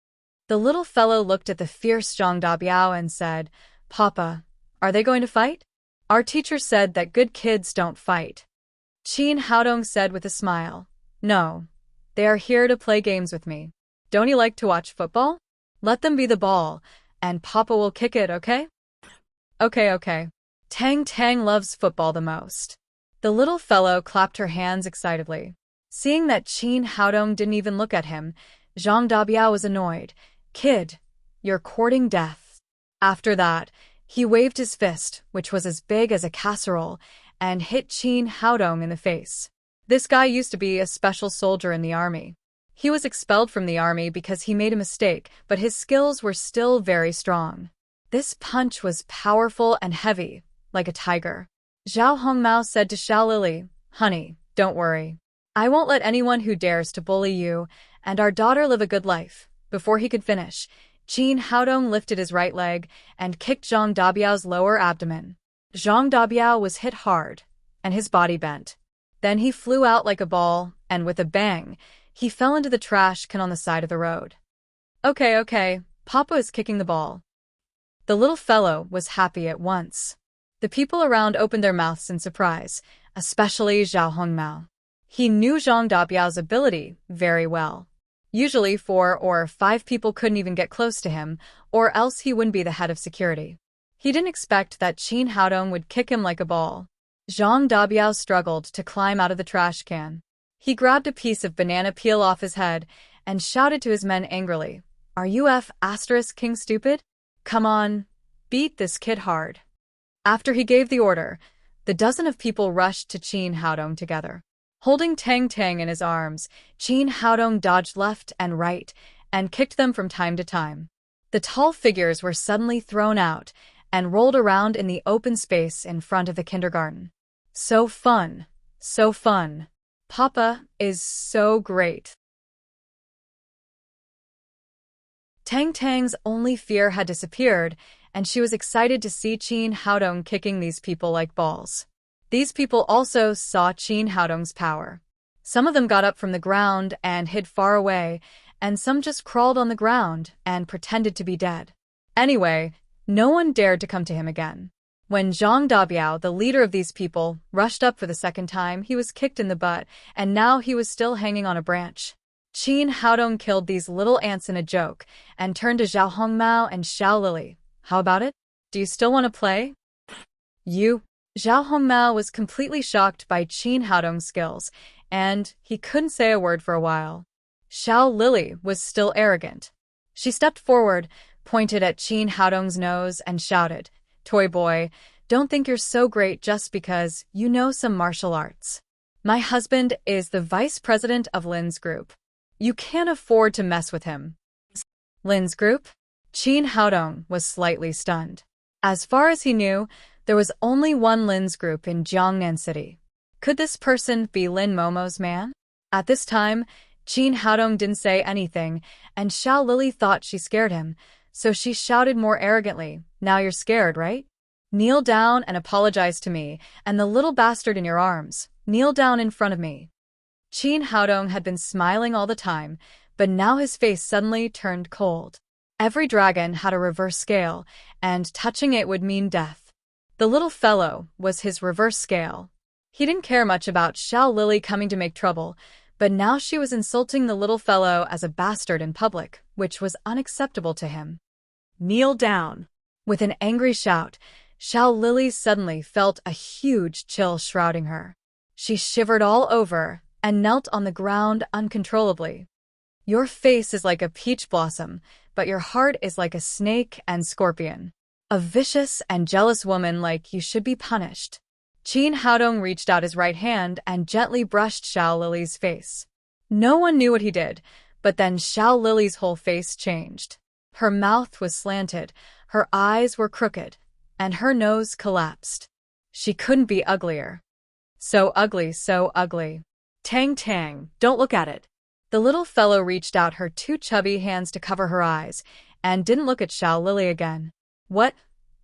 The little fellow looked at the fierce Zhang Dabiao and said, "Papa, are they going to fight? Our teacher said that good kids don't fight." Qin Haodong said with a smile, "No, they are here to play games with me. Don't you like to watch football? Let them be the ball, and Papa will kick it, okay?" Okay. Tang Tang loves football the most. The little fellow clapped her hands excitedly. Seeing that Qin Haodong didn't even look at him, Zhang Dabiao was annoyed. "Kid, you're courting death." After that, he waved his fist, which was as big as a casserole, and hit Qin Haodong in the face. This guy used to be a special soldier in the army. He was expelled from the army because he made a mistake, but his skills were still very strong. This punch was powerful and heavy, like a tiger. Zhao Hongmao said to Xiao Lily, "Honey, don't worry. I won't let anyone who dares to bully you and our daughter live a good life." Before he could finish, Qin Haodong lifted his right leg and kicked Zhang Dabiao's lower abdomen. Zhang Dabiao was hit hard, and his body bent. Then he flew out like a ball, and with a bang, he fell into the trash can on the side of the road. Okay, Papa is kicking the ball." The little fellow was happy at once. The people around opened their mouths in surprise, especially Zhao Hongmao. He knew Zhang Dabiao's ability very well. Usually 4 or 5 people couldn't even get close to him, or else he wouldn't be the head of security. He didn't expect that Qin Haodong would kick him like a ball. Zhang Dabiao struggled to climb out of the trash can. He grabbed a piece of banana peel off his head and shouted to his men angrily, "Are you King stupid? Come on, beat this kid hard." After he gave the order, the dozen of people rushed to Qin Haodong together. Holding Tang Tang in his arms, Qin Haodong dodged left and right and kicked them from time to time. The tall figures were suddenly thrown out and rolled around in the open space in front of the kindergarten. So fun. Papa is so great. Tang Tang's only fear had disappeared, and she was excited to see Qin Haodong kicking these people like balls. These people also saw Qin Haodong's power. Some of them got up from the ground and hid far away, and some just crawled on the ground and pretended to be dead. Anyway, no one dared to come to him again. When Zhang Dabiao, the leader of these people, rushed up for the second time, he was kicked in the butt, and now he was still hanging on a branch. Qin Haodong killed these little ants in a joke and turned to Zhao Hongmao and Xiao Lily. "How about it? Do you still want to play?" Zhao Hongmao was completely shocked by Qin Haodong's skills, and he couldn't say a word for a while. Xiao Lily was still arrogant. She stepped forward, pointed at Qin Haodong's nose, and shouted, "Toy boy, don't think you're so great just because you know some martial arts. My husband is the vice president of Lin's group. You can't afford to mess with him." Lin's group? Qin Haodong was slightly stunned. As far as he knew, there was only one Lin's group in Jiangnan City. Could this person be Lin Momo's man? At this time, Qin Haodong didn't say anything, and Xiao Lily thought she scared him, so she shouted more arrogantly, "Now you're scared, right? Kneel down and apologize to me, and the little bastard in your arms, kneel down in front of me." Qin Haodong had been smiling all the time, but now his face suddenly turned cold. Every dragon had a reverse scale, and touching it would mean death. The little fellow was his reverse scale. He didn't care much about Xiao Lily coming to make trouble, but now she was insulting the little fellow as a bastard in public, which was unacceptable to him. "Kneel down." With an angry shout, Xiao Lily suddenly felt a huge chill shrouding her. She shivered all over and knelt on the ground uncontrollably. "Your face is like a peach blossom, but your heart is like a snake and scorpion. A vicious and jealous woman like you should be punished." Qin Haodong reached out his right hand and gently brushed Xiao Lily's face. No one knew what he did, but then Xiao Lily's whole face changed. Her mouth was slanted, her eyes were crooked, and her nose collapsed. She couldn't be uglier. So ugly, so ugly. Tang Tang, don't look at it. The little fellow reached out her two chubby hands to cover her eyes, and didn't look at Xiao Lily again. What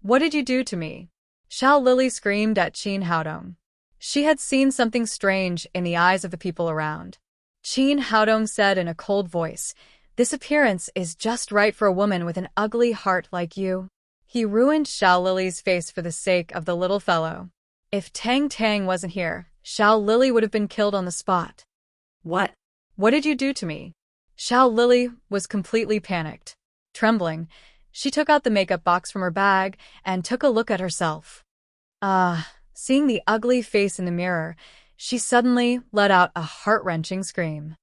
did you do to me? Xiao Lily screamed at Qin Haodong. She had seen something strange in the eyes of the people around. Qin Haodong said in a cold voice, "This appearance is just right for a woman with an ugly heart like you." He ruined Xiao Lily's face for the sake of the little fellow. If Tang Tang wasn't here, Xiao Lily would have been killed on the spot. What? What did you do to me? Xiao Lily was completely panicked. Trembling, she took out the makeup box from her bag and took a look at herself. Seeing the ugly face in the mirror, she suddenly let out a heart-wrenching scream.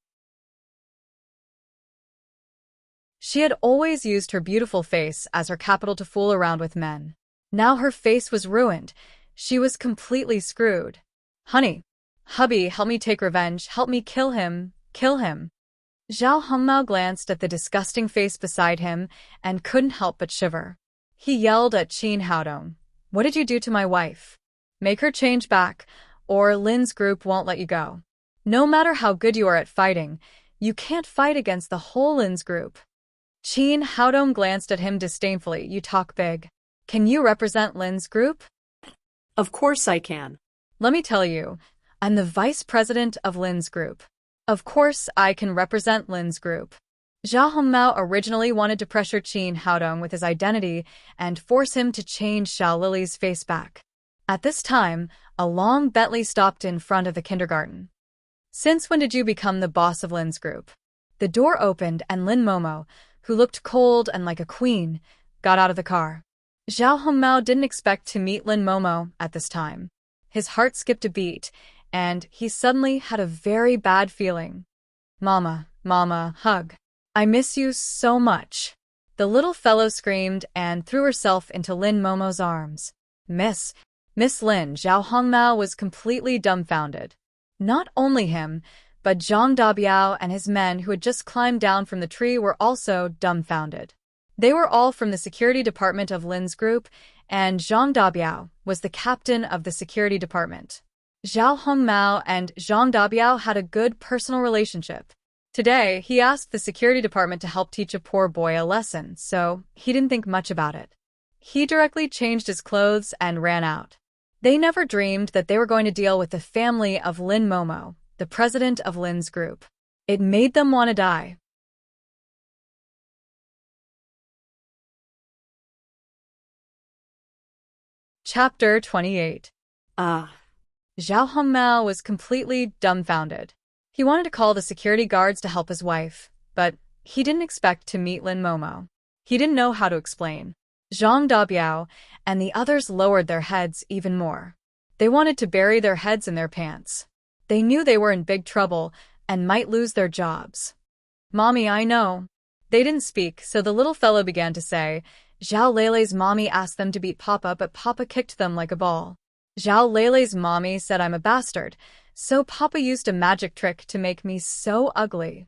She had always used her beautiful face as her capital to fool around with men. Now her face was ruined. She was completely screwed. "Honey, hubby, help me take revenge. Help me kill him. Kill him." Zhao Hongmao glanced at the disgusting face beside him and couldn't help but shiver. He yelled at Qin Haodong, "What did you do to my wife? Make her change back, or Lin's group won't let you go. No matter how good you are at fighting, you can't fight against the whole Lin's group." Qin Haodong glanced at him disdainfully. "You talk big. Can you represent Lin's group?" Of course I can. "Let me tell you, I'm the vice president of Lin's group. Of course I can represent Lin's group." Zhao Hongmao originally wanted to pressure Qin Haodong with his identity and force him to change Xiao Lily's face back. At this time, a long Bentley stopped in front of the kindergarten. "Since when did you become the boss of Lin's group?" The door opened and Lin Momo, who looked cold and like a queen, got out of the car. Zhao Hongmao didn't expect to meet Lin Momo at this time. His heart skipped a beat, and he suddenly had a very bad feeling. Mama, hug. I miss you so much." The little fellow screamed and threw herself into Lin Momo's arms. Miss Lin." Zhao Hongmao was completely dumbfounded. Not only him, but Zhang Dabiao and his men who had just climbed down from the tree were also dumbfounded. They were all from the security department of Lin's group, and Zhang Dabiao was the captain of the security department. Zhao Hongmao and Zhang Dabiao had a good personal relationship. Today, he asked the security department to help teach a poor boy a lesson, so he didn't think much about it. He directly changed his clothes and ran out. They never dreamed that they were going to deal with the family of Lin Momo, the president of Lin's group. It made them want to die. Chapter 28. Zhao Hongmao was completely dumbfounded. He wanted to call the security guards to help his wife, but he didn't expect to meet Lin Momo. He didn't know how to explain. Zhang Dabiao and the others lowered their heads even more. They wanted to bury their heads in their pants. They knew they were in big trouble and might lose their jobs. "Mommy, I know." They didn't speak, so the little fellow began to say, "Zhao Lele's mommy asked them to beat Papa, but Papa kicked them like a ball. Zhao Lele's mommy said I'm a bastard, so Papa used a magic trick to make me so ugly."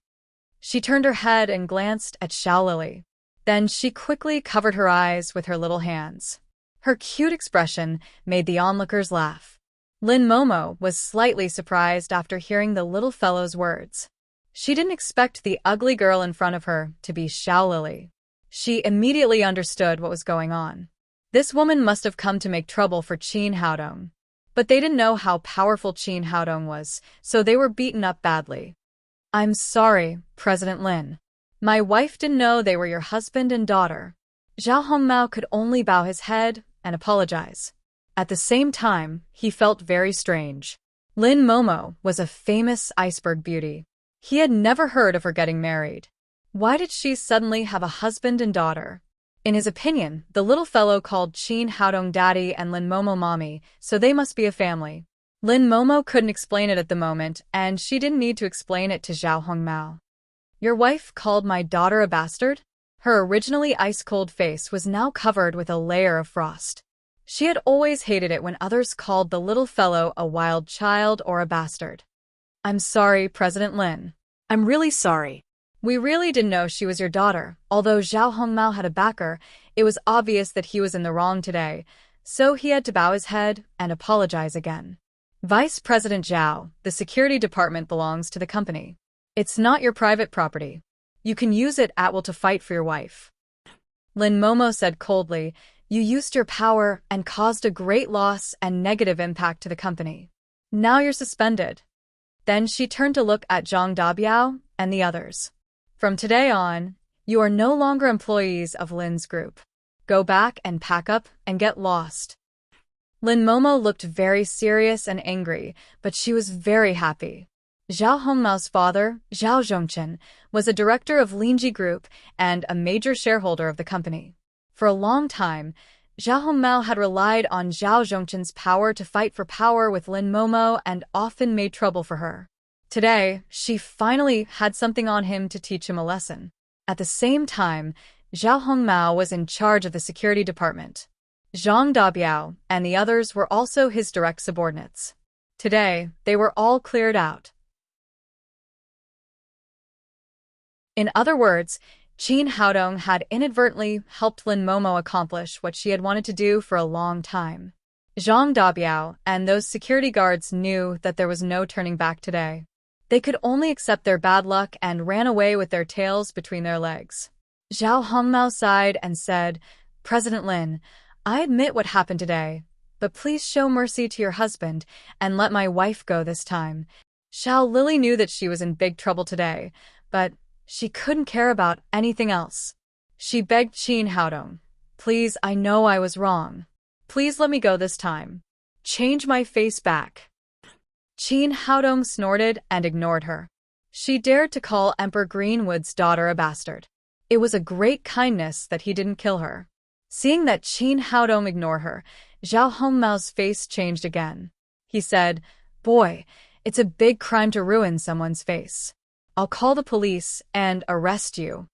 She turned her head and glanced at Xiao Lily. Then she quickly covered her eyes with her little hands. Her cute expression made the onlookers laugh. Lin Momo was slightly surprised after hearing the little fellow's words. She didn't expect the ugly girl in front of her to be Xiao Lily. She immediately understood what was going on. This woman must have come to make trouble for Qin Haodong. But they didn't know how powerful Qin Haodong was, so they were beaten up badly. "I'm sorry, President Lin. My wife didn't know they were your husband and daughter." Zhao Hongmao could only bow his head and apologize. At the same time, he felt very strange. Lin Momo was a famous iceberg beauty. He had never heard of her getting married. Why did she suddenly have a husband and daughter? In his opinion, the little fellow called Qin Haodong daddy and Lin Momo mommy, so they must be a family. Lin Momo couldn't explain it at the moment, and she didn't need to explain it to Zhao Hongmao. "Your wife called my daughter a bastard?" Her originally ice-cold face was now covered with a layer of frost. She had always hated it when others called the little fellow a wild child or a bastard. I'm sorry, President Lin. I'm really sorry. We really didn't know she was your daughter. Although Zhao Hongmao had a backer, it was obvious that he was in the wrong today, so he had to bow his head and apologize again. Vice President Zhao, the security department belongs to the company. It's not your private property. You can use it at will to fight for your wife. Lin Momo said coldly, you used your power and caused a great loss and negative impact to the company. Now you're suspended. Then she turned to look at Zhang Dabiao and the others. From today on, you are no longer employees of Lin's group. Go back and pack up and get lost. Lin Momo looked very serious and angry, but she was very happy. Zhao Hongmao's father, Zhao Zhongchen, was a director of Linji Group and a major shareholder of the company. For a long time, Zhao Hongmao had relied on Zhao Zhongchen's power to fight for power with Lin Momo and often made trouble for her. Today, she finally had something on him to teach him a lesson. At the same time, Zhao Hongmao was in charge of the security department. Zhang Dabiao and the others were also his direct subordinates. Today, they were all cleared out. In other words, Qin Haodong had inadvertently helped Lin Momo accomplish what she had wanted to do for a long time. Zhang Dabiao and those security guards knew that there was no turning back today. They could only accept their bad luck and ran away with their tails between their legs. Zhao Hongmao sighed and said, President Lin, I admit what happened today, but please show mercy to your husband and let my wife go this time. Xiao Lily knew that she was in big trouble today, but she couldn't care about anything else. She begged Qin Haodong, please, I know I was wrong. Please let me go this time. Change my face back. Qin Haodong snorted and ignored her. She dared to call Emperor Greenwood's daughter a bastard. It was a great kindness that he didn't kill her. Seeing that Qin Haodong ignored her, Zhao Hongmao's face changed again. He said, boy, it's a big crime to ruin someone's face. I'll call the police and arrest you.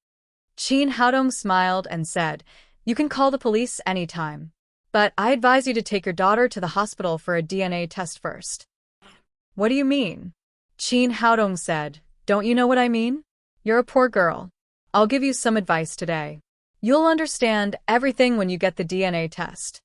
Qin Haodong smiled and said, you can call the police anytime. But I advise you to take your daughter to the hospital for a DNA test first. What do you mean? Qin Haodong said, don't you know what I mean? You're a poor girl. I'll give you some advice today. You'll understand everything when you get the DNA test.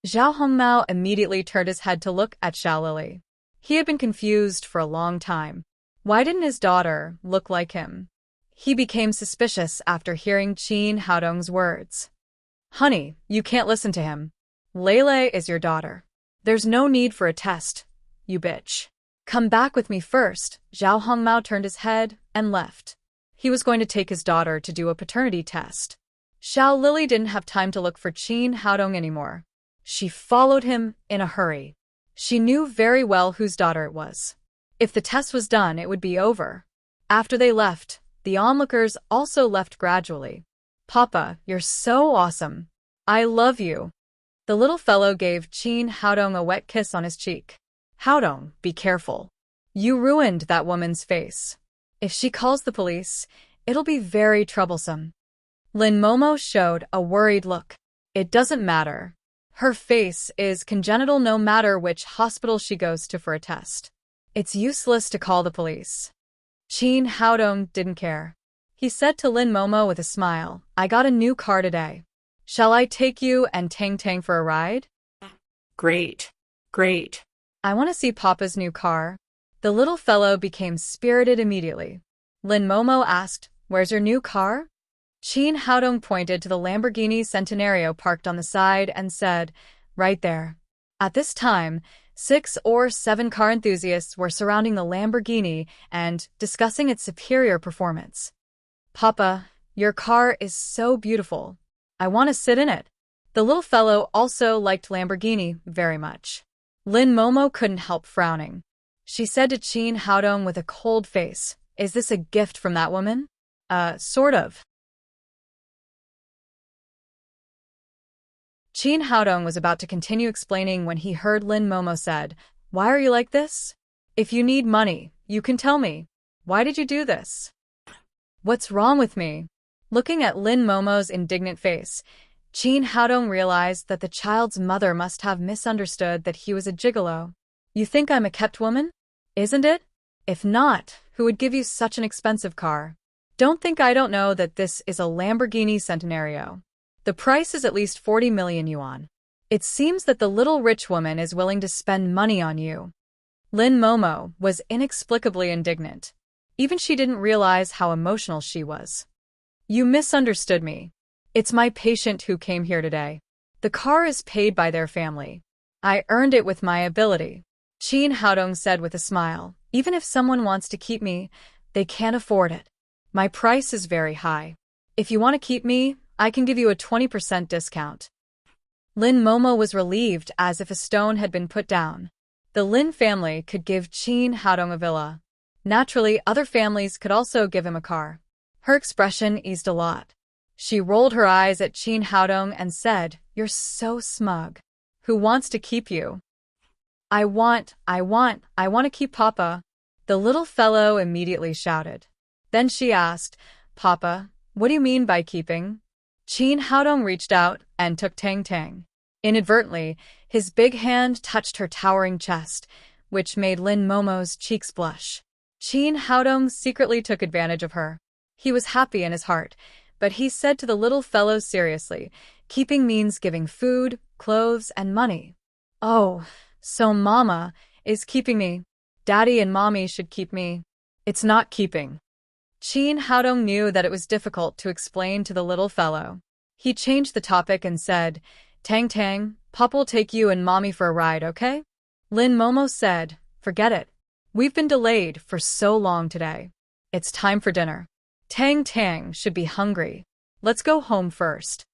Zhao Hongmao immediately turned his head to look at Xiao Lily. He had been confused for a long time. Why didn't his daughter look like him? He became suspicious after hearing Qin Haodong's words. Honey, you can't listen to him. Lele is your daughter. There's no need for a test, you bitch. Come back with me first. Zhao Hongmao turned his head and left. He was going to take his daughter to do a paternity test. Xiao Lily didn't have time to look for Qin Haodong anymore. She followed him in a hurry. She knew very well whose daughter it was. If the test was done, it would be over. After they left, the onlookers also left gradually. Papa, you're so awesome. I love you. The little fellow gave Qin Haodong a wet kiss on his cheek. Haodong, be careful. You ruined that woman's face. If she calls the police, it'll be very troublesome. Lin Momo showed a worried look. It doesn't matter. Her face is congenital no matter which hospital she goes to for a test. It's useless to call the police. Qin Haodong didn't care. He said to Lin Momo with a smile, I got a new car today. Shall I take you and Tang Tang for a ride? Great. Great. I want to see Papa's new car. The little fellow became spirited immediately. Lin Momo asked, where's your new car? Qin Haodong pointed to the Lamborghini Centenario parked on the side and said, right there. At this time, 6 or 7 car enthusiasts were surrounding the Lamborghini and discussing its superior performance. Papa, your car is so beautiful. I want to sit in it. The little fellow also liked Lamborghini very much. Lin Momo couldn't help frowning. She said to Qin Haodong with a cold face, is this a gift from that woman? Sort of. Qin Haodong was about to continue explaining when he heard Lin Momo said, why are you like this? If you need money, you can tell me. Why did you do this? What's wrong with me? Looking at Lin Momo's indignant face, Qin Haodong realized that the child's mother must have misunderstood that he was a gigolo. You think I'm a kept woman? Isn't it? If not, who would give you such an expensive car? Don't think I don't know that this is a Lamborghini Centenario. The price is at least 40 million yuan. It seems that the little rich woman is willing to spend money on you. Lin Momo was inexplicably indignant. Even she didn't realize how emotional she was. You misunderstood me. It's my patient who came here today. The car is paid by their family. I earned it with my ability. Qin Haodong said with a smile. Even if someone wants to keep me, they can't afford it. My price is very high. If you want to keep me, I can give you a 20% discount. Lin Momo was relieved as if a stone had been put down. The Lin family could give Qin Haodong a villa. Naturally, other families could also give him a car. Her expression eased a lot. She rolled her eyes at Qin Haodong and said, You're so smug. Who wants to keep you? I want to keep Papa. The little fellow immediately shouted. Then she asked, Papa, what do you mean by keeping? Qin Haodong reached out and took Tang Tang. Inadvertently, his big hand touched her towering chest, which made Lin Momo's cheeks blush. Qin Haodong secretly took advantage of her. He was happy in his heart, but he said to the little fellow seriously, keeping means giving food, clothes, and money. Oh, so Mama is keeping me. Daddy and Mommy should keep me. It's not keeping. Qin Haodong knew that it was difficult to explain to the little fellow. He changed the topic and said, Tang Tang, Pop will take you and Mommy for a ride, okay? Lin Momo said, Forget it. We've been delayed for so long today. It's time for dinner. Tang Tang should be hungry. Let's go home first.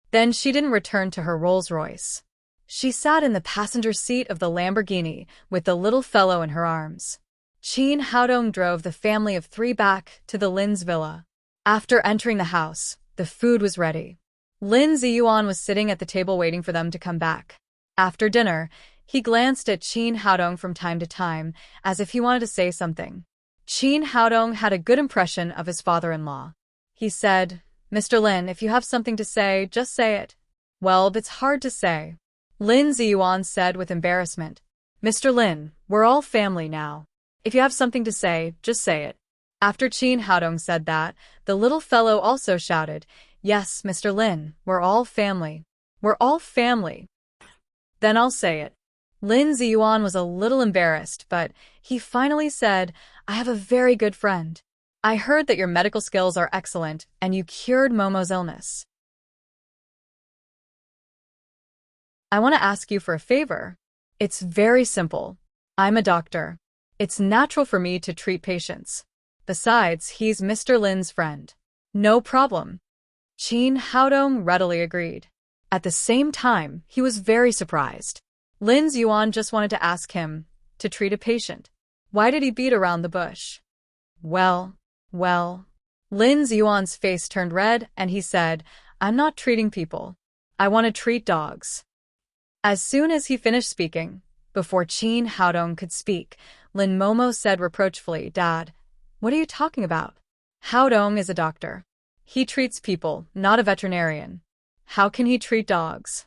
Then she didn't return to her Rolls-Royce. She sat in the passenger seat of the Lamborghini with the little fellow in her arms. Qin Haodong drove the family of 3 back to the Lin's villa. After entering the house, the food was ready. Lin Ziyuan was sitting at the table waiting for them to come back. After dinner, he glanced at Qin Haodong from time to time, as if he wanted to say something. Qin Haodong had a good impression of his father-in-law. He said, Mr. Lin, if you have something to say, just say it. Well, it's hard to say. Lin Ziyuan said with embarrassment. Mr. Lin, we're all family now. If you have something to say, just say it. After Qin Haodong said that, the little fellow also shouted, Yes, Mr. Lin, we're all family. We're all family. Then I'll say it. Lin Ziyuan was a little embarrassed, but he finally said, I have a very good friend. I heard that your medical skills are excellent, and you cured Momo's illness. I want to ask you for a favor. It's very simple. I'm a doctor. It's natural for me to treat patients. Besides, he's Mr. Lin's friend. No problem. Qin Haodong readily agreed. At the same time, he was very surprised. Lin Ziyuan just wanted to ask him to treat a patient. Why did he beat around the bush? Well. Lin Ziyuan's face turned red and he said, I'm not treating people. I want to treat dogs. As soon as he finished speaking, before Qin Haodong could speak, Lin Momo said reproachfully, Dad, what are you talking about? Haodong is a doctor. He treats people, not a veterinarian. How can he treat dogs?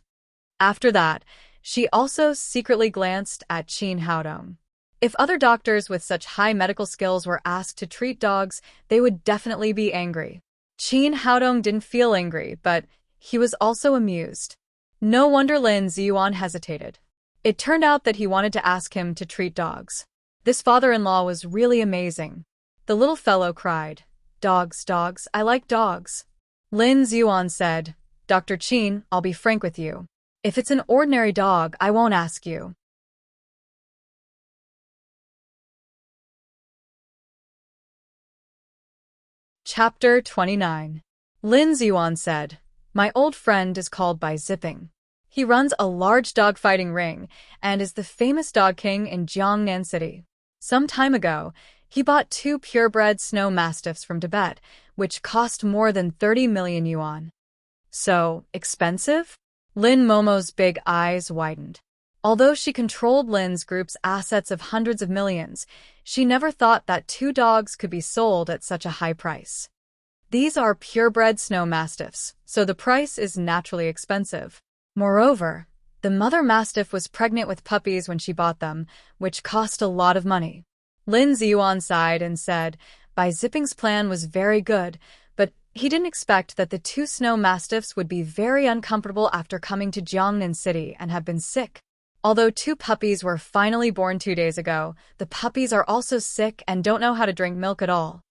After that, she also secretly glanced at Qin Haodong. If other doctors with such high medical skills were asked to treat dogs, they would definitely be angry. Qin Haodong didn't feel angry, but he was also amused. No wonder Lin Ziyuan hesitated. It turned out that he wanted to ask him to treat dogs. This father-in-law was really amazing. The little fellow cried, Dogs, I like dogs. Lin Ziyuan said, Dr. Qin, I'll be frank with you. If it's an ordinary dog, I won't ask you. Chapter 29. Lin Ziyuan said, My old friend is called by Zipping. He runs a large dogfighting ring and is the famous dog king in Jiangnan City. Some time ago, he bought 2 purebred snow mastiffs from Tibet, which cost more than 30 million yuan. So, expensive? Lin Momo's big eyes widened. Although she controlled Lin's group's assets of hundreds of millions, she never thought that 2 dogs could be sold at such a high price. These are purebred snow mastiffs, so the price is naturally expensive. Moreover, the mother mastiff was pregnant with puppies when she bought them, which cost a lot of money. Lin Ziyuan sighed and said, Bai Zipping's plan was very good, but he didn't expect that the two snow mastiffs would be very uncomfortable after coming to Jiangnan City and have been sick. Although two puppies were finally born 2 days ago, the puppies are also sick and don't know how to drink milk at all.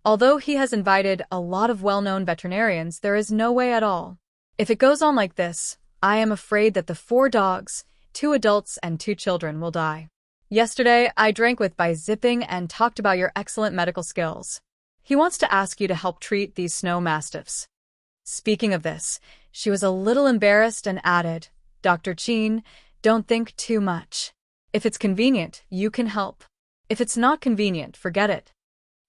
Although he has invited a lot of well-known veterinarians, there is no way at all. If it goes on like this, I am afraid that the 4 dogs, 2 adults and 2 children will die. Yesterday, I drank with Bai Zipping and talked about your excellent medical skills. He wants to ask you to help treat these snow mastiffs. Speaking of this, she was a little embarrassed and added, Dr. Qin, don't think too much. If it's convenient, you can help. If it's not convenient, forget it.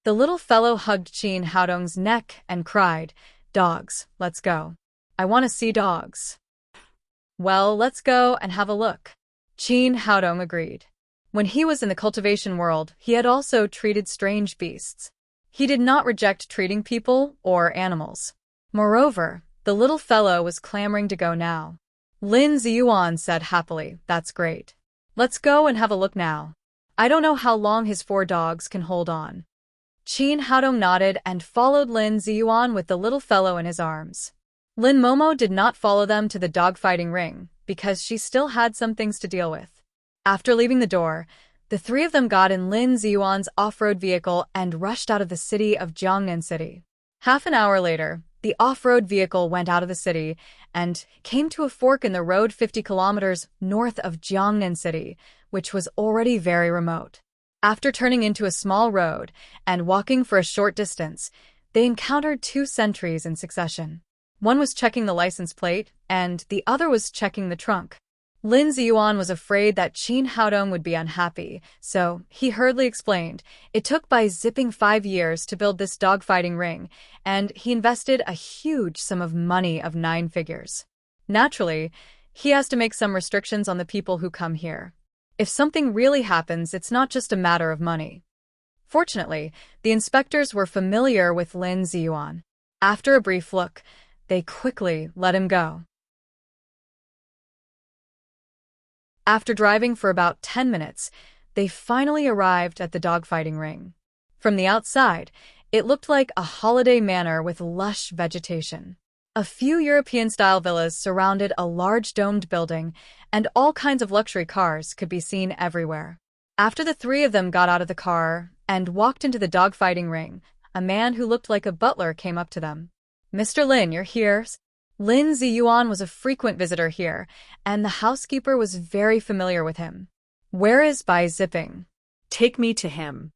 The little fellow hugged Qin Haodong's neck and cried, Dogs, let's go. I want to see dogs. Well, let's go and have a look. Qin Haodong agreed. When he was in the cultivation world, he had also treated strange beasts. He did not reject treating people or animals. Moreover, the little fellow was clamoring to go now. Lin Ziyuan said happily, That's great. Let's go and have a look now. I don't know how long his 4 dogs can hold on. Qin Haodong nodded and followed Lin Ziyuan with the little fellow in his arms. Lin Momo did not follow them to the dogfighting ring, because she still had some things to deal with. After leaving the door, the 3 of them got in Lin Ziyuan's off-road vehicle and rushed out of the city of Jiangnan City. Half an hour later, the off-road vehicle went out of the city and came to a fork in the road 50 kilometers north of Jiangnan City, which was already very remote. After turning into a small road and walking for a short distance, they encountered 2 sentries in succession. One was checking the license plate, and the other was checking the trunk. Lin Ziyuan was afraid that Qin Haodong would be unhappy, so he hurriedly explained, It took Bai Zipping 5 years to build this dogfighting ring, and he invested a huge sum of money of 9 figures. Naturally, he has to make some restrictions on the people who come here. If something really happens, it's not just a matter of money. Fortunately, the inspectors were familiar with Lin Ziyuan. After a brief look, they quickly let him go. After driving for about 10 minutes, they finally arrived at the dogfighting ring. From the outside, it looked like a holiday manor with lush vegetation. A few European-style villas surrounded a large domed building, and all kinds of luxury cars could be seen everywhere. After the 3 of them got out of the car and walked into the dogfighting ring, a man who looked like a butler came up to them. Mr. Lin, you're here? Lin Ziyuan was a frequent visitor here, and the housekeeper was very familiar with him. Where is Bai Zipping? Take me to him.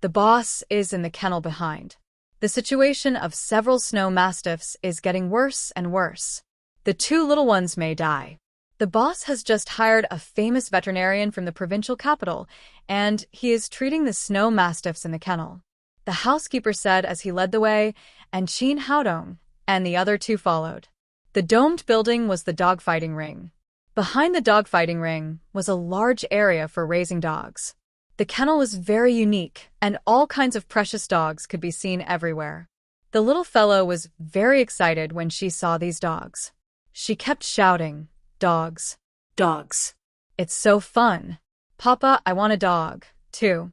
The boss is in the kennel behind. The situation of several snow mastiffs is getting worse and worse. The 2 little ones may die. The boss has just hired a famous veterinarian from the provincial capital, and he is treating the snow mastiffs in the kennel. The housekeeper said as he led the way, and Qin Haodong and the other 2 followed. The domed building was the dogfighting ring. Behind the dogfighting ring was a large area for raising dogs. The kennel was very unique, and all kinds of precious dogs could be seen everywhere. The little fellow was very excited when she saw these dogs. She kept shouting, Dogs. Dogs. It's so fun. Papa, I want a dog, too.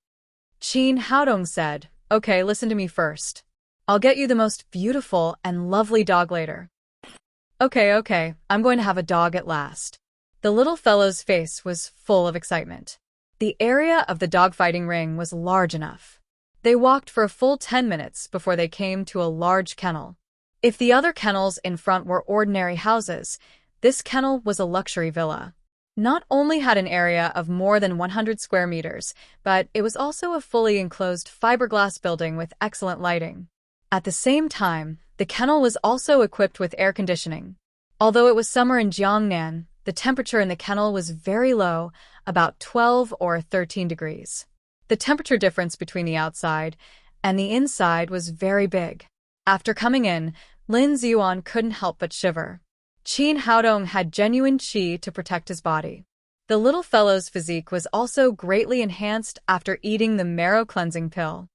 Qin Haodong said, Okay, listen to me first. I'll get you the most beautiful and lovely dog later. Okay, I'm going to have a dog at last. The little fellow's face was full of excitement. The area of the dogfighting ring was large enough. They walked for a full 10 minutes before they came to a large kennel. If the other kennels in front were ordinary houses, this kennel was a luxury villa. Not only had an area of more than 100 square meters, but it was also a fully enclosed fiberglass building with excellent lighting. At the same time, the kennel was also equipped with air conditioning. Although it was summer in Jiangnan, the temperature in the kennel was very low, about 12 or 13 degrees. The temperature difference between the outside and the inside was very big. After coming in, Lin Ziyuan couldn't help but shiver. Qin Haodong had genuine qi to protect his body. The little fellow's physique was also greatly enhanced after eating the marrow cleansing pill.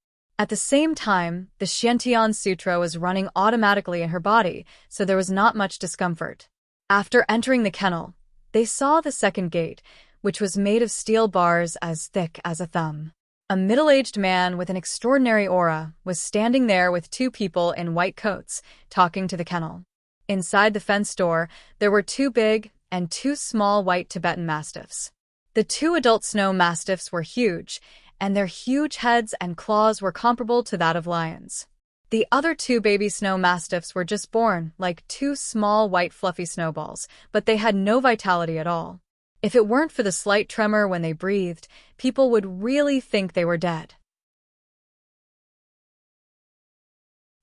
At the same time, the Xiantian Sutra was running automatically in her body, so there was not much discomfort. After entering the kennel, they saw the second gate, which was made of steel bars as thick as a thumb. A middle-aged man with an extraordinary aura was standing there with two people in white coats, talking to the kennel. Inside the fenced door, there were two big and two small white Tibetan mastiffs. The two adult snow mastiffs were huge, and their huge heads and claws were comparable to that of lions. The other two baby snow mastiffs were just born, like two small white fluffy snowballs, but they had no vitality at all. If it weren't for the slight tremor when they breathed, people would really think they were dead.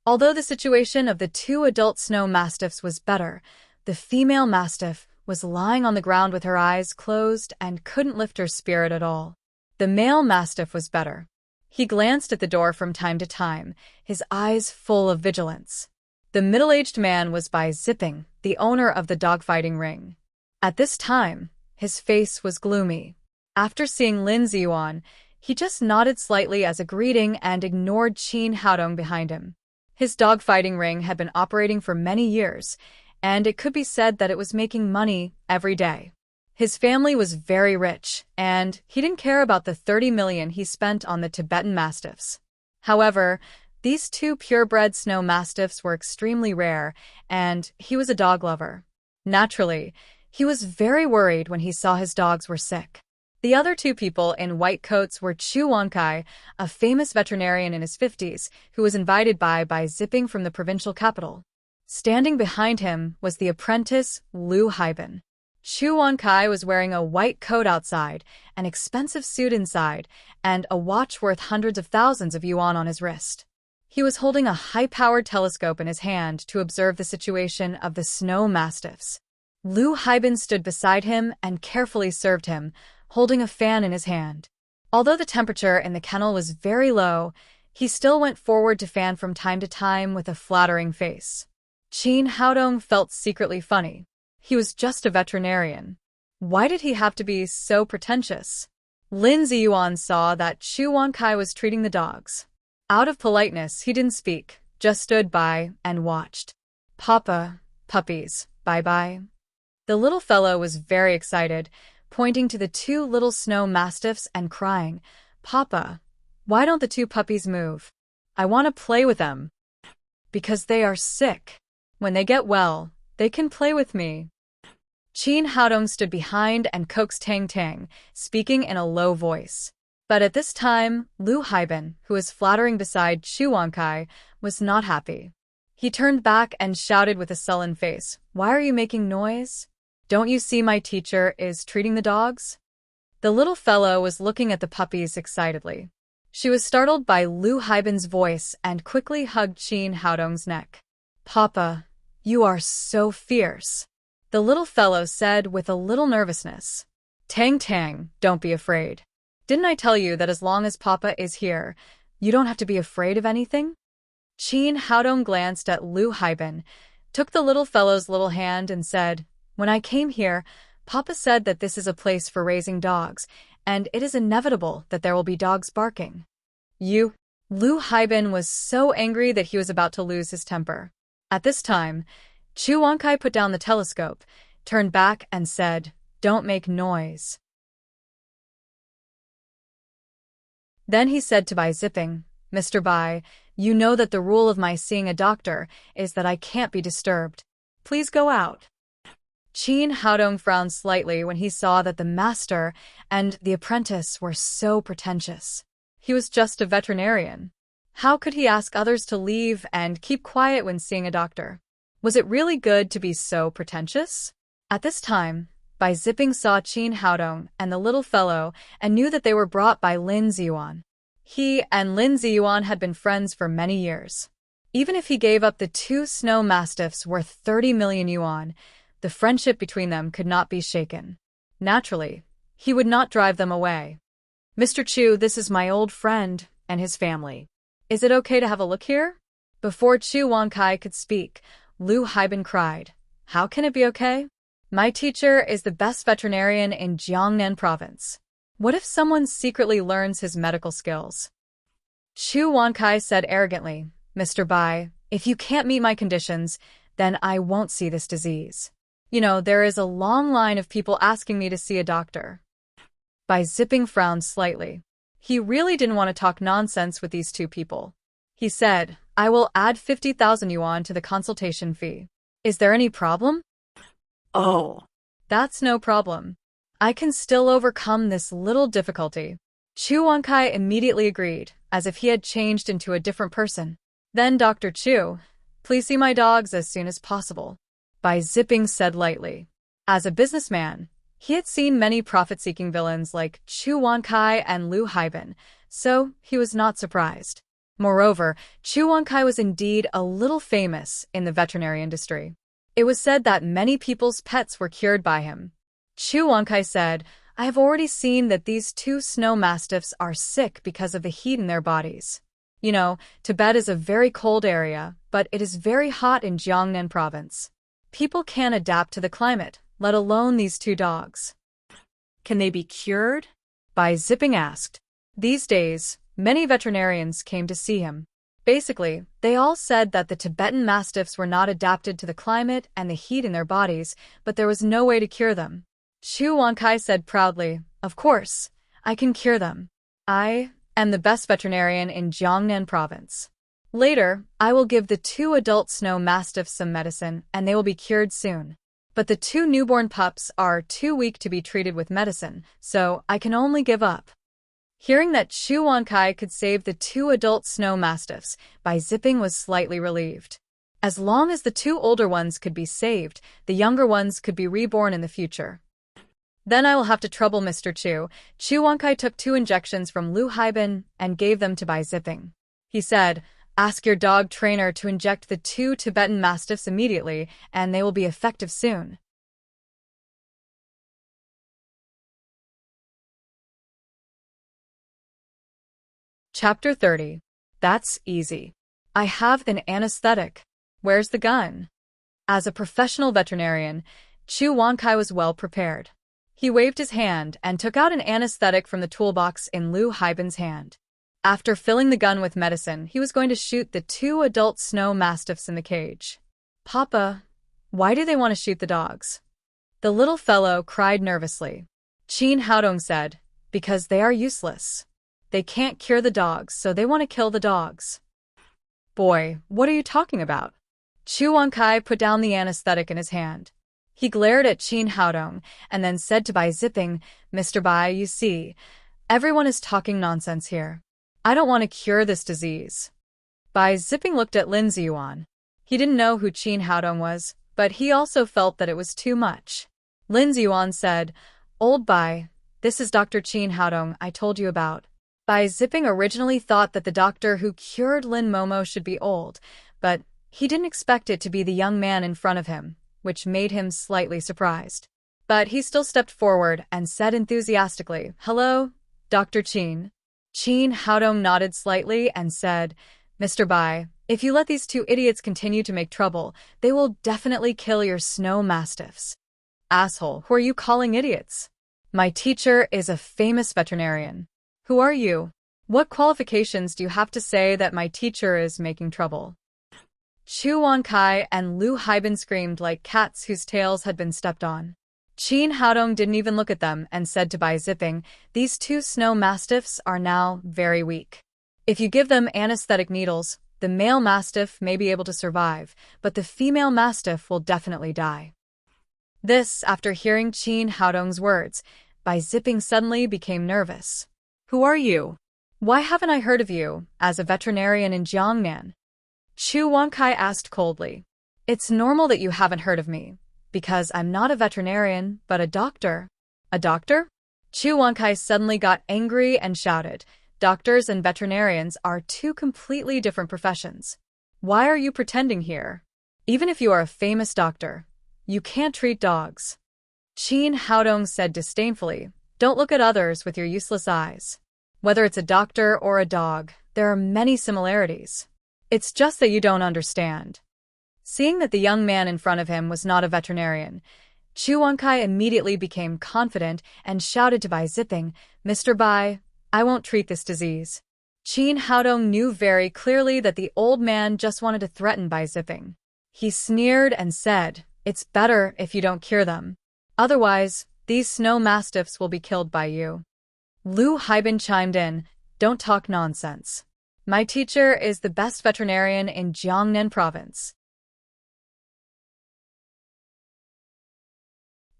Although the situation of the two adult snow mastiffs was better, the female mastiff was lying on the ground with her eyes closed and couldn't lift her spirit at all. The male mastiff was better. He glanced at the door from time to time, his eyes full of vigilance. The middle-aged man was by Zipping, the owner of the dogfighting ring. At this time, his face was gloomy. After seeing Lin Ziyuan, he just nodded slightly as a greeting and ignored Qin Haodong behind him. His dogfighting ring had been operating for many years, and it could be said that it was making money every day. His family was very rich, and he didn't care about the 30 million he spent on the Tibetan mastiffs. However, these two purebred snow mastiffs were extremely rare, and he was a dog lover. Naturally, he was very worried when he saw his dogs were sick. The other two people in white coats were Chu Wankai, a famous veterinarian in his 50s, who was invited by Zipping from the provincial capital. Standing behind him was the apprentice, Lu Haibin. Chu Wankai was wearing a white coat outside, an expensive suit inside, and a watch worth hundreds of thousands of yuan on his wrist. He was holding a high-powered telescope in his hand to observe the situation of the snow mastiffs. Lu Haibin stood beside him and carefully served him, holding a fan in his hand. Although the temperature in the kennel was very low, he still went forward to fan from time to time with a flattering face. Qin Haodong felt secretly funny. He was just a veterinarian. Why did he have to be so pretentious? Lin Ziyuan saw that Chu Wankai was treating the dogs. Out of politeness, he didn't speak, just stood by and watched. Papa, puppies, bye-bye. The little fellow was very excited, pointing to the two little snow mastiffs and crying, Papa, why don't the two puppies move? I want to play with them. Because they are sick. When they get well, they can play with me. Qin Haodong stood behind and coaxed Tang Tang, speaking in a low voice. But at this time, Lu Haibin, who was flattering beside Chu Wankai, was not happy. He turned back and shouted with a sullen face, Why are you making noise? Don't you see my teacher is treating the dogs? The little fellow was looking at the puppies excitedly. She was startled by Lu Haibin's voice and quickly hugged Qin Haodong's neck. Papa, you are so fierce, the little fellow said with a little nervousness. Tang Tang, don't be afraid. Didn't I tell you that as long as Papa is here, you don't have to be afraid of anything? Qin Haodong glanced at Lu Haibin, took the little fellow's little hand and said, When I came here, Papa said that this is a place for raising dogs, and it is inevitable that there will be dogs barking. You? Lu Haibin was so angry that he was about to lose his temper. At this time, Chu Wankai put down the telescope, turned back and said, Don't make noise. Then he said to Bai Zipping, Mr. Bai, you know that the rule of my seeing a doctor is that I can't be disturbed. Please go out. Qin Haodong frowned slightly when he saw that the master and the apprentice were so pretentious. He was just a veterinarian. How could he ask others to leave and keep quiet when seeing a doctor? Was it really good to be so pretentious? At this time, Bai Zipping saw Qin Haodong and the little fellow and knew that they were brought by Lin Ziyuan. He and Lin Ziyuan had been friends for many years. Even if he gave up the two snow mastiffs worth 30 million yuan, the friendship between them could not be shaken. Naturally, he would not drive them away. Mr. Chu, this is my old friend and his family. Is it okay to have a look here? Before Chu Wankai could speak, Lu Haibin cried, How can it be okay? My teacher is the best veterinarian in Jiangnan province. What if someone secretly learns his medical skills? Chu Wankai said arrogantly, Mr. Bai, if you can't meet my conditions, then I won't see this disease. There is a long line of people asking me to see a doctor. Bai Zipping frowned slightly. He really didn't want to talk nonsense with these two people. He said, I will add 50,000 yuan to the consultation fee. Is there any problem? Oh. That's no problem. I can still overcome this little difficulty. Chu Wankai immediately agreed, as if he had changed into a different person. Then Dr. Chu, please see my dogs as soon as possible. Bai Zipping said lightly. As a businessman, he had seen many profit-seeking villains like Chu Wankai and Lu Haibin, so he was not surprised. Moreover, Chu Wankai was indeed a little famous in the veterinary industry. It was said that many people's pets were cured by him. Chu Wankai said, I have already seen that these two snow mastiffs are sick because of the heat in their bodies. Tibet is a very cold area, but it is very hot in Jiangnan province. People can't adapt to the climate, let alone these two dogs. Can they be cured? Bai Zipping asked. These days, many veterinarians came to see him. Basically, they all said that the Tibetan mastiffs were not adapted to the climate and the heat in their bodies, but there was no way to cure them. Chu Wankai said proudly, Of course, I can cure them. I am the best veterinarian in Jiangnan province. Later, I will give the two adult snow mastiffs some medicine and they will be cured soon. But the two newborn pups are too weak to be treated with medicine, so I can only give up. Hearing that Chu Wankai could save the two adult snow mastiffs, Bai Zipping was slightly relieved. As long as the two older ones could be saved, the younger ones could be reborn in the future. Then I will have to trouble Mr. Chu. Chu Wankai took 2 injections from Lu Haibin and gave them to Bai Zipping. He said, Ask your dog trainer to inject the 2 Tibetan mastiffs immediately, and they will be effective soon. Chapter 30. That's easy. I have an anesthetic. Where's the gun? As a professional veterinarian, Chu Wankai was well prepared. He waved his hand and took out an anesthetic from the toolbox in Lu Haibin's hand. After filling the gun with medicine, he was going to shoot the 2 adult snow mastiffs in the cage. Papa, why do they want to shoot the dogs? The little fellow cried nervously. Qin Haodong said, Because they are useless. They can't cure the dogs, so they want to kill the dogs. Boy, what are you talking about? Chu Wankai put down the anesthetic in his hand. He glared at Qin Haodong and then said to Bai Zipping, Mr. Bai, you see, everyone is talking nonsense here. I don't want to cure this disease. Bai Zipping looked at Lin Ziyuan. He didn't know who Qin Haodong was, but he also felt that it was too much. Lin Ziyuan said, Old Bai, this is Dr. Qin Haodong I told you about. Bai Zipping originally thought that the doctor who cured Lin Momo should be old, but he didn't expect it to be the young man in front of him, which made him slightly surprised. But he still stepped forward and said enthusiastically, Hello, Dr. Qin. Qin Haodong nodded slightly and said, Mr. Bai, if you let these 2 idiots continue to make trouble, they will definitely kill your snow mastiffs. Asshole, who are you calling idiots? My teacher is a famous veterinarian. Who are you? What qualifications do you have to say that my teacher is making trouble? Chu Wankai and Lu Haibin screamed like cats whose tails had been stepped on. Qin Haodong didn't even look at them and said to Bai Zipping, These 2 snow mastiffs are now very weak. If you give them anesthetic needles, the male mastiff may be able to survive, but the female mastiff will definitely die. This, after hearing Qin Haodong's words, Bai Zipping suddenly became nervous. Who are you? Why haven't I heard of you, as a veterinarian in Jiangnan? Chu Wankai asked coldly. It's normal that you haven't heard of me, because I'm not a veterinarian, but a doctor. A doctor? Chu Wankai suddenly got angry and shouted, Doctors and veterinarians are 2 completely different professions. Why are you pretending here? Even if you are a famous doctor, you can't treat dogs. Qin Haodong said disdainfully, Don't look at others with your useless eyes. Whether it's a doctor or a dog, there are many similarities. It's just that you don't understand. Seeing that the young man in front of him was not a veterinarian, Chu Wankai immediately became confident and shouted to Bai Zipping, Mr. Bai, I won't treat this disease. Qin Haodong knew very clearly that the old man just wanted to threaten by zipping. He sneered and said, "It's better if you don't cure them. Otherwise, these snow mastiffs will be killed by you." Lu Haibin chimed in, "Don't talk nonsense. My teacher is the best veterinarian in Jiangnan province."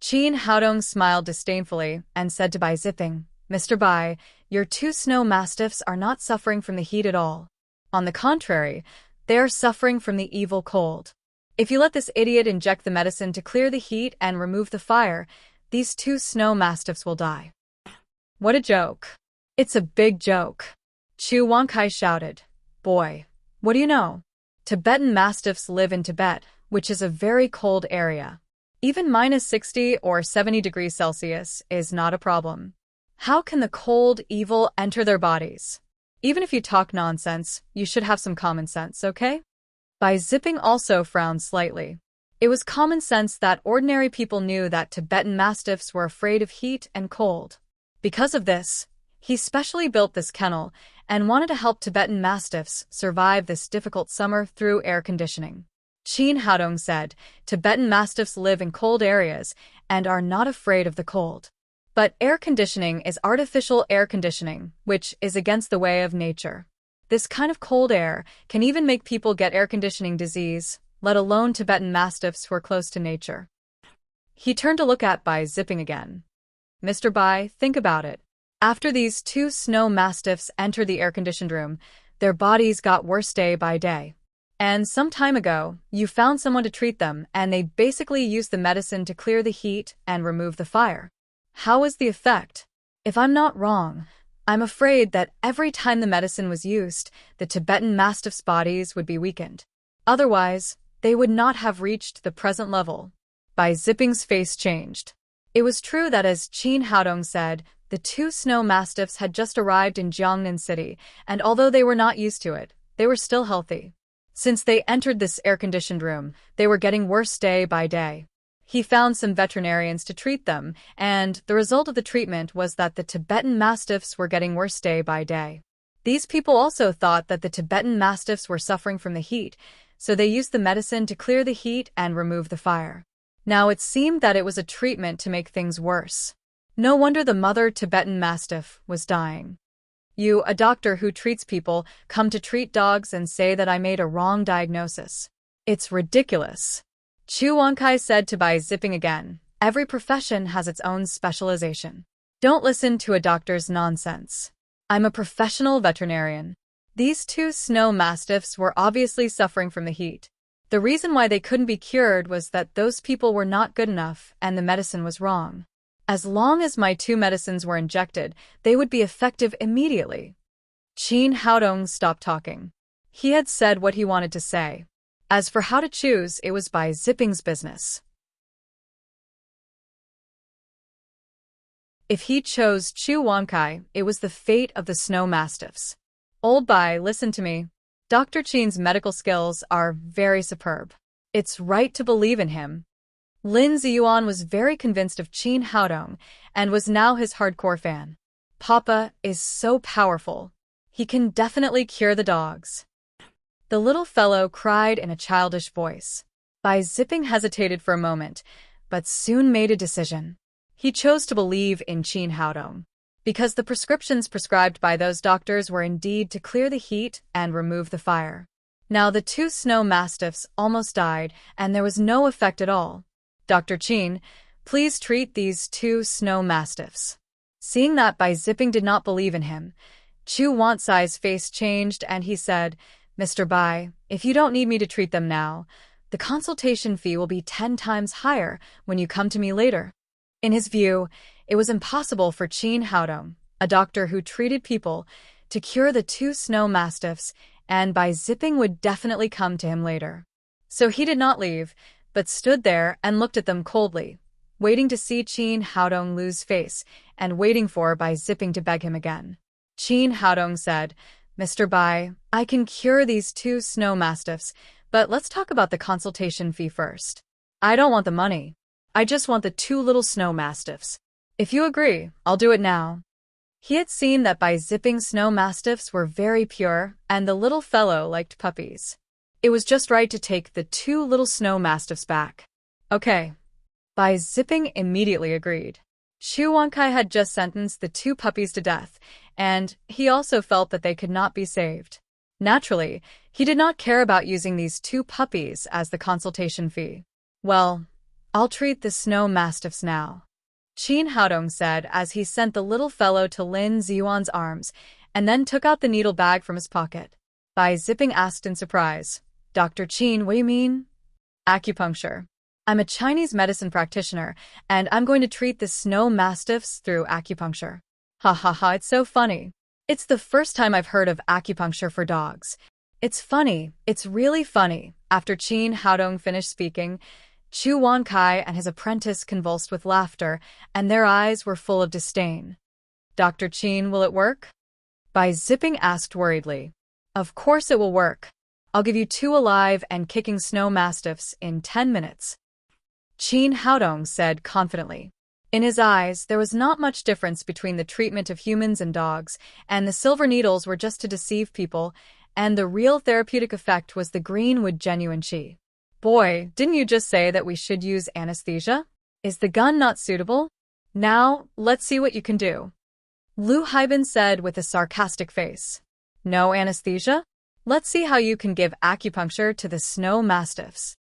Qin Haodong smiled disdainfully and said to Bai Zipping, "Mr. Bai, your two snow mastiffs are not suffering from the heat at all. On the contrary, they are suffering from the evil cold. If you let this idiot inject the medicine to clear the heat and remove the fire, these two snow mastiffs will die." "What a joke. It's a big joke," Chu Wankai shouted. "Boy, what do you know? Tibetan mastiffs live in Tibet, which is a very cold area. Even -60 or 70 degrees Celsius is not a problem. How can the cold evil enter their bodies? Even if you talk nonsense, you should have some common sense, okay?" Bai Zipping also frowned slightly. It was common sense that ordinary people knew that Tibetan mastiffs were afraid of heat and cold. Because of this, he specially built this kennel and wanted to help Tibetan mastiffs survive this difficult summer through air conditioning. Qin Haodong said, "Tibetan mastiffs live in cold areas and are not afraid of the cold. But air conditioning is artificial air conditioning, which is against the way of nature. This kind of cold air can even make people get air conditioning disease, let alone Tibetan mastiffs who are close to nature." He turned to look at Bai Zipping again. "Mr. Bai, think about it. After these two snow mastiffs entered the air-conditioned room, their bodies got worse day by day. And some time ago, you found someone to treat them, and they basically used the medicine to clear the heat and remove the fire. How was the effect? If I'm not wrong, I'm afraid that every time the medicine was used, the Tibetan mastiffs' bodies would be weakened. Otherwise, they would not have reached the present level." Bai Zipping's face changed. It was true that, as Qin Haodong said, the two snow mastiffs had just arrived in Jiangnan City, and although they were not used to it, they were still healthy. Since they entered this air-conditioned room, they were getting worse day by day. He found some veterinarians to treat them, and the result of the treatment was that the Tibetan mastiffs were getting worse day by day. These people also thought that the Tibetan mastiffs were suffering from the heat, so they used the medicine to clear the heat and remove the fire. Now it seemed that it was a treatment to make things worse. No wonder the mother Tibetan mastiff was dying. "You, a doctor who treats people, come to treat dogs and say that I made a wrong diagnosis. It's ridiculous." Chu Wankai said to Bai Zipping again, "Every profession has its own specialization. Don't listen to a doctor's nonsense. I'm a professional veterinarian." These two snow mastiffs were obviously suffering from the heat. The reason why they couldn't be cured was that those people were not good enough and the medicine was wrong. As long as my two medicines were injected, they would be effective immediately. Qin Haodong stopped talking. He had said what he wanted to say. As for how to choose, it was Bai Zipping's business. If he chose Chu Wankai, it was the fate of the snow mastiffs. "Old Bai, listen to me. Dr. Qin's medical skills are very superb. It's right to believe in him." Lin Ziyuan was very convinced of Qin Haodong and was now his hardcore fan. "Papa is so powerful. He can definitely cure the dogs." The little fellow cried in a childish voice. Bai Zipping hesitated for a moment, but soon made a decision. He chose to believe in Qin Haodong, because the prescriptions prescribed by those doctors were indeed to clear the heat and remove the fire. Now the two snow mastiffs almost died, and there was no effect at all. "Dr. Qin, please treat these two snow mastiffs." Seeing that Bai Zipping did not believe in him, Chu Wansai's face changed and he said, "Mr. Bai, if you don't need me to treat them now, the consultation fee will be 10 times higher when you come to me later." In his view, it was impossible for Qin Haodong, a doctor who treated people, to cure the two snow mastiffs, and Bai Zipping would definitely come to him later. So he did not leave, but stood there and looked at them coldly, waiting to see Qin Haodong lose face and waiting for Bai Zipping to beg him again. Qin Haodong said, "Mr. Bai, I can cure these two snow mastiffs, but let's talk about the consultation fee first. I don't want the money. I just want the two little snow mastiffs. If you agree, I'll do it now." He had seen that by zipping snow mastiffs were very pure, and the little fellow liked puppies. It was just right to take the 2 little snow mastiffs back. Okay. By zipping immediately agreed. Chu Wankai had just sentenced the 2 puppies to death, and he also felt that they could not be saved. Naturally, he did not care about using these 2 puppies as the consultation fee. Well, I'll treat the snow mastiffs now, Qin Haodong said as he sent the little fellow to Lin Ziyuan's arms and then took out the needle bag from his pocket. Bai Zipping asked in surprise, Dr. Qin, what do you mean? Acupuncture. I'm a Chinese medicine practitioner, and I'm going to treat the snow mastiffs through acupuncture. Ha ha ha, it's so funny. It's the first time I've heard of acupuncture for dogs. It's funny, it's really funny. After Qin Haodong finished speaking, Chu Wankai and his apprentice convulsed with laughter, and their eyes were full of disdain. Dr. Qin, will it work? Bai Zipping asked worriedly. Of course it will work. I'll give you 2 alive and kicking snow mastiffs in 10 minutes. Qin Haodong said confidently. In his eyes, there was not much difference between the treatment of humans and dogs, and the silver needles were just to deceive people, and the real therapeutic effect was the greenwood genuine qi. Boy, didn't you just say that we should use anesthesia? Is the gun not suitable? Now, let's see what you can do. Lu Haibin said with a sarcastic face. No anesthesia? Let's see how you can give acupuncture to the snow mastiffs.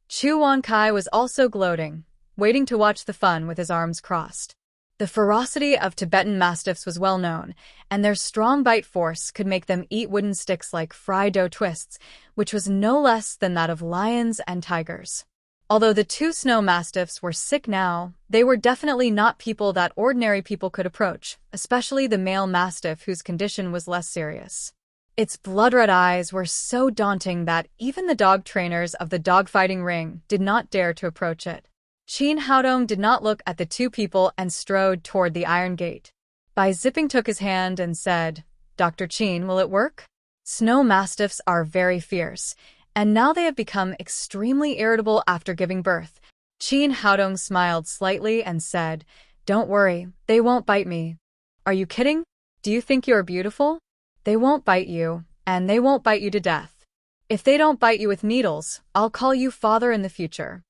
Chu Wankai was also gloating, waiting to watch the fun with his arms crossed. The ferocity of Tibetan mastiffs was well known, and their strong bite force could make them eat wooden sticks like fried dough twists, which was no less than that of lions and tigers. Although the 2 snow mastiffs were sick now, they were definitely not people that ordinary people could approach, especially the male mastiff whose condition was less serious. Its blood-red eyes were so daunting that even the dog trainers of the dogfighting ring did not dare to approach it. Qin Haodong did not look at the 2 people and strode toward the iron gate. Bai Zipping took his hand and said, Dr. Qin, will it work? Snow mastiffs are very fierce, and now they have become extremely irritable after giving birth. Qin Haodong smiled slightly and said, Don't worry, they won't bite me. Are you kidding? Do you think you are beautiful? They won't bite you, and they won't bite you to death. If they don't bite you with needles, I'll call you father in the future.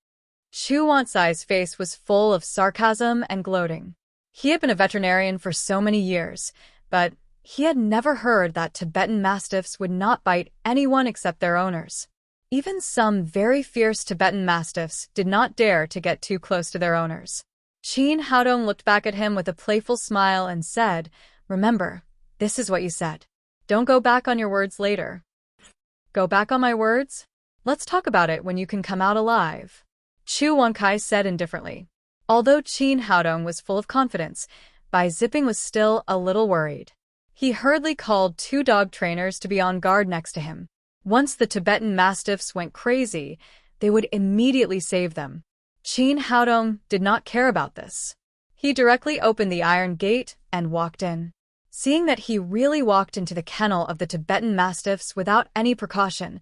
Chu Wansai's face was full of sarcasm and gloating. He had been a veterinarian for so many years, but he had never heard that Tibetan mastiffs would not bite anyone except their owners. Even some very fierce Tibetan mastiffs did not dare to get too close to their owners. Qin Haodong looked back at him with a playful smile and said, Remember, this is what you said. Don't go back on your words later. Go back on my words? Let's talk about it when you can come out alive, Chu Wankai said indifferently. Although Qin Haodong was full of confidence, Bai Zipping was still a little worried. He hurriedly called 2 dog trainers to be on guard next to him. Once the Tibetan mastiffs went crazy, they would immediately save them. Qin Haodong did not care about this. He directly opened the iron gate and walked in. Seeing that he really walked into the kennel of the Tibetan mastiffs without any precaution,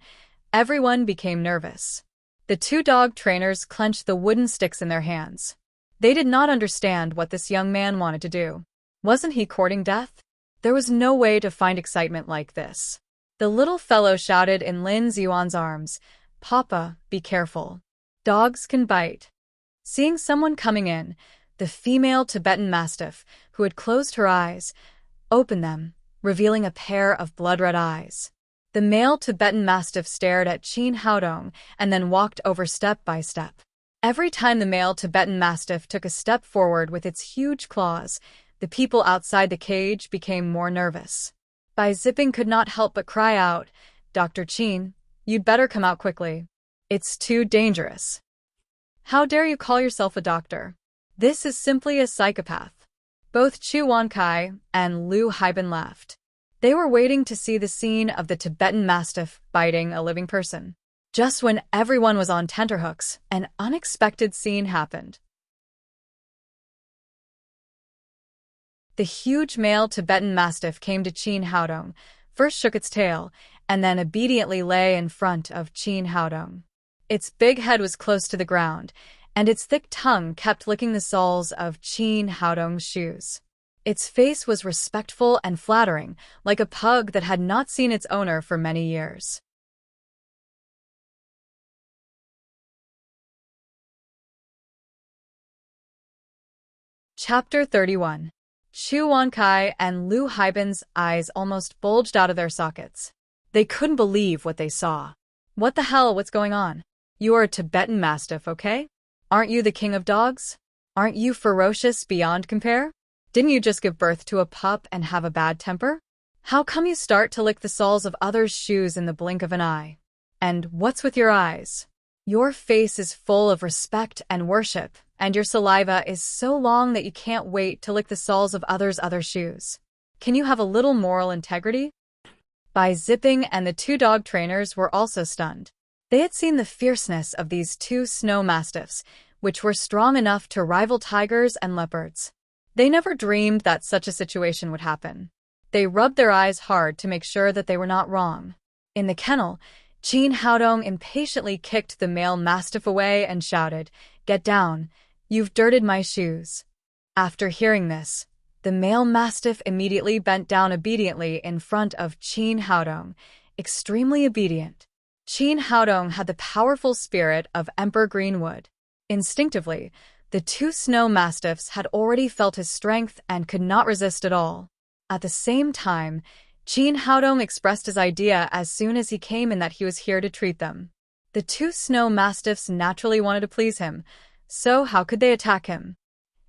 everyone became nervous. The 2 dog trainers clenched the wooden sticks in their hands. They did not understand what this young man wanted to do. Wasn't he courting death? There was no way to find excitement like this. The little fellow shouted in Lin Ziyuan's arms, Papa, be careful. Dogs can bite. Seeing someone coming in, the female Tibetan mastiff, who had closed her eyes, opened them, revealing a pair of blood-red eyes. The male Tibetan mastiff stared at Qin Haodong and then walked over step by step. Every time the male Tibetan mastiff took a step forward with its huge claws, the people outside the cage became more nervous. Bai Zipping could not help but cry out, Dr. Qin, you'd better come out quickly. It's too dangerous. How dare you call yourself a doctor? This is simply a psychopath. Both Chu Wankai and Lu Haibin laughed. They were waiting to see the scene of the Tibetan mastiff biting a living person. Just when everyone was on tenterhooks, an unexpected scene happened. The huge male Tibetan mastiff came to Qin Haodong, first shook its tail, and then obediently lay in front of Qin Haodong. Its big head was close to the ground, and its thick tongue kept licking the soles of Qin Haodong's shoes. Its face was respectful and flattering, like a pug that had not seen its owner for many years. Chapter 31. Chu Wankai and Lu Haibin's eyes almost bulged out of their sockets. They couldn't believe what they saw. What the hell, what's going on? You're a Tibetan Mastiff, okay? Aren't you the king of dogs? Aren't you ferocious beyond compare? Didn't you just give birth to a pup and have a bad temper? How come you start to lick the soles of others' shoes in the blink of an eye? And what's with your eyes? Your face is full of respect and worship, and your saliva is so long that you can't wait to lick the soles of others' other shoes. Can you have a little moral integrity? Bai Zipping and the two dog trainers were also stunned. They had seen the fierceness of these two snow mastiffs, which were strong enough to rival tigers and leopards. They never dreamed that such a situation would happen. They rubbed their eyes hard to make sure that they were not wrong. In the kennel, Qin Haodong impatiently kicked the male mastiff away and shouted, "Get down! You've dirted my shoes." After hearing this, the male mastiff immediately bent down obediently in front of Qin Haodong, extremely obedient. Qin Haodong had the powerful spirit of Emperor Greenwood. Instinctively, the two snow mastiffs had already felt his strength and could not resist at all. At the same time, Qin Haodong expressed his idea as soon as he came in that he was here to treat them. The two snow mastiffs naturally wanted to please him, so how could they attack him?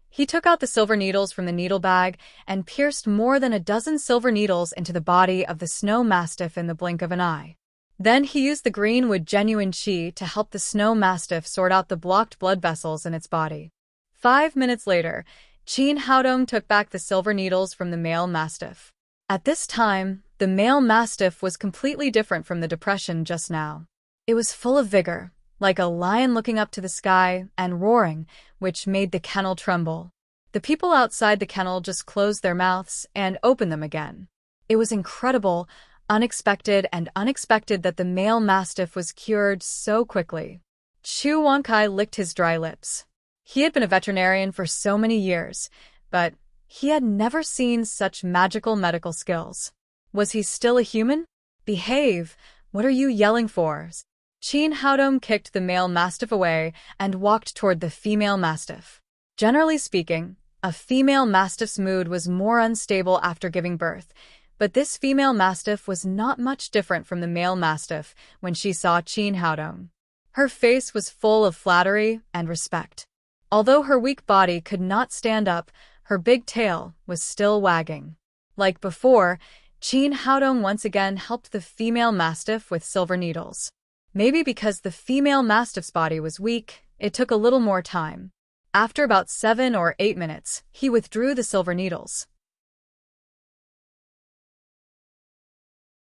He took out the silver needles from the needle bag and pierced more than a dozen silver needles into the body of the snow mastiff in the blink of an eye. Then he used the Greenwood genuine qi to help the snow mastiff sort out the blocked blood vessels in its body. 5 minutes later, Qin Haodong took back the silver needles from the male mastiff. At this time, the male mastiff was completely different from the depression just now. It was full of vigor, like a lion looking up to the sky, and roaring, which made the kennel tremble. The people outside the kennel just closed their mouths and opened them again. It was incredible, unexpected that the male mastiff was cured so quickly. Chu Wankai licked his dry lips. He had been a veterinarian for so many years, but he had never seen such magical medical skills. Was he still a human? Behave! What are you yelling for? Qin Haodong kicked the male mastiff away and walked toward the female mastiff. Generally speaking, a female mastiff's mood was more unstable after giving birth, but this female mastiff was not much different from the male mastiff when she saw Qin Haodong. Her face was full of flattery and respect. Although her weak body could not stand up, her big tail was still wagging. Like before, Qin Haodong once again helped the female mastiff with silver needles. Maybe because the female mastiff's body was weak, it took a little more time. After about 7 or 8 minutes, he withdrew the silver needles.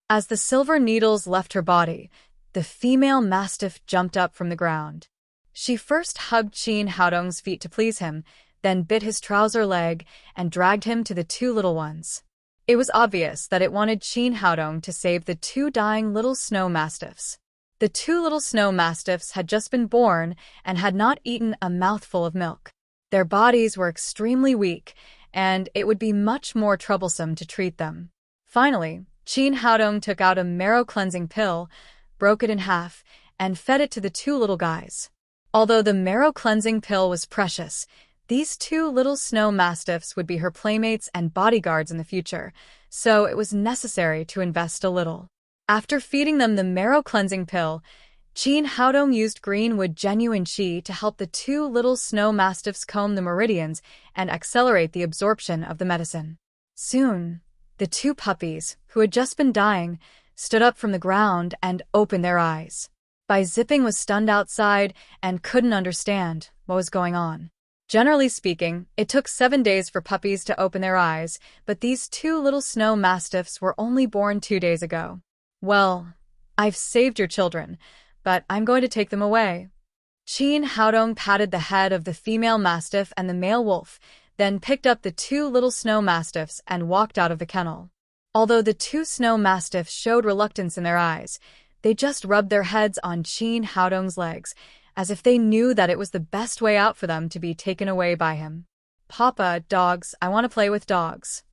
As the silver needles left her body, the female mastiff jumped up from the ground. She first hugged Qin Haodong's feet to please him, then bit his trouser leg and dragged him to the two little ones. It was obvious that it wanted Qin Haodong to save the two dying little snow mastiffs. The two little snow mastiffs had just been born and had not eaten a mouthful of milk. Their bodies were extremely weak, and it would be much more troublesome to treat them. Finally, Qin Haodong took out a marrow-cleansing pill, broke it in half, and fed it to the two little guys. Although the marrow-cleansing pill was precious, these two little snow mastiffs would be her playmates and bodyguards in the future, so it was necessary to invest a little. After feeding them the marrow-cleansing pill, Qin Haodong used Greenwood genuine qi to help the two little snow mastiffs comb the meridians and accelerate the absorption of the medicine. Soon, the two puppies, who had just been dying, stood up from the ground and opened their eyes. Bai Zipping was stunned outside and couldn't understand what was going on. Generally speaking, it took 7 days for puppies to open their eyes, but these two little snow mastiffs were only born 2 days ago. Well, I've saved your children, but I'm going to take them away. Qin Haodong patted the head of the female mastiff and the male wolf, then picked up the two little snow mastiffs and walked out of the kennel. Although the two snow mastiffs showed reluctance in their eyes, they just rubbed their heads on Qin Haodong's legs, as if they knew that it was the best way out for them to be taken away by him. "Papa, dogs, I want to play with dogs,"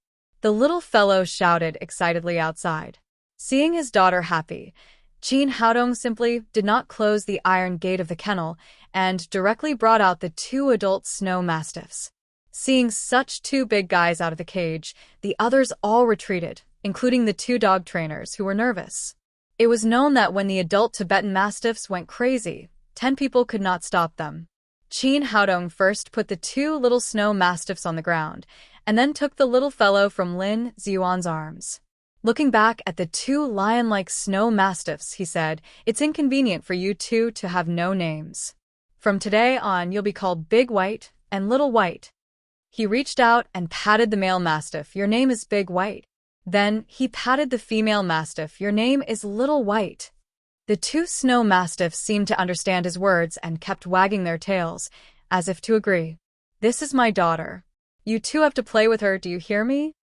the little fellow shouted excitedly outside. Seeing his daughter happy, Qin Haodong simply did not close the iron gate of the kennel and directly brought out the 2 adult snow mastiffs. Seeing such 2 big guys out of the cage, the others all retreated, including the 2 dog trainers who were nervous. It was known that when the adult Tibetan mastiffs went crazy, 10 people could not stop them. Qin Haodong first put the 2 little snow mastiffs on the ground, and then took the little fellow from Lin Ziyuan's arms. Looking back at the 2 lion-like snow mastiffs, he said, "It's inconvenient for you 2 to have no names. From today on, you'll be called Big White and Little White." He reached out and patted the male mastiff. "Your name is Big White." Then he patted the female mastiff. "Your name is Little White." The 2 snow mastiffs seemed to understand his words and kept wagging their tails, as if to agree. "This is my daughter. You 2 have to play with her, do you hear me?"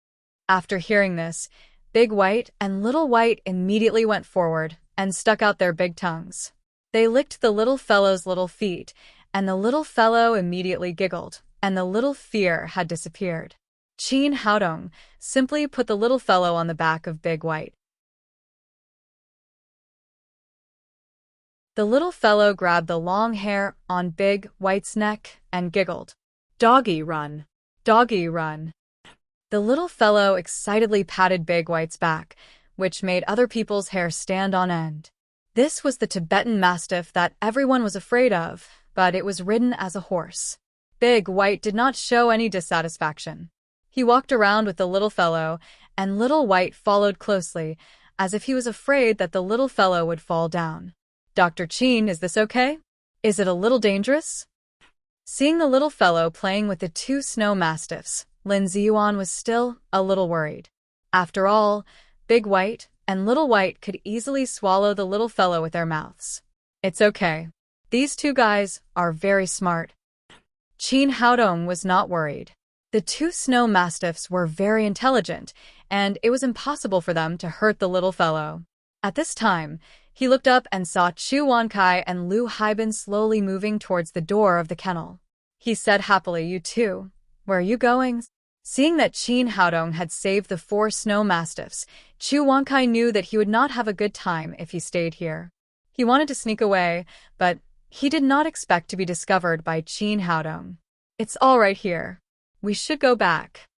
After hearing this, Big White and Little White immediately went forward and stuck out their big tongues. They licked the little fellow's little feet, and the little fellow immediately giggled, and the little fear had disappeared. Qin Haodong simply put the little fellow on the back of Big White. The little fellow grabbed the long hair on Big White's neck and giggled. Doggy run. Doggy run. The little fellow excitedly patted Big White's back, which made other people's hair stand on end. This was the Tibetan Mastiff that everyone was afraid of, but it was ridden as a horse. Big White did not show any dissatisfaction. He walked around with the little fellow, and Little White followed closely, as if he was afraid that the little fellow would fall down. "Dr. Qin, is this okay? Is it a little dangerous?" Seeing the little fellow playing with the 2 snow mastiffs, Lin Ziyuan was still a little worried. After all, Big White and Little White could easily swallow the little fellow with their mouths. "It's okay. These 2 guys are very smart." Qin Haodong was not worried. The 2 snow mastiffs were very intelligent, and it was impossible for them to hurt the little fellow. At this time, he looked up and saw Chu Wankai and Lu Haibin slowly moving towards the door of the kennel. He said happily, "You 2, where are you going?" Seeing that Qin Haodong had saved the 4 snow mastiffs, Chu Wankai knew that he would not have a good time if he stayed here. He wanted to sneak away, but he did not expect to be discovered by Qin Haodong. "It's all right here. We should go back,"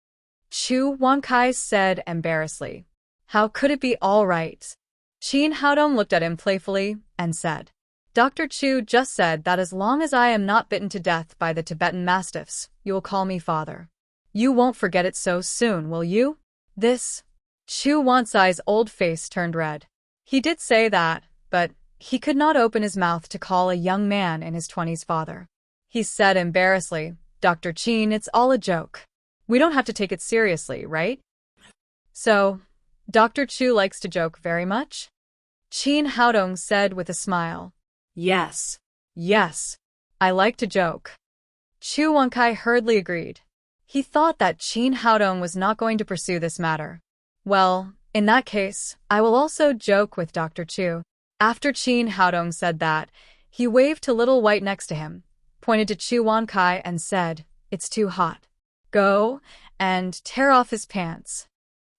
Chu Wankai said embarrassedly. "How could it be all right?" Qin Haodong looked at him playfully and said, "Dr. Chu just said that as long as I am not bitten to death by the Tibetan mastiffs, you will call me father. You won't forget it so soon, will you?" This, Chu Wansai's old face turned red. He did say that, but he could not open his mouth to call a young man in his 20s father. He said embarrassedly, "Dr. Qin, it's all a joke. We don't have to take it seriously, right?" "So, Dr. Chu likes to joke very much?" Qin Haodong said with a smile. Yes. "Yes, I like to joke." Chu Wankai hurriedly agreed. He thought that Qin Haodong was not going to pursue this matter. "Well, in that case, I will also joke with Dr. Chu." After Qin Haodong said that, he waved to Little White next to him, pointed to Chu Wankai and said, "It's too hot. Go and tear off his pants."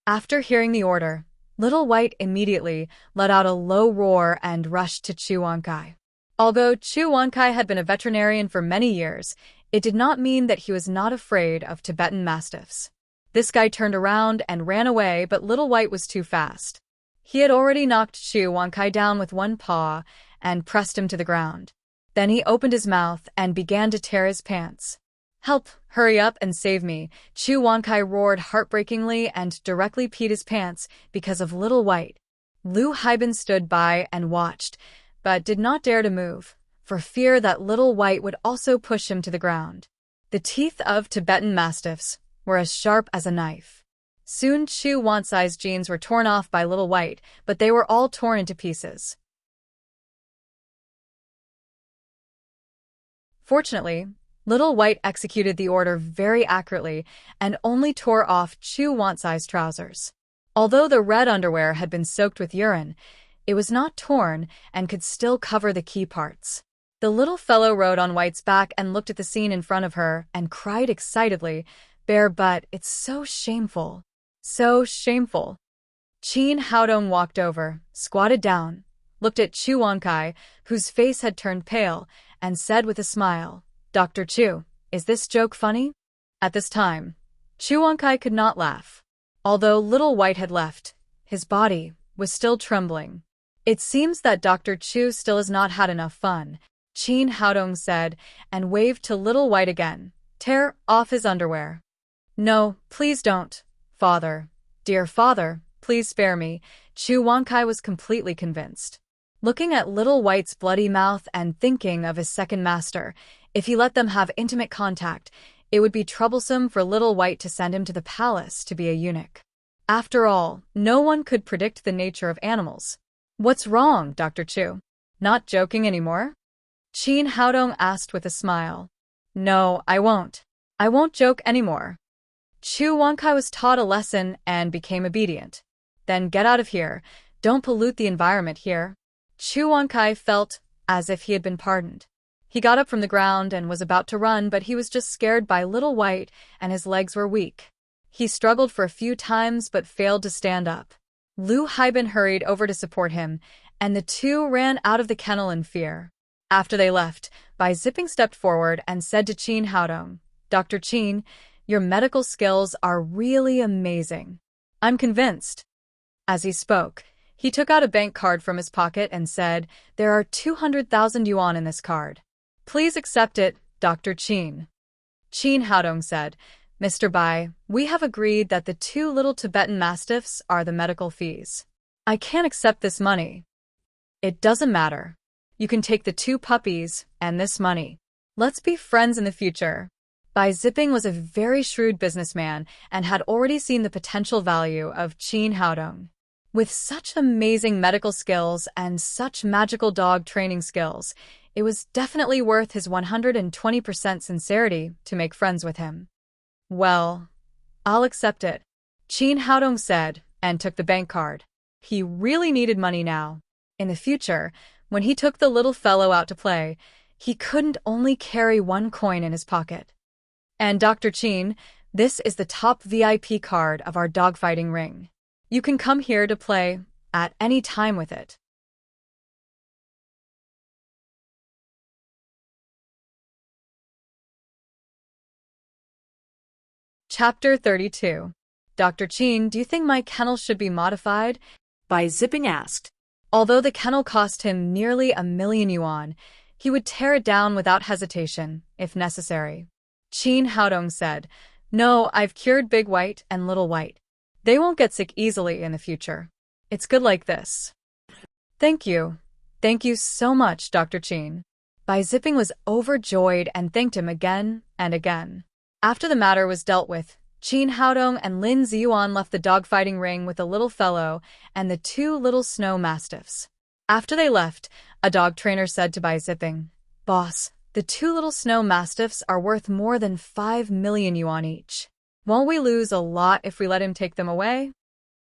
After hearing the order, Little White immediately let out a low roar and rushed to Chu Wankai. Although Chu Wankai had been a veterinarian for many years, it did not mean that he was not afraid of Tibetan mastiffs. This guy turned around and ran away, but Little White was too fast. He had already knocked Chu Wankai down with one paw and pressed him to the ground. Then he opened his mouth and began to tear his pants. "Help! Hurry up and save me!" Chu Wankai roared heartbreakingly and directly peed his pants because of Little White. Lu Haibin stood by and watched, but did not dare to move, for fear that Little White would also push him to the ground. The teeth of Tibetan mastiffs were as sharp as a knife. Soon Chu Wansai's jeans were torn off by Little White, but they were all torn into pieces. Fortunately, Little White executed the order very accurately and only tore off Chu Wansai's trousers. Although the red underwear had been soaked with urine, it was not torn and could still cover the key parts. The little fellow rode on White's back and looked at the scene in front of her and cried excitedly, "Bare butt, it's so shameful. So shameful." Qin Haodong walked over, squatted down, looked at Chu Wankai, whose face had turned pale, and said with a smile, "Dr. Chu, is this joke funny?" At this time, Chu Wankai could not laugh. Although little White had left, his body was still trembling. "It seems that Dr. Chu still has not had enough fun," Qin Haodong said, and waved to little White again. "Tear off his underwear." "No, please don't, father. Dear father, please spare me." Chu Wankai was completely convinced. Looking at little White's bloody mouth and thinking of his second master, if he let them have intimate contact, it would be troublesome for little White to send him to the palace to be a eunuch. After all, no one could predict the nature of animals. "What's wrong, Dr. Chu? Not joking anymore?" Qin Haodong asked with a smile. "No, I won't. I won't joke anymore." Chu Wankai was taught a lesson and became obedient. "Then get out of here. Don't pollute the environment here." Chu Wankai felt as if he had been pardoned. He got up from the ground and was about to run, but he was just scared by little White and his legs were weak. He struggled for a few times but failed to stand up. Lu Haibin hurried over to support him, and the two ran out of the kennel in fear. After they left, Bai Zipping stepped forward and said to Qin Haodong, "Dr. Qin, your medical skills are really amazing. I'm convinced." As he spoke, he took out a bank card from his pocket and said, "There are 200,000 yuan in this card. Please accept it, Dr. Qin." Qin Haodong said, "Mr. Bai, we have agreed that the 2 little Tibetan mastiffs are the medical fees. I can't accept this money." "It doesn't matter. You can take the 2 puppies and this money. Let's be friends in the future." Bai Zipping was a very shrewd businessman and had already seen the potential value of Qin Haodong. With such amazing medical skills and such magical dog training skills, it was definitely worth his 120% sincerity to make friends with him. "Well, I'll accept it," Qin Haodong said, and took the bank card. He really needed money now. In the future, when he took the little fellow out to play, he couldn't only carry 1 coin in his pocket. "And Dr. Qin, this is the top VIP card of our dogfighting ring. You can come here to play at any time with it." Chapter 32. "Dr. Qin, do you think my kennel should be modified?" Bai Zipping asked. Although the kennel cost him nearly 1,000,000 yuan, he would tear it down without hesitation, if necessary. Qin Haodong said, "No, I've cured Big White and Little White. They won't get sick easily in the future. It's good like this." "Thank you. Thank you so much, Dr. Qin." Bai Zipping was overjoyed and thanked him again and again. After the matter was dealt with, Qin Haodong and Lin Ziyuan left the dogfighting ring with the little fellow and the 2 little snow mastiffs. After they left, a dog trainer said to Bai Zipping, "Boss, the 2 little snow mastiffs are worth more than 5,000,000 yuan each. Won't we lose a lot if we let him take them away?"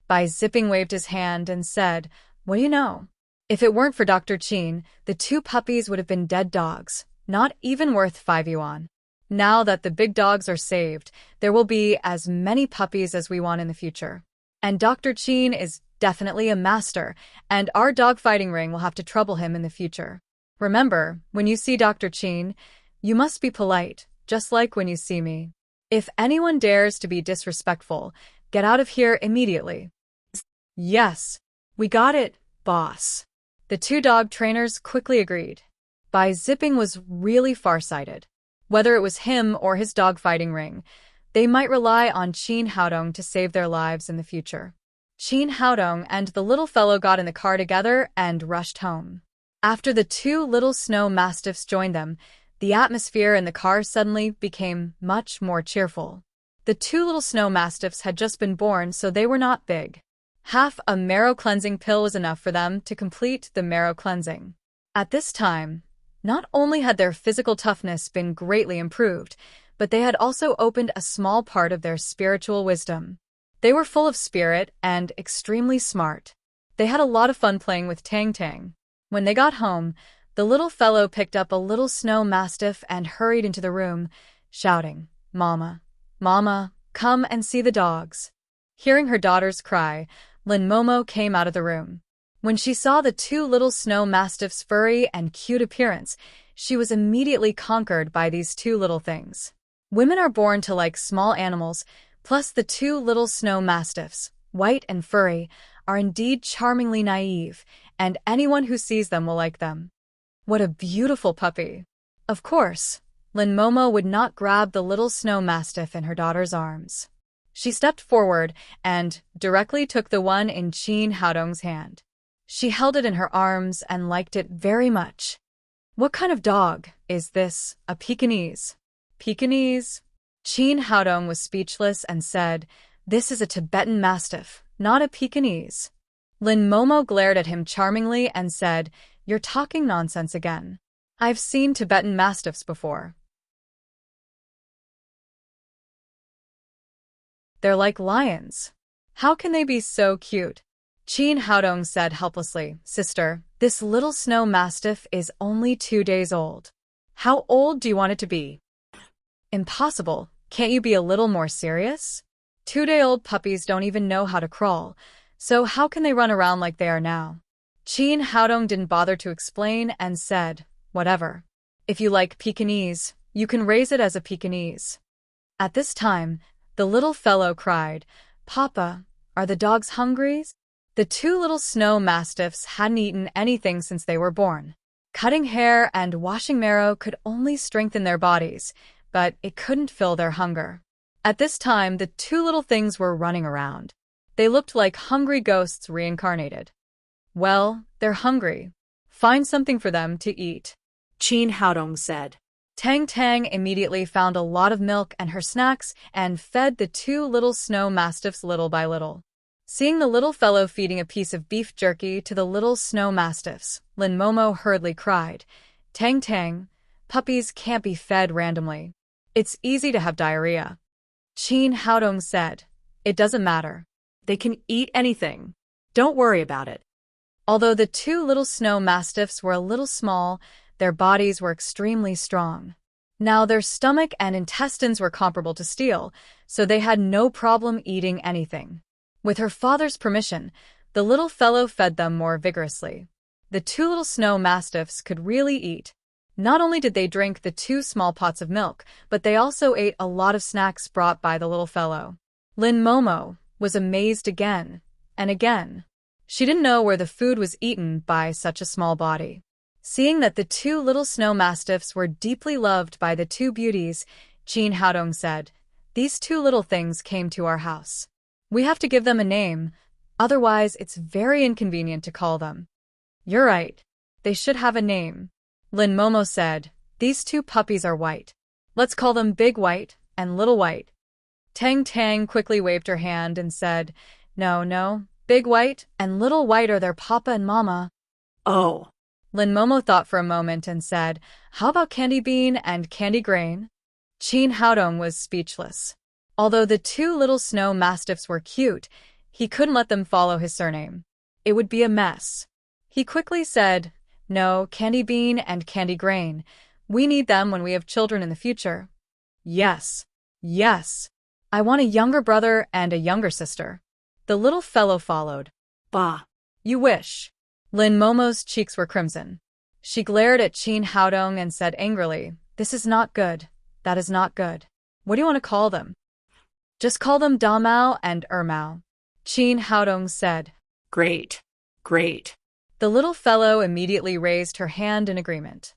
Bai Zipping waved his hand and said, "What do you know? If it weren't for Dr. Qin, the 2 puppies would have been dead dogs, not even worth 5 yuan. Now that the big dogs are saved, there will be as many puppies as we want in the future. And Dr. Qin is definitely a master, and our dogfighting ring will have to trouble him in the future. Remember, when you see Dr. Qin, you must be polite, just like when you see me. If anyone dares to be disrespectful, get out of here immediately." "Yes, we got it, boss." The 2 dog trainers quickly agreed. Bai Zipping was really farsighted. Whether it was him or his dogfighting ring, they might rely on Qin Haodong to save their lives in the future. Qin Haodong and the little fellow got in the car together and rushed home. After the 2 little snow mastiffs joined them, the atmosphere in the car suddenly became much more cheerful. The 2 little snow mastiffs had just been born, so they were not big. Half a marrow cleansing pill was enough for them to complete the marrow cleansing. At this time, not only had their physical toughness been greatly improved, but they had also opened a small part of their spiritual wisdom. They were full of spirit and extremely smart. They had a lot of fun playing with Tang Tang. When they got home, The little fellow picked up a little snow mastiff and hurried into the room, shouting, "Mama, Mama, come and see the dogs." Hearing her daughter's cry, Lin Momo came out of the room. When she saw the two little snow mastiffs' furry and cute appearance, she was immediately conquered by these two little things. Women are born to like small animals, plus the two little snow mastiffs, white and furry, are indeed charmingly naive, and anyone who sees them will like them. What a beautiful puppy! Of course, Lin Momo would not grab the little snow mastiff in her daughter's arms. She stepped forward and directly took the one in Qin Haodong's hand. She held it in her arms and liked it very much. "What kind of dog is this? A Pekingese?" "Pekingese?" Qin Haodong was speechless and said, "This is a Tibetan Mastiff, not a Pekingese." Lin Momo glared at him charmingly and said, "You're talking nonsense again. I've seen Tibetan Mastiffs before. They're like lions. How can they be so cute?" Qin Haodong said helplessly, "Sister, this little snow mastiff is only 2 days old. How old do you want it to be?" "Impossible. Can't you be a little more serious? 2-day-old puppies don't even know how to crawl, so how can they run around like they are now?" Qin Haodong didn't bother to explain and said, "Whatever. If you like Pekingese, you can raise it as a Pekingese." At this time, the little fellow cried, "Papa, are the dogs hungry?" The two little snow mastiffs hadn't eaten anything since they were born. Cutting hair and washing marrow could only strengthen their bodies, but it couldn't fill their hunger. At this time, the two little things were running around. They looked like hungry ghosts reincarnated. "Well, they're hungry. Find something for them to eat," Qin Haodong said. Tang Tang immediately found a lot of milk and her snacks and fed the two little snow mastiffs little by little. Seeing the little fellow feeding a piece of beef jerky to the little snow mastiffs, Lin Momo hurriedly cried, "Tang Tang, puppies can't be fed randomly. It's easy to have diarrhea." Qin Haodong said, "It doesn't matter. They can eat anything. Don't worry about it." Although the two little snow mastiffs were a little small, their bodies were extremely strong. Now their stomach and intestines were comparable to steel, so they had no problem eating anything. With her father's permission, the little fellow fed them more vigorously. The two little snow mastiffs could really eat. Not only did they drink the 2 small pots of milk, but they also ate a lot of snacks brought by the little fellow. Lin Momo was amazed again and again. She didn't know where the food was eaten by such a small body. Seeing that the 2 little snow mastiffs were deeply loved by the 2 beauties, Qin Haodong said, "These 2 little things came to our house. We have to give them a name, otherwise it's very inconvenient to call them." "You're right. They should have a name." Lin Momo said, "These 2 puppies are white. Let's call them Big White and Little White." Tang Tang quickly waved her hand and said, No, Big White and Little White are their papa and mama." "Oh." Lin Momo thought for a moment and said, "How about Candy Bean and Candy Grain?" Qin Haodong was speechless. Although the 2 little snow mastiffs were cute, he couldn't let them follow his surname. It would be a mess. He quickly said, "No, Candy Bean and Candy Grain. We need them when we have children in the future." Yes. I want a younger brother and a younger sister." The little fellow followed. "Bah." "You wish." Lin Momo's cheeks were crimson. She glared at Qin Haodong and said angrily, "This is not good. That is not good. What do you want to call them?" "Just call them Da Mao and Mao," Qin Haodong said. Great. The little fellow immediately raised her hand in agreement.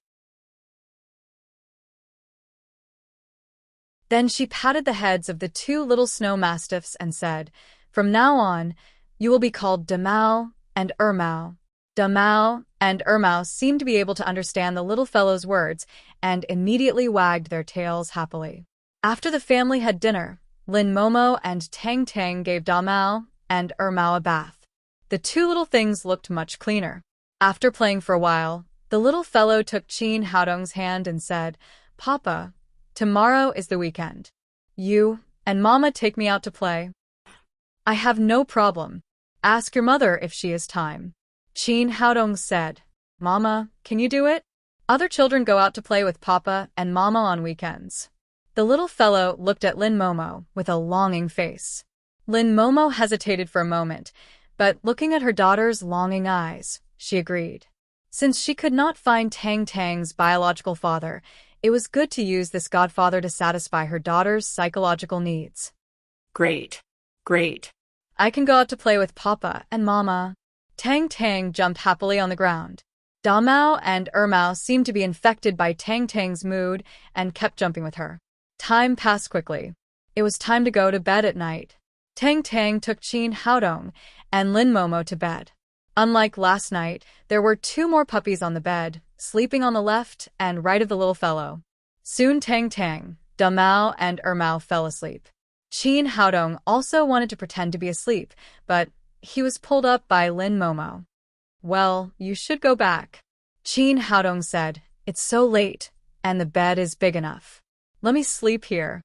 Then she patted the heads of the 2 little snow mastiffs and said, "From now on, you will be called Da Mao and Mao." Da Mao and Mao seemed to be able to understand the little fellow's words and immediately wagged their tails happily. After the family had dinner, Lin Momo and Tang Tang gave Da Mao and Mao a bath. The 2 little things looked much cleaner. After playing for a while, the little fellow took Qin Haodong's hand and said, "Papa, tomorrow is the weekend. You and Mama take me out to play." "I have no problem. Ask your mother if she has time," Qin Haodong said. "Mama, can you do it?" Other children go out to play with Papa and Mama on weekends. The little fellow looked at Lin Momo with a longing face. Lin Momo hesitated for a moment, but looking at her daughter's longing eyes, she agreed. Since she could not find Tang Tang's biological father, it was good to use this godfather to satisfy her daughter's psychological needs. Great. Great. I can go out to play with Papa and Mama. Tang Tang jumped happily on the ground. Da Mao and Mao seemed to be infected by Tang Tang's mood and kept jumping with her. Time passed quickly. It was time to go to bed at night. Tang Tang took Qin Haodong and Lin Momo to bed. Unlike last night, there were 2 more puppies on the bed, sleeping on the left and right of the little fellow. Soon Tang Tang, Da Mao, and Mao fell asleep. Qin Haodong also wanted to pretend to be asleep, but he was pulled up by Lin Momo. Well, you should go back. Qin Haodong said, it's so late, and the bed is big enough. Let me sleep here.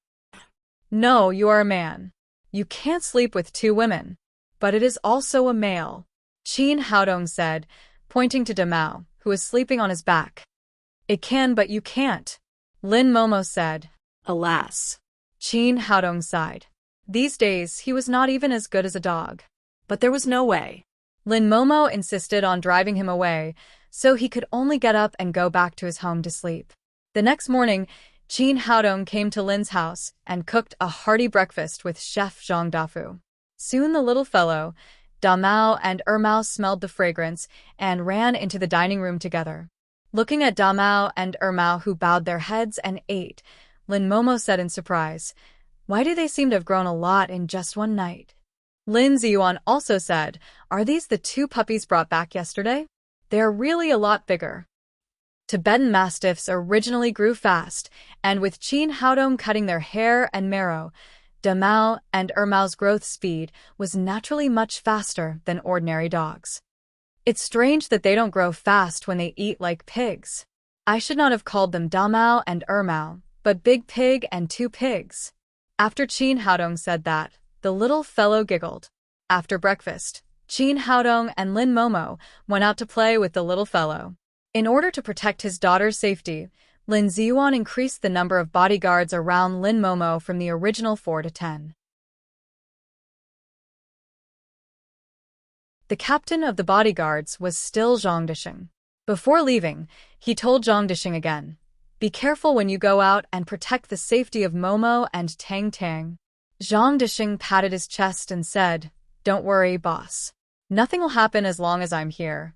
No, you are a man. You can't sleep with 2 women. But it is also a male. Qin Haodong said, pointing to Da Mao, who was sleeping on his back. It can, but you can't. Lin Momo said. Alas. Qin Haodong sighed. These days, he was not even as good as a dog. But there was no way. Lin Momo insisted on driving him away, so he could only get up and go back to his home to sleep. The next morning, Qin Haodong came to Lin's house and cooked a hearty breakfast with Chef Zhang Dafu. Soon the little fellow, Da Mao, and Mao smelled the fragrance and ran into the dining room together. Looking at Da Mao and Mao, who bowed their heads and ate, Lin Momo said in surprise, why do they seem to have grown a lot in just one night? Lin Ziyuan also said, are these the 2 puppies brought back yesterday? They are really a lot bigger. Tibetan Mastiffs originally grew fast, and with Qin Haodong cutting their hair and marrow, Da Mao and Mao's growth speed was naturally much faster than ordinary dogs. It's strange that they don't grow fast when they eat like pigs. I should not have called them Da Mao and Mao, but Big Pig and 2 pigs. After Qin Haodong said that, the little fellow giggled. After breakfast, Qin Haodong and Lin Momo went out to play with the little fellow. In order to protect his daughter's safety, Lin Ziyuan increased the number of bodyguards around Lin Momo from the original 4 to 10. The captain of the bodyguards was still Zhang Disheng. Before leaving, he told Zhang Disheng again, be careful when you go out and protect the safety of Momo and Tang Tang. Zhang Disheng patted his chest and said, don't worry, boss. Nothing will happen as long as I'm here.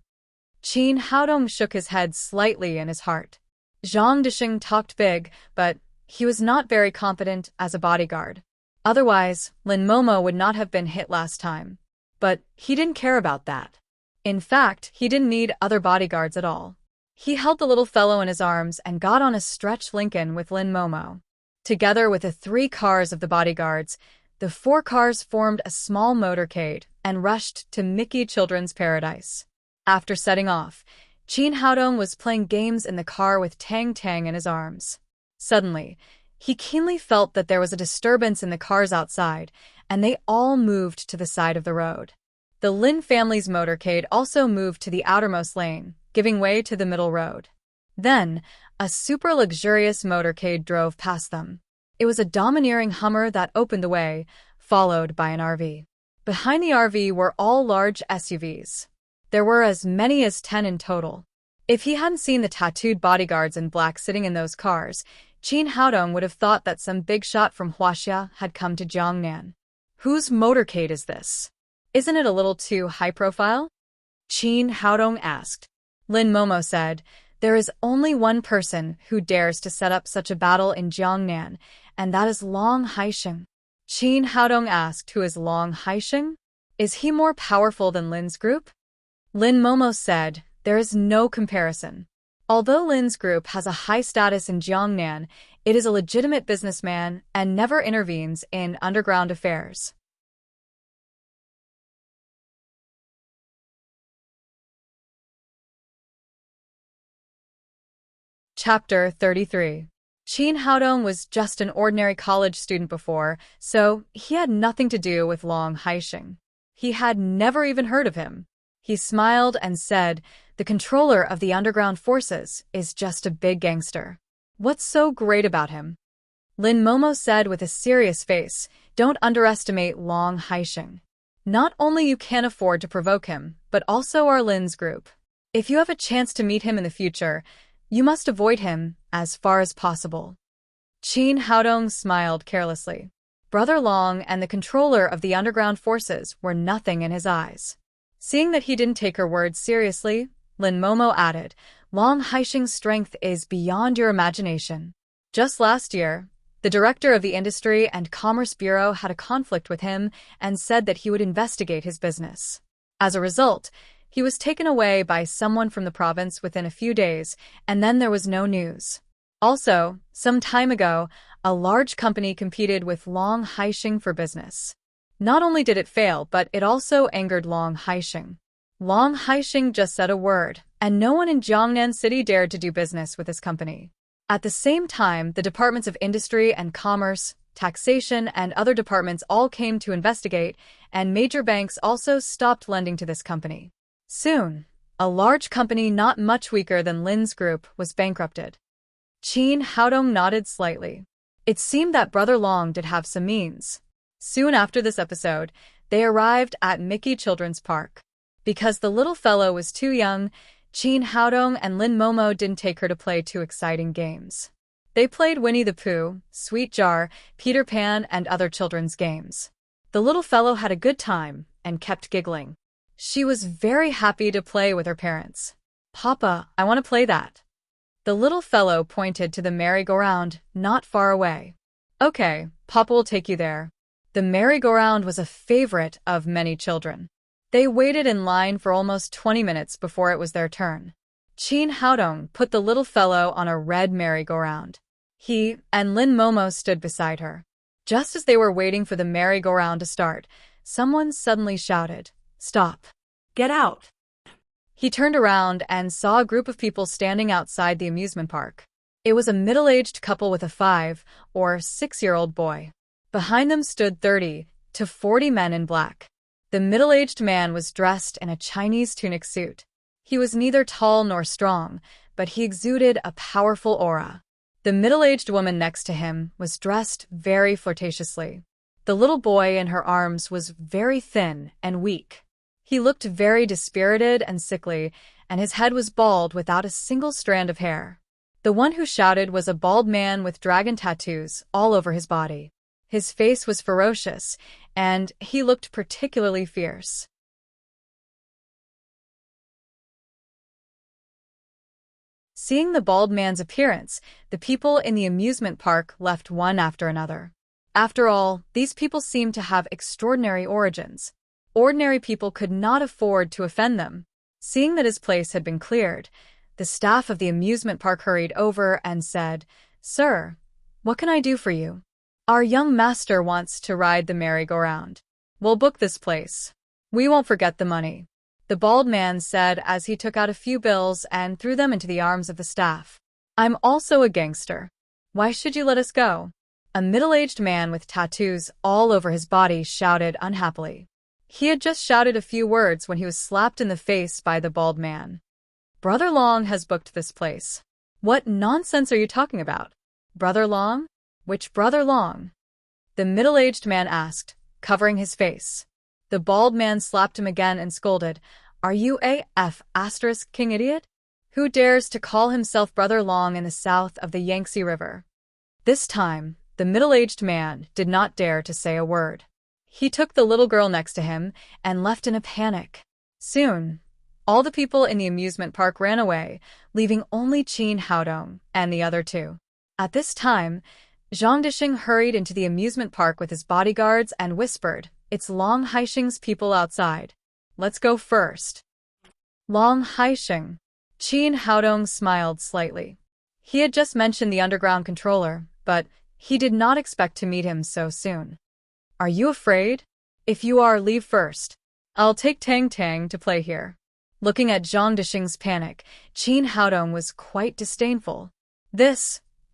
Qin Haodong shook his head slightly in his heart. Zhang Disheng talked big, but he was not very competent as a bodyguard. Otherwise, Lin Momo would not have been hit last time. But he didn't care about that. In fact, he didn't need other bodyguards at all. He held the little fellow in his arms and got on a stretch Lincoln with Lin Momo. Together with the 3 cars of the bodyguards, the 4 cars formed a small motorcade and rushed to Mickey Children's Paradise. After setting off, Qin Haodong was playing games in the car with Tang Tang in his arms. Suddenly, he keenly felt that there was a disturbance in the cars outside, and they all moved to the side of the road. The Lin family's motorcade also moved to the outermost lane, giving way to the middle road. Then, a super luxurious motorcade drove past them. It was a domineering Hummer that opened the way, followed by an RV. Behind the RV were all large SUVs. There were as many as 10 in total. If he hadn't seen the tattooed bodyguards in black sitting in those cars, Qin Haodong would have thought that some big shot from Huaxia had come to Jiangnan. Whose motorcade is this? Isn't it a little too high profile? Qin Haodong asked. Lin Momo said, there is only one person who dares to set up such a battle in Jiangnan, and that is Long Haisheng. Qin Haodong asked, who is Long Haisheng? Is he more powerful than Lin's group? Lin Momo said, there is no comparison. Although Lin's group has a high status in Jiangnan, it is a legitimate businessman and never intervenes in underground affairs. Chapter 33. Qin Haodong was just an ordinary college student before, so he had nothing to do with Long Haisheng. He had never even heard of him. He smiled and said, The controller of the underground forces is just a big gangster. What's so great about him? Lin Momo said with a serious face, don't underestimate Long Haisheng. Not only you can't afford to provoke him, but also our Lin's group. If you have a chance to meet him in the future, you must avoid him as far as possible. Qin Haodong smiled carelessly. Brother Long and the controller of the underground forces were nothing in his eyes. Seeing that he didn't take her words seriously, Lin Momo added, Long Haisheng's strength is beyond your imagination. Just last year, the director of the Industry and Commerce Bureau had a conflict with him and said that he would investigate his business. As a result, he was taken away by someone from the province within a few days, and then there was no news. Also, some time ago, a large company competed with Long Haisheng for business. Not only did it fail, but it also angered Long Haisheng. Long Haisheng just said a word, and no one in Jiangnan City dared to do business with his company. At the same time, the departments of Industry and Commerce, Taxation, and other departments all came to investigate, and major banks also stopped lending to this company. Soon, a large company not much weaker than Lin's group was bankrupted. Qin Haodong nodded slightly. It seemed that Brother Long did have some means. Soon after this episode, they arrived at Mickey Children's Park. Because the little fellow was too young, Qin Haodong and Lin Momo didn't take her to play too exciting games. They played Winnie the Pooh, Sweet Jar, Peter Pan, and other children's games. The little fellow had a good time and kept giggling. She was very happy to play with her parents. Papa, I want to play that. The little fellow pointed to the merry-go-round not far away. Okay, Papa will take you there. The merry-go-round was a favorite of many children. They waited in line for almost 20 minutes before it was their turn. Qin Haodong put the little fellow on a red merry-go-round. He and Lin Momo stood beside her. Just as they were waiting for the merry-go-round to start, someone suddenly shouted, "Stop! Get out!" He turned around and saw a group of people standing outside the amusement park. It was a middle-aged couple with a 5- or 6-year-old boy. Behind them stood 30 to 40 men in black. The middle-aged man was dressed in a Chinese tunic suit. He was neither tall nor strong, but he exuded a powerful aura. The middle-aged woman next to him was dressed very flirtatiously. The little boy in her arms was very thin and weak. He looked very dispirited and sickly, and his head was bald without a single strand of hair. The one who shouted was a bald man with dragon tattoos all over his body. His face was ferocious, and he looked particularly fierce. Seeing the bald man's appearance, the people in the amusement park left one after another. After all, these people seemed to have extraordinary origins. Ordinary people could not afford to offend them. Seeing that his place had been cleared, the staff of the amusement park hurried over and said, "Sir, what can I do for you? Our young master wants to ride the merry-go-round. We'll book this place. We won't forget the money," the bald man said as he took out a few bills and threw them into the arms of the staff. "I'm also a gangster. Why should you let us go?" A middle-aged man with tattoos all over his body shouted unhappily. He had just shouted a few words when he was slapped in the face by the bald man. "Brother Long has booked this place. What nonsense are you talking about? Brother Long? Which Brother Long?" the middle-aged man asked, covering his face. The bald man slapped him again and scolded, "Are you a *king idiot? Who dares to call himself Brother Long in the south of the Yangtze River?" This time, the middle-aged man did not dare to say a word. He took the little girl next to him and left in a panic. Soon, all the people in the amusement park ran away, leaving only Qin Haodong and the other two. At this time, Zhang Disheng hurried into the amusement park with his bodyguards and whispered, "It's Long Haisheng's people outside. Let's go first." Long Haisheng. Qin Haodong smiled slightly. He had just mentioned the underground controller, but he did not expect to meet him so soon. "Are you afraid? If you are, leave first. I'll take Tang Tang to play here." Looking at Zhang Disheng's panic, Qin Haodong was quite disdainful.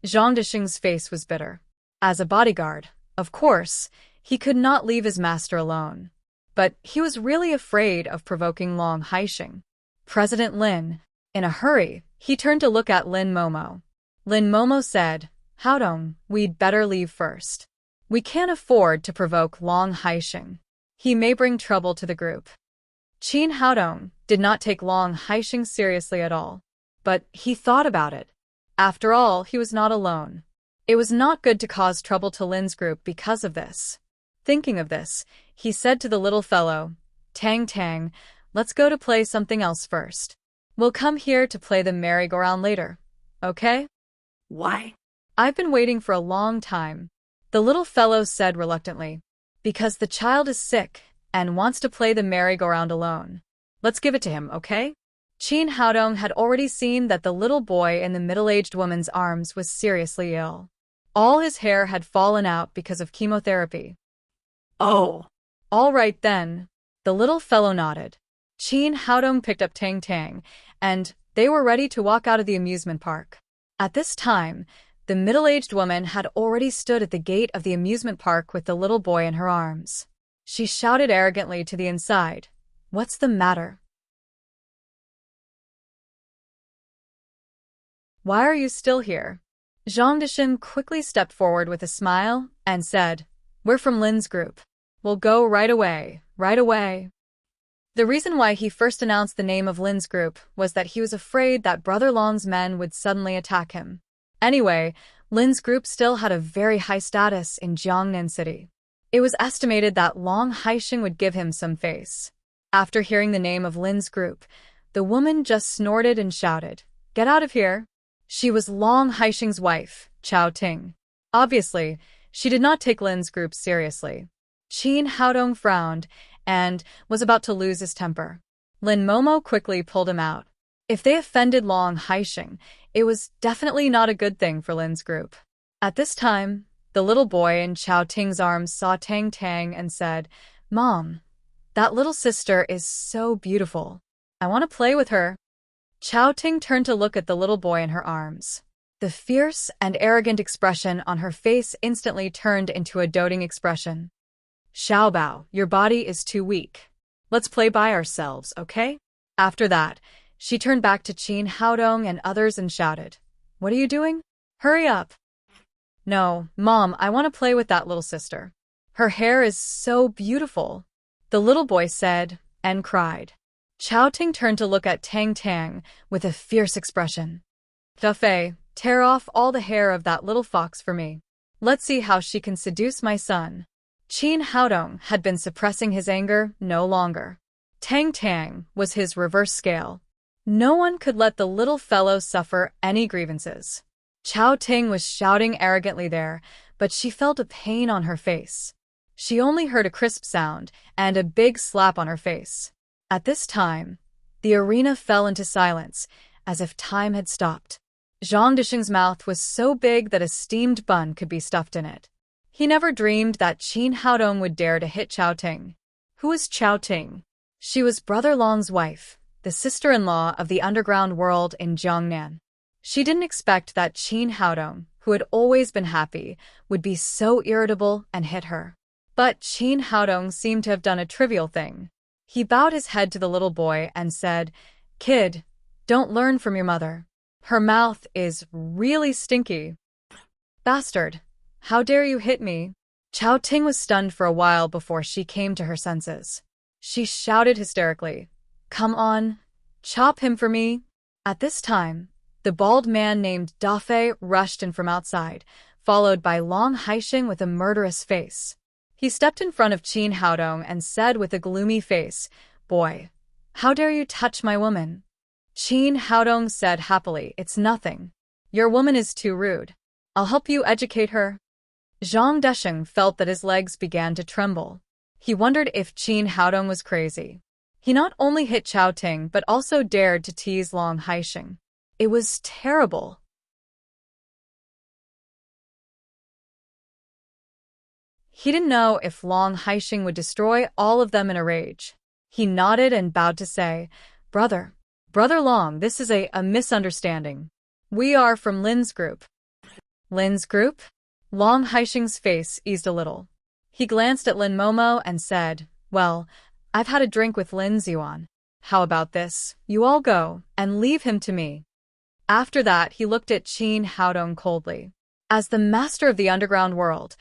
Zhang Disheng's face was bitter. As a bodyguard, of course, he could not leave his master alone. But he was really afraid of provoking Long Haisheng. President Lin. In a hurry, he turned to look at Lin Momo. Lin Momo said, Haodong, we'd better leave first. We can't afford to provoke Long Haisheng. He may bring trouble to the group. Qin Haodong did not take Long Haisheng seriously at all. But he thought about it. After all, he was not alone. It was not good to cause trouble to Lin's group because of this. Thinking of this, he said to the little fellow, Tang Tang, let's go to play something else first. We'll come here to play the merry-go-round later, okay? Why? I've been waiting for a long time, the little fellow said reluctantly. Because the child is sick and wants to play the merry-go-round alone. Let's give it to him, okay? Qin Haodong had already seen that the little boy in the middle-aged woman's arms was seriously ill. All his hair had fallen out because of chemotherapy. Oh. All right then. The little fellow nodded. Qin Haodong picked up Tang Tang, and they were ready to walk out of the amusement park. At this time, the middle-aged woman had already stood at the gate of the amusement park with the little boy in her arms. She shouted arrogantly to the inside, What's the matter? Why are you still here? Zhang Dishan quickly stepped forward with a smile and said, We're from Lin's group. We'll go right away, right away. The reason why he first announced the name of Lin's group was that he was afraid that Brother Long's men would suddenly attack him. Anyway, Lin's group still had a very high status in Jiangnan City. It was estimated that Long Haisheng would give him some face. After hearing the name of Lin's group, the woman just snorted and shouted, Get out of here! She was Long Haisheng's wife, Chao Ting. Obviously, she did not take Lin's group seriously. Qin Haodong frowned and was about to lose his temper. Lin Momo quickly pulled him out. If they offended Long Haisheng, it was definitely not a good thing for Lin's group. At this time, the little boy in Chao Ting's arms saw Tang Tang and said, Mom, that little sister is so beautiful. I want to play with her. Chao Ting turned to look at the little boy in her arms. The fierce and arrogant expression on her face instantly turned into a doting expression. Xiaobao, your body is too weak. Let's play by ourselves, okay? After that, she turned back to Qin Haodong and others and shouted, What are you doing? Hurry up. No, Mom, I want to play with that little sister. Her hair is so beautiful. The little boy said, and cried. Chao Ting turned to look at Tang Tang with a fierce expression. Dafei, tear off all the hair of that little fox for me. Let's see how she can seduce my son. Qin Haodong had been suppressing his anger no longer. Tang Tang was his reverse scale. No one could let the little fellow suffer any grievances. Chao Ting was shouting arrogantly there, but she felt a pain on her face. She only heard a crisp sound and a big slap on her face. At this time, the arena fell into silence, as if time had stopped. Zhang Dishan's mouth was so big that a steamed bun could be stuffed in it. He never dreamed that Qin Haodong would dare to hit Chao Ting. Who was Chao Ting? She was Brother Long's wife, the sister-in-law of the underground world in Jiangnan. She didn't expect that Qin Haodong, who had always been happy, would be so irritable and hit her. But Qin Haodong seemed to have done a trivial thing. He bowed his head to the little boy and said, Kid, don't learn from your mother. Her mouth is really stinky. Bastard, how dare you hit me? Chao Ting was stunned for a while before she came to her senses. She shouted hysterically, Come on, chop him for me. At this time, the bald man named Dafei rushed in from outside, followed by Long Haisheng with a murderous face. He stepped in front of Qin Haodong and said with a gloomy face, Boy, how dare you touch my woman? Qin Haodong said happily, It's nothing. Your woman is too rude. I'll help you educate her. Zhang Dishan felt that his legs began to tremble. He wondered if Qin Haodong was crazy. He not only hit Chao Ting but also dared to tease Long Haisheng. It was terrible. He didn't know if Long Haisheng would destroy all of them in a rage. He nodded and bowed to say, Brother Long, this is a misunderstanding. We are from Lin's group. Lin's group? Long Haisheng's face eased a little. He glanced at Lin Momo and said, Well, I've had a drink with Lin Xuan. How about this? You all go, and leave him to me. After that, he looked at Qin Haodong coldly. As the master of the underground world,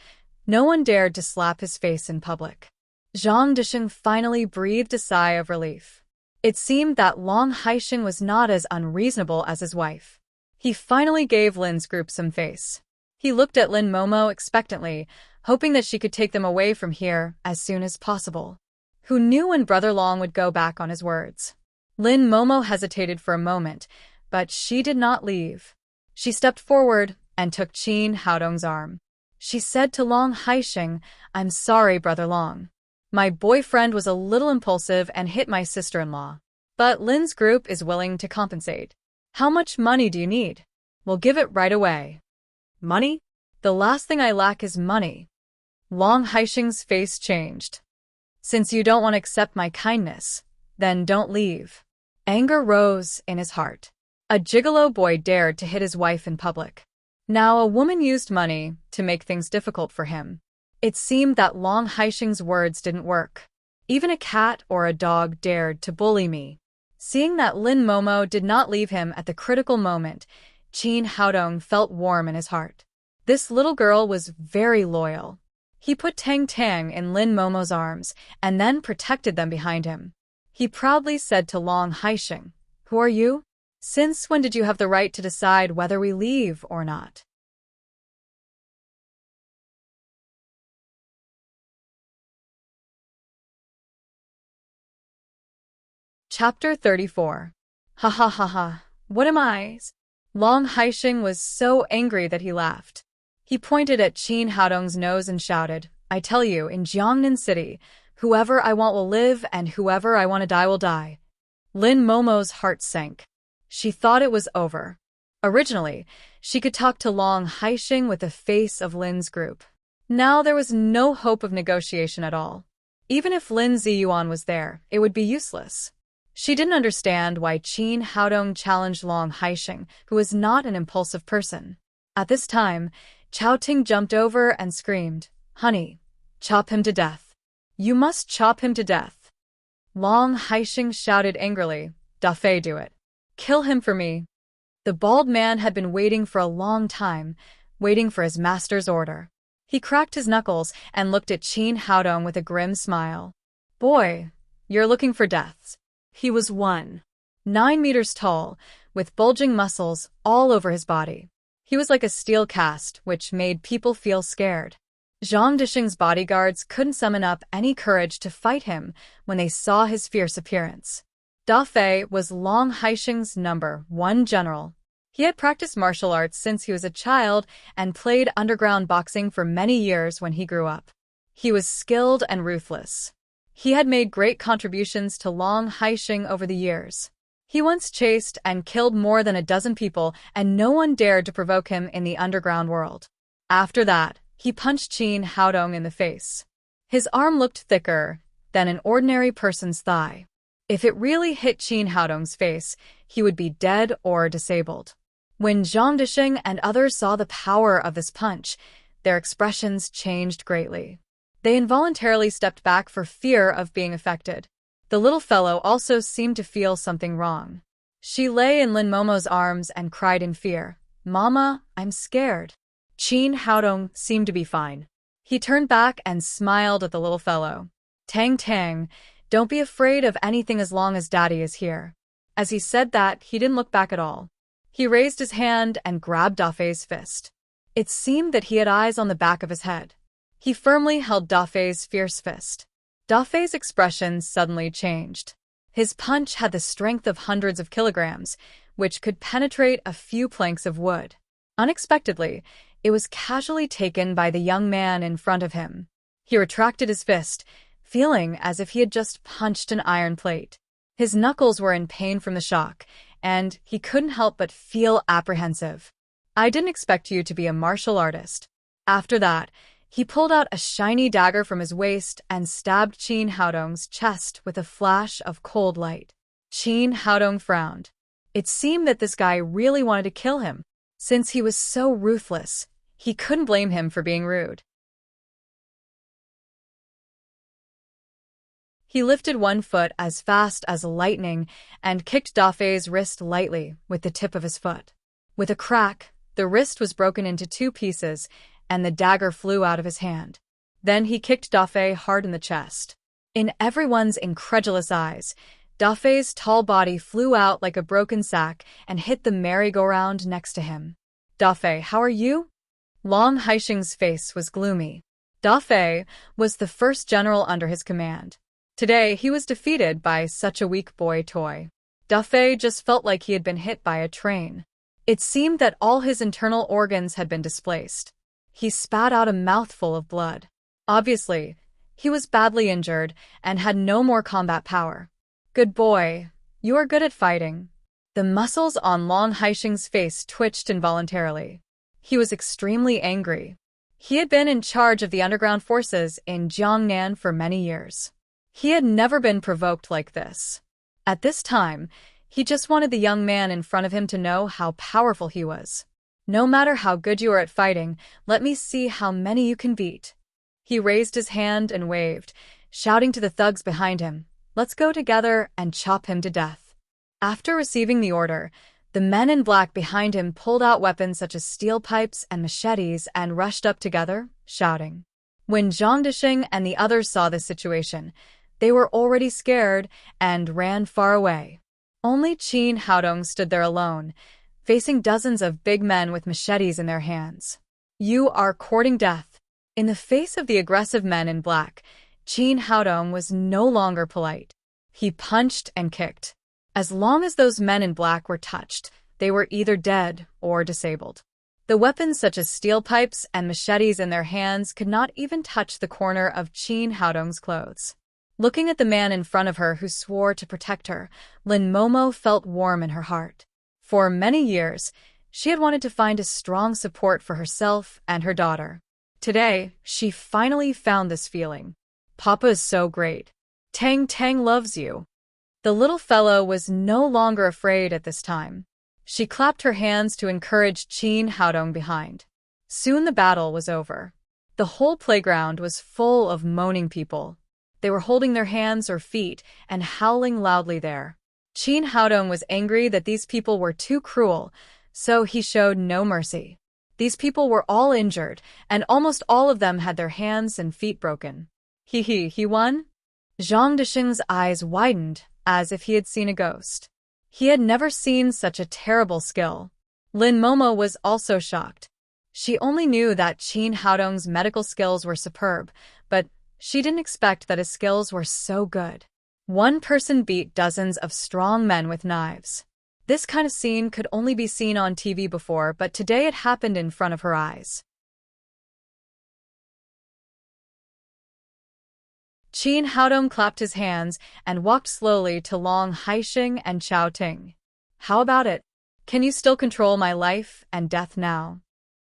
no one dared to slap his face in public. Zhang Disheng finally breathed a sigh of relief. It seemed that Long Haixing was not as unreasonable as his wife. He finally gave Lin's group some face. He looked at Lin Momo expectantly, hoping that she could take them away from here as soon as possible. Who knew when Brother Long would go back on his words? Lin Momo hesitated for a moment, but she did not leave. She stepped forward and took Qin Haodong's arm. She said to Long Haixing, "I'm sorry, Brother Long. My boyfriend was a little impulsive and hit my sister-in-law. But Lin's group is willing to compensate. How much money do you need? We'll give it right away." Money? The last thing I lack is money. Long Haixing's face changed. Since you don't want to accept my kindness, then don't leave. Anger rose in his heart. A gigolo boy dared to hit his wife in public. Now a woman used money to make things difficult for him. It seemed that Long Haixing's words didn't work. Even a cat or a dog dared to bully me. Seeing that Lin Momo did not leave him at the critical moment, Qin Haodong felt warm in his heart. This little girl was very loyal. He put Tang Tang in Lin Momo's arms and then protected them behind him. He proudly said to Long Haixing, "Who are you? Since when did you have the right to decide whether we leave or not?" Chapter 34. Ha ha ha ha. What am I? Long Haixing was so angry that he laughed. He pointed at Qin Haodong's nose and shouted, "I tell you, in Jiangnan City, whoever I want will live and whoever I want to die will die." Lin Momo's heart sank. She thought it was over. Originally, she could talk to Long Haixing with the face of Lin's group. Now there was no hope of negotiation at all. Even if Lin Ziyuan was there, it would be useless. She didn't understand why Qin Haodong challenged Long Haixing, who was not an impulsive person. At this time, Chao Ting jumped over and screamed, "Honey, chop him to death. You must chop him to death." Long Haixing shouted angrily, "Da Fei, do it. Kill him for me." The bald man had been waiting for a long time, waiting for his master's order. He cracked his knuckles and looked at Qin Haodong with a grim smile. "Boy, you're looking for deaths." He was 1.9 meters tall, with bulging muscles all over his body. He was like a steel cast, which made people feel scared. Zhang Disheng's bodyguards couldn't summon up any courage to fight him when they saw his fierce appearance. Da Fei was Long Haixing's #1 general. He had practiced martial arts since he was a child and played underground boxing for many years when he grew up. He was skilled and ruthless. He had made great contributions to Long Haixing over the years. He once chased and killed more than a dozen people, and no one dared to provoke him in the underground world. After that, he punched Qin Haodong in the face. His arm looked thicker than an ordinary person's thigh. If it really hit Qin Haodong's face, he would be dead or disabled. When Zhang Disheng and others saw the power of this punch, their expressions changed greatly. They involuntarily stepped back for fear of being affected. The little fellow also seemed to feel something wrong. She lay in Lin Momo's arms and cried in fear, "Mama, I'm scared." Qin Haodong seemed to be fine. He turned back and smiled at the little fellow. "Tang Tang, don't be afraid of anything as long as Daddy is here." As he said that, he didn't look back at all. He raised his hand and grabbed Da Fei's fist. It seemed that he had eyes on the back of his head. He firmly held Da Fei's fierce fist. Da Fei's expression suddenly changed. His punch had the strength of hundreds of kilograms, which could penetrate a few planks of wood. Unexpectedly, it was casually taken by the young man in front of him. He retracted his fist, feeling as if he had just punched an iron plate. His knuckles were in pain from the shock, and he couldn't help but feel apprehensive. "I didn't expect you to be a martial artist." After that, he pulled out a shiny dagger from his waist and stabbed Qin Haodong's chest with a flash of cold light. Qin Haodong frowned. It seemed that this guy really wanted to kill him. Since he was so ruthless, he couldn't blame him for being rude. He lifted one foot as fast as lightning and kicked Dafei's wrist lightly with the tip of his foot. With a crack, the wrist was broken into two pieces, and the dagger flew out of his hand. Then he kicked Dafei hard in the chest. In everyone's incredulous eyes, Dafei's tall body flew out like a broken sack and hit the merry-go-round next to him. "Dafei, how are you?" Long Haixing's face was gloomy. Dafei was the first general under his command. Today, he was defeated by such a weak boy toy. Dafei just felt like he had been hit by a train. It seemed that all his internal organs had been displaced. He spat out a mouthful of blood. Obviously, he was badly injured and had no more combat power. "Good boy. You are good at fighting." The muscles on Long Haixing's face twitched involuntarily. He was extremely angry. He had been in charge of the underground forces in Jiangnan for many years. He had never been provoked like this. At this time, he just wanted the young man in front of him to know how powerful he was. "No matter how good you are at fighting, let me see how many you can beat." He raised his hand and waved, shouting to the thugs behind him, "Let's go together and chop him to death." After receiving the order, the men in black behind him pulled out weapons such as steel pipes and machetes and rushed up together, shouting. When Zhang Dixing and the others saw this situation, they were already scared and ran far away. Only Qin Haodong stood there alone, facing dozens of big men with machetes in their hands. "You are courting death." In the face of the aggressive men in black, Qin Haodong was no longer polite. He punched and kicked. As long as those men in black were touched, they were either dead or disabled. The weapons such as steel pipes and machetes in their hands could not even touch the corner of Qin Haodong's clothes. Looking at the man in front of her who swore to protect her, Lin Momo felt warm in her heart. For many years, she had wanted to find a strong support for herself and her daughter. Today, she finally found this feeling. "Papa is so great. Tang Tang loves you." The little fellow was no longer afraid at this time. She clapped her hands to encourage Qin Haodong behind. Soon the battle was over. The whole playground was full of moaning people. They were holding their hands or feet and howling loudly there. Qin Haodong was angry that these people were too cruel, so he showed no mercy. These people were all injured, and almost all of them had their hands and feet broken. He won? Zhang Dixing's eyes widened, as if he had seen a ghost. He had never seen such a terrible skill. Lin Momo was also shocked. She only knew that Qin Haodong's medical skills were superb, but she didn't expect that his skills were so good. One person beat dozens of strong men with knives. This kind of scene could only be seen on TV before, but today it happened in front of her eyes. Qin Haodong clapped his hands and walked slowly to Long Haixing and Chao Ting. "How about it? Can you still control my life and death now?"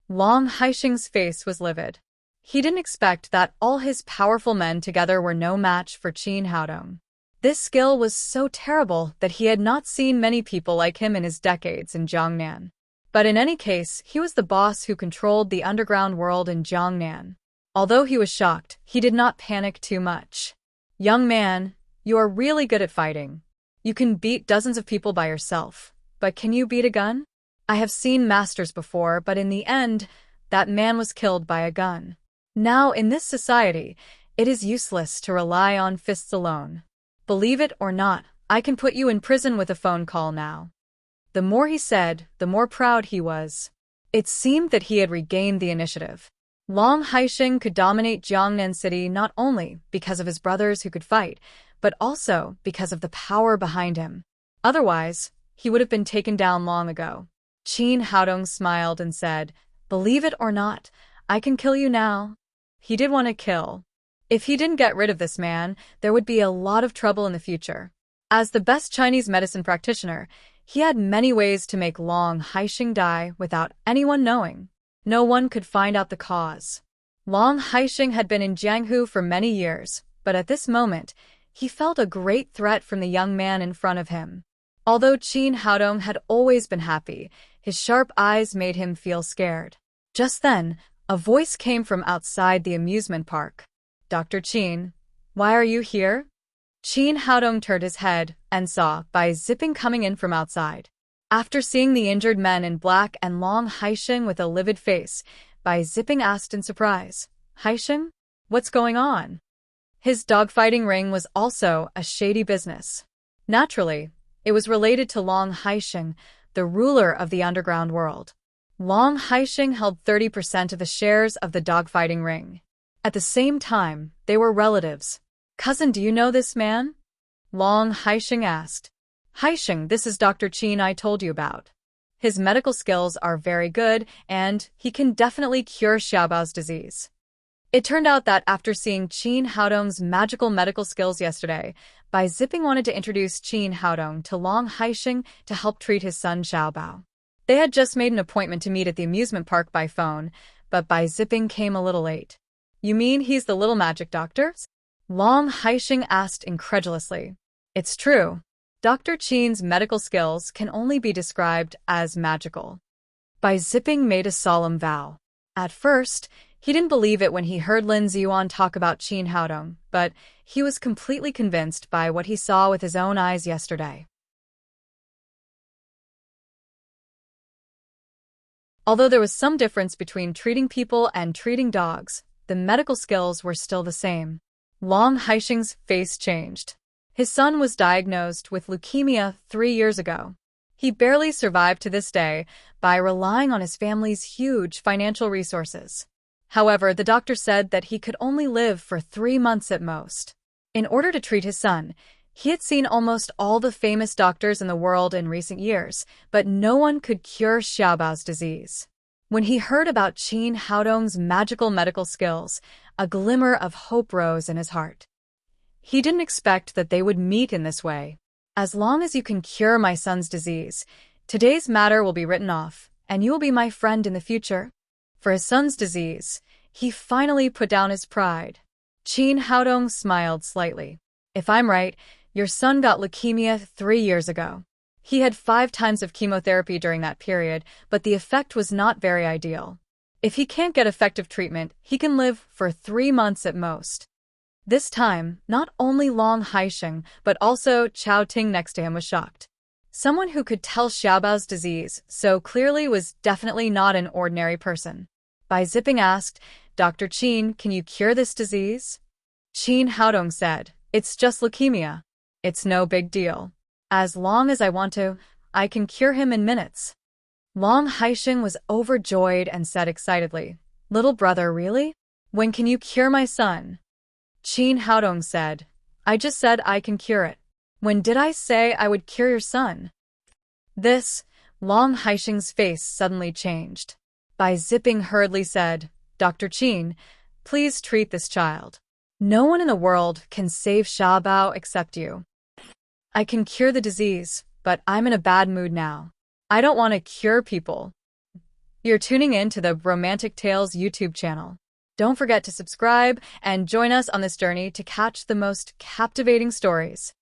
Long Haixing's face was livid. He didn't expect that all his powerful men together were no match for Qin Haodong. This skill was so terrible that he had not seen many people like him in his decades in Jiangnan. But in any case, he was the boss who controlled the underground world in Jiangnan. Although he was shocked, he did not panic too much. "Young man, you are really good at fighting. You can beat dozens of people by yourself, but can you beat a gun? I have seen masters before, but in the end, that man was killed by a gun. Now, in this society, it is useless to rely on fists alone. Believe it or not, I can put you in prison with a phone call now." The more he said, the more proud he was. It seemed that he had regained the initiative. Long Haixing could dominate Jiangnan City not only because of his brothers who could fight, but also because of the power behind him. Otherwise, he would have been taken down long ago. Qin Haodong smiled and said, "Believe it or not, I can kill you now." He did want to kill. If he didn't get rid of this man, there would be a lot of trouble in the future. As the best Chinese medicine practitioner, he had many ways to make Long Haixing die without anyone knowing. No one could find out the cause. Long Haixing had been in Jianghu for many years, but at this moment, he felt a great threat from the young man in front of him. Although Qin Haodong had always been happy, his sharp eyes made him feel scared. Just then, a voice came from outside the amusement park. "Dr. Qin, why are you here?" Qin Haodong turned his head and saw Bai Zipping coming in from outside. After seeing the injured men in black and Long Haisheng with a livid face, Bai Zipping asked in surprise, "Haisheng? What's going on?" His dogfighting ring was also a shady business. Naturally, it was related to Long Haisheng, the ruler of the underground world. Long Haisheng held 30% of the shares of the dogfighting ring. At the same time, they were relatives. "Cousin, do you know this man?" Long Haisheng asked. "Haisheng, this is Dr. Qin I told you about. His medical skills are very good, and he can definitely cure Xiaobao's disease." It turned out that after seeing Qin Haodong's magical medical skills yesterday, Bai Zipping wanted to introduce Qin Haodong to Long Haisheng to help treat his son Xiaobao. They had just made an appointment to meet at the amusement park by phone, but Bai Zipping came a little late. "You mean he's the little magic doctor?" Long Haisheng asked incredulously. "It's true. Dr. Qin's medical skills can only be described as magical." Bai Zipping made a solemn vow. At first, he didn't believe it when he heard Lin Ziyuan talk about Qin Haodong, but he was completely convinced by what he saw with his own eyes yesterday. Although there was some difference between treating people and treating dogs, the medical skills were still the same. Long Haisheng's face changed. His son was diagnosed with leukemia 3 years ago. He barely survived to this day by relying on his family's huge financial resources. However, the doctor said that he could only live for 3 months at most. In order to treat his son, he had seen almost all the famous doctors in the world in recent years, but no one could cure Xiaobao's disease. When he heard about Qin Haodong's magical medical skills, a glimmer of hope rose in his heart. He didn't expect that they would meet in this way. "As long as you can cure my son's disease, today's matter will be written off, and you will be my friend in the future." For his son's disease, he finally put down his pride. Qin Haodong smiled slightly. "If I'm right, your son got leukemia 3 years ago. He had 5 times of chemotherapy during that period, but the effect was not very ideal. If he can't get effective treatment, he can live for 3 months at most." This time, not only Long Haisheng, but also Chao Ting next to him was shocked. Someone who could tell Xiaobao's disease so clearly was definitely not an ordinary person. Bai Zipping asked, "Dr. Qin, can you cure this disease?" Qin Haodong said, "It's just leukemia. It's no big deal. As long as I want to, I can cure him in minutes." Long Haisheng was overjoyed and said excitedly, "Little brother, really? When can you cure my son?" Qin Haodong said, "I just said I can cure it. When did I say I would cure your son?" This, Long Haisheng's face suddenly changed. Bai Zipping hurriedly said, "Dr. Qin, please treat this child. No one in the world can save Xiaobao except you. I can cure the disease, but I'm in a bad mood now. I don't want to cure people." You're tuning in to the Romantic Tales YouTube channel. Don't forget to subscribe and join us on this journey to catch the most captivating stories.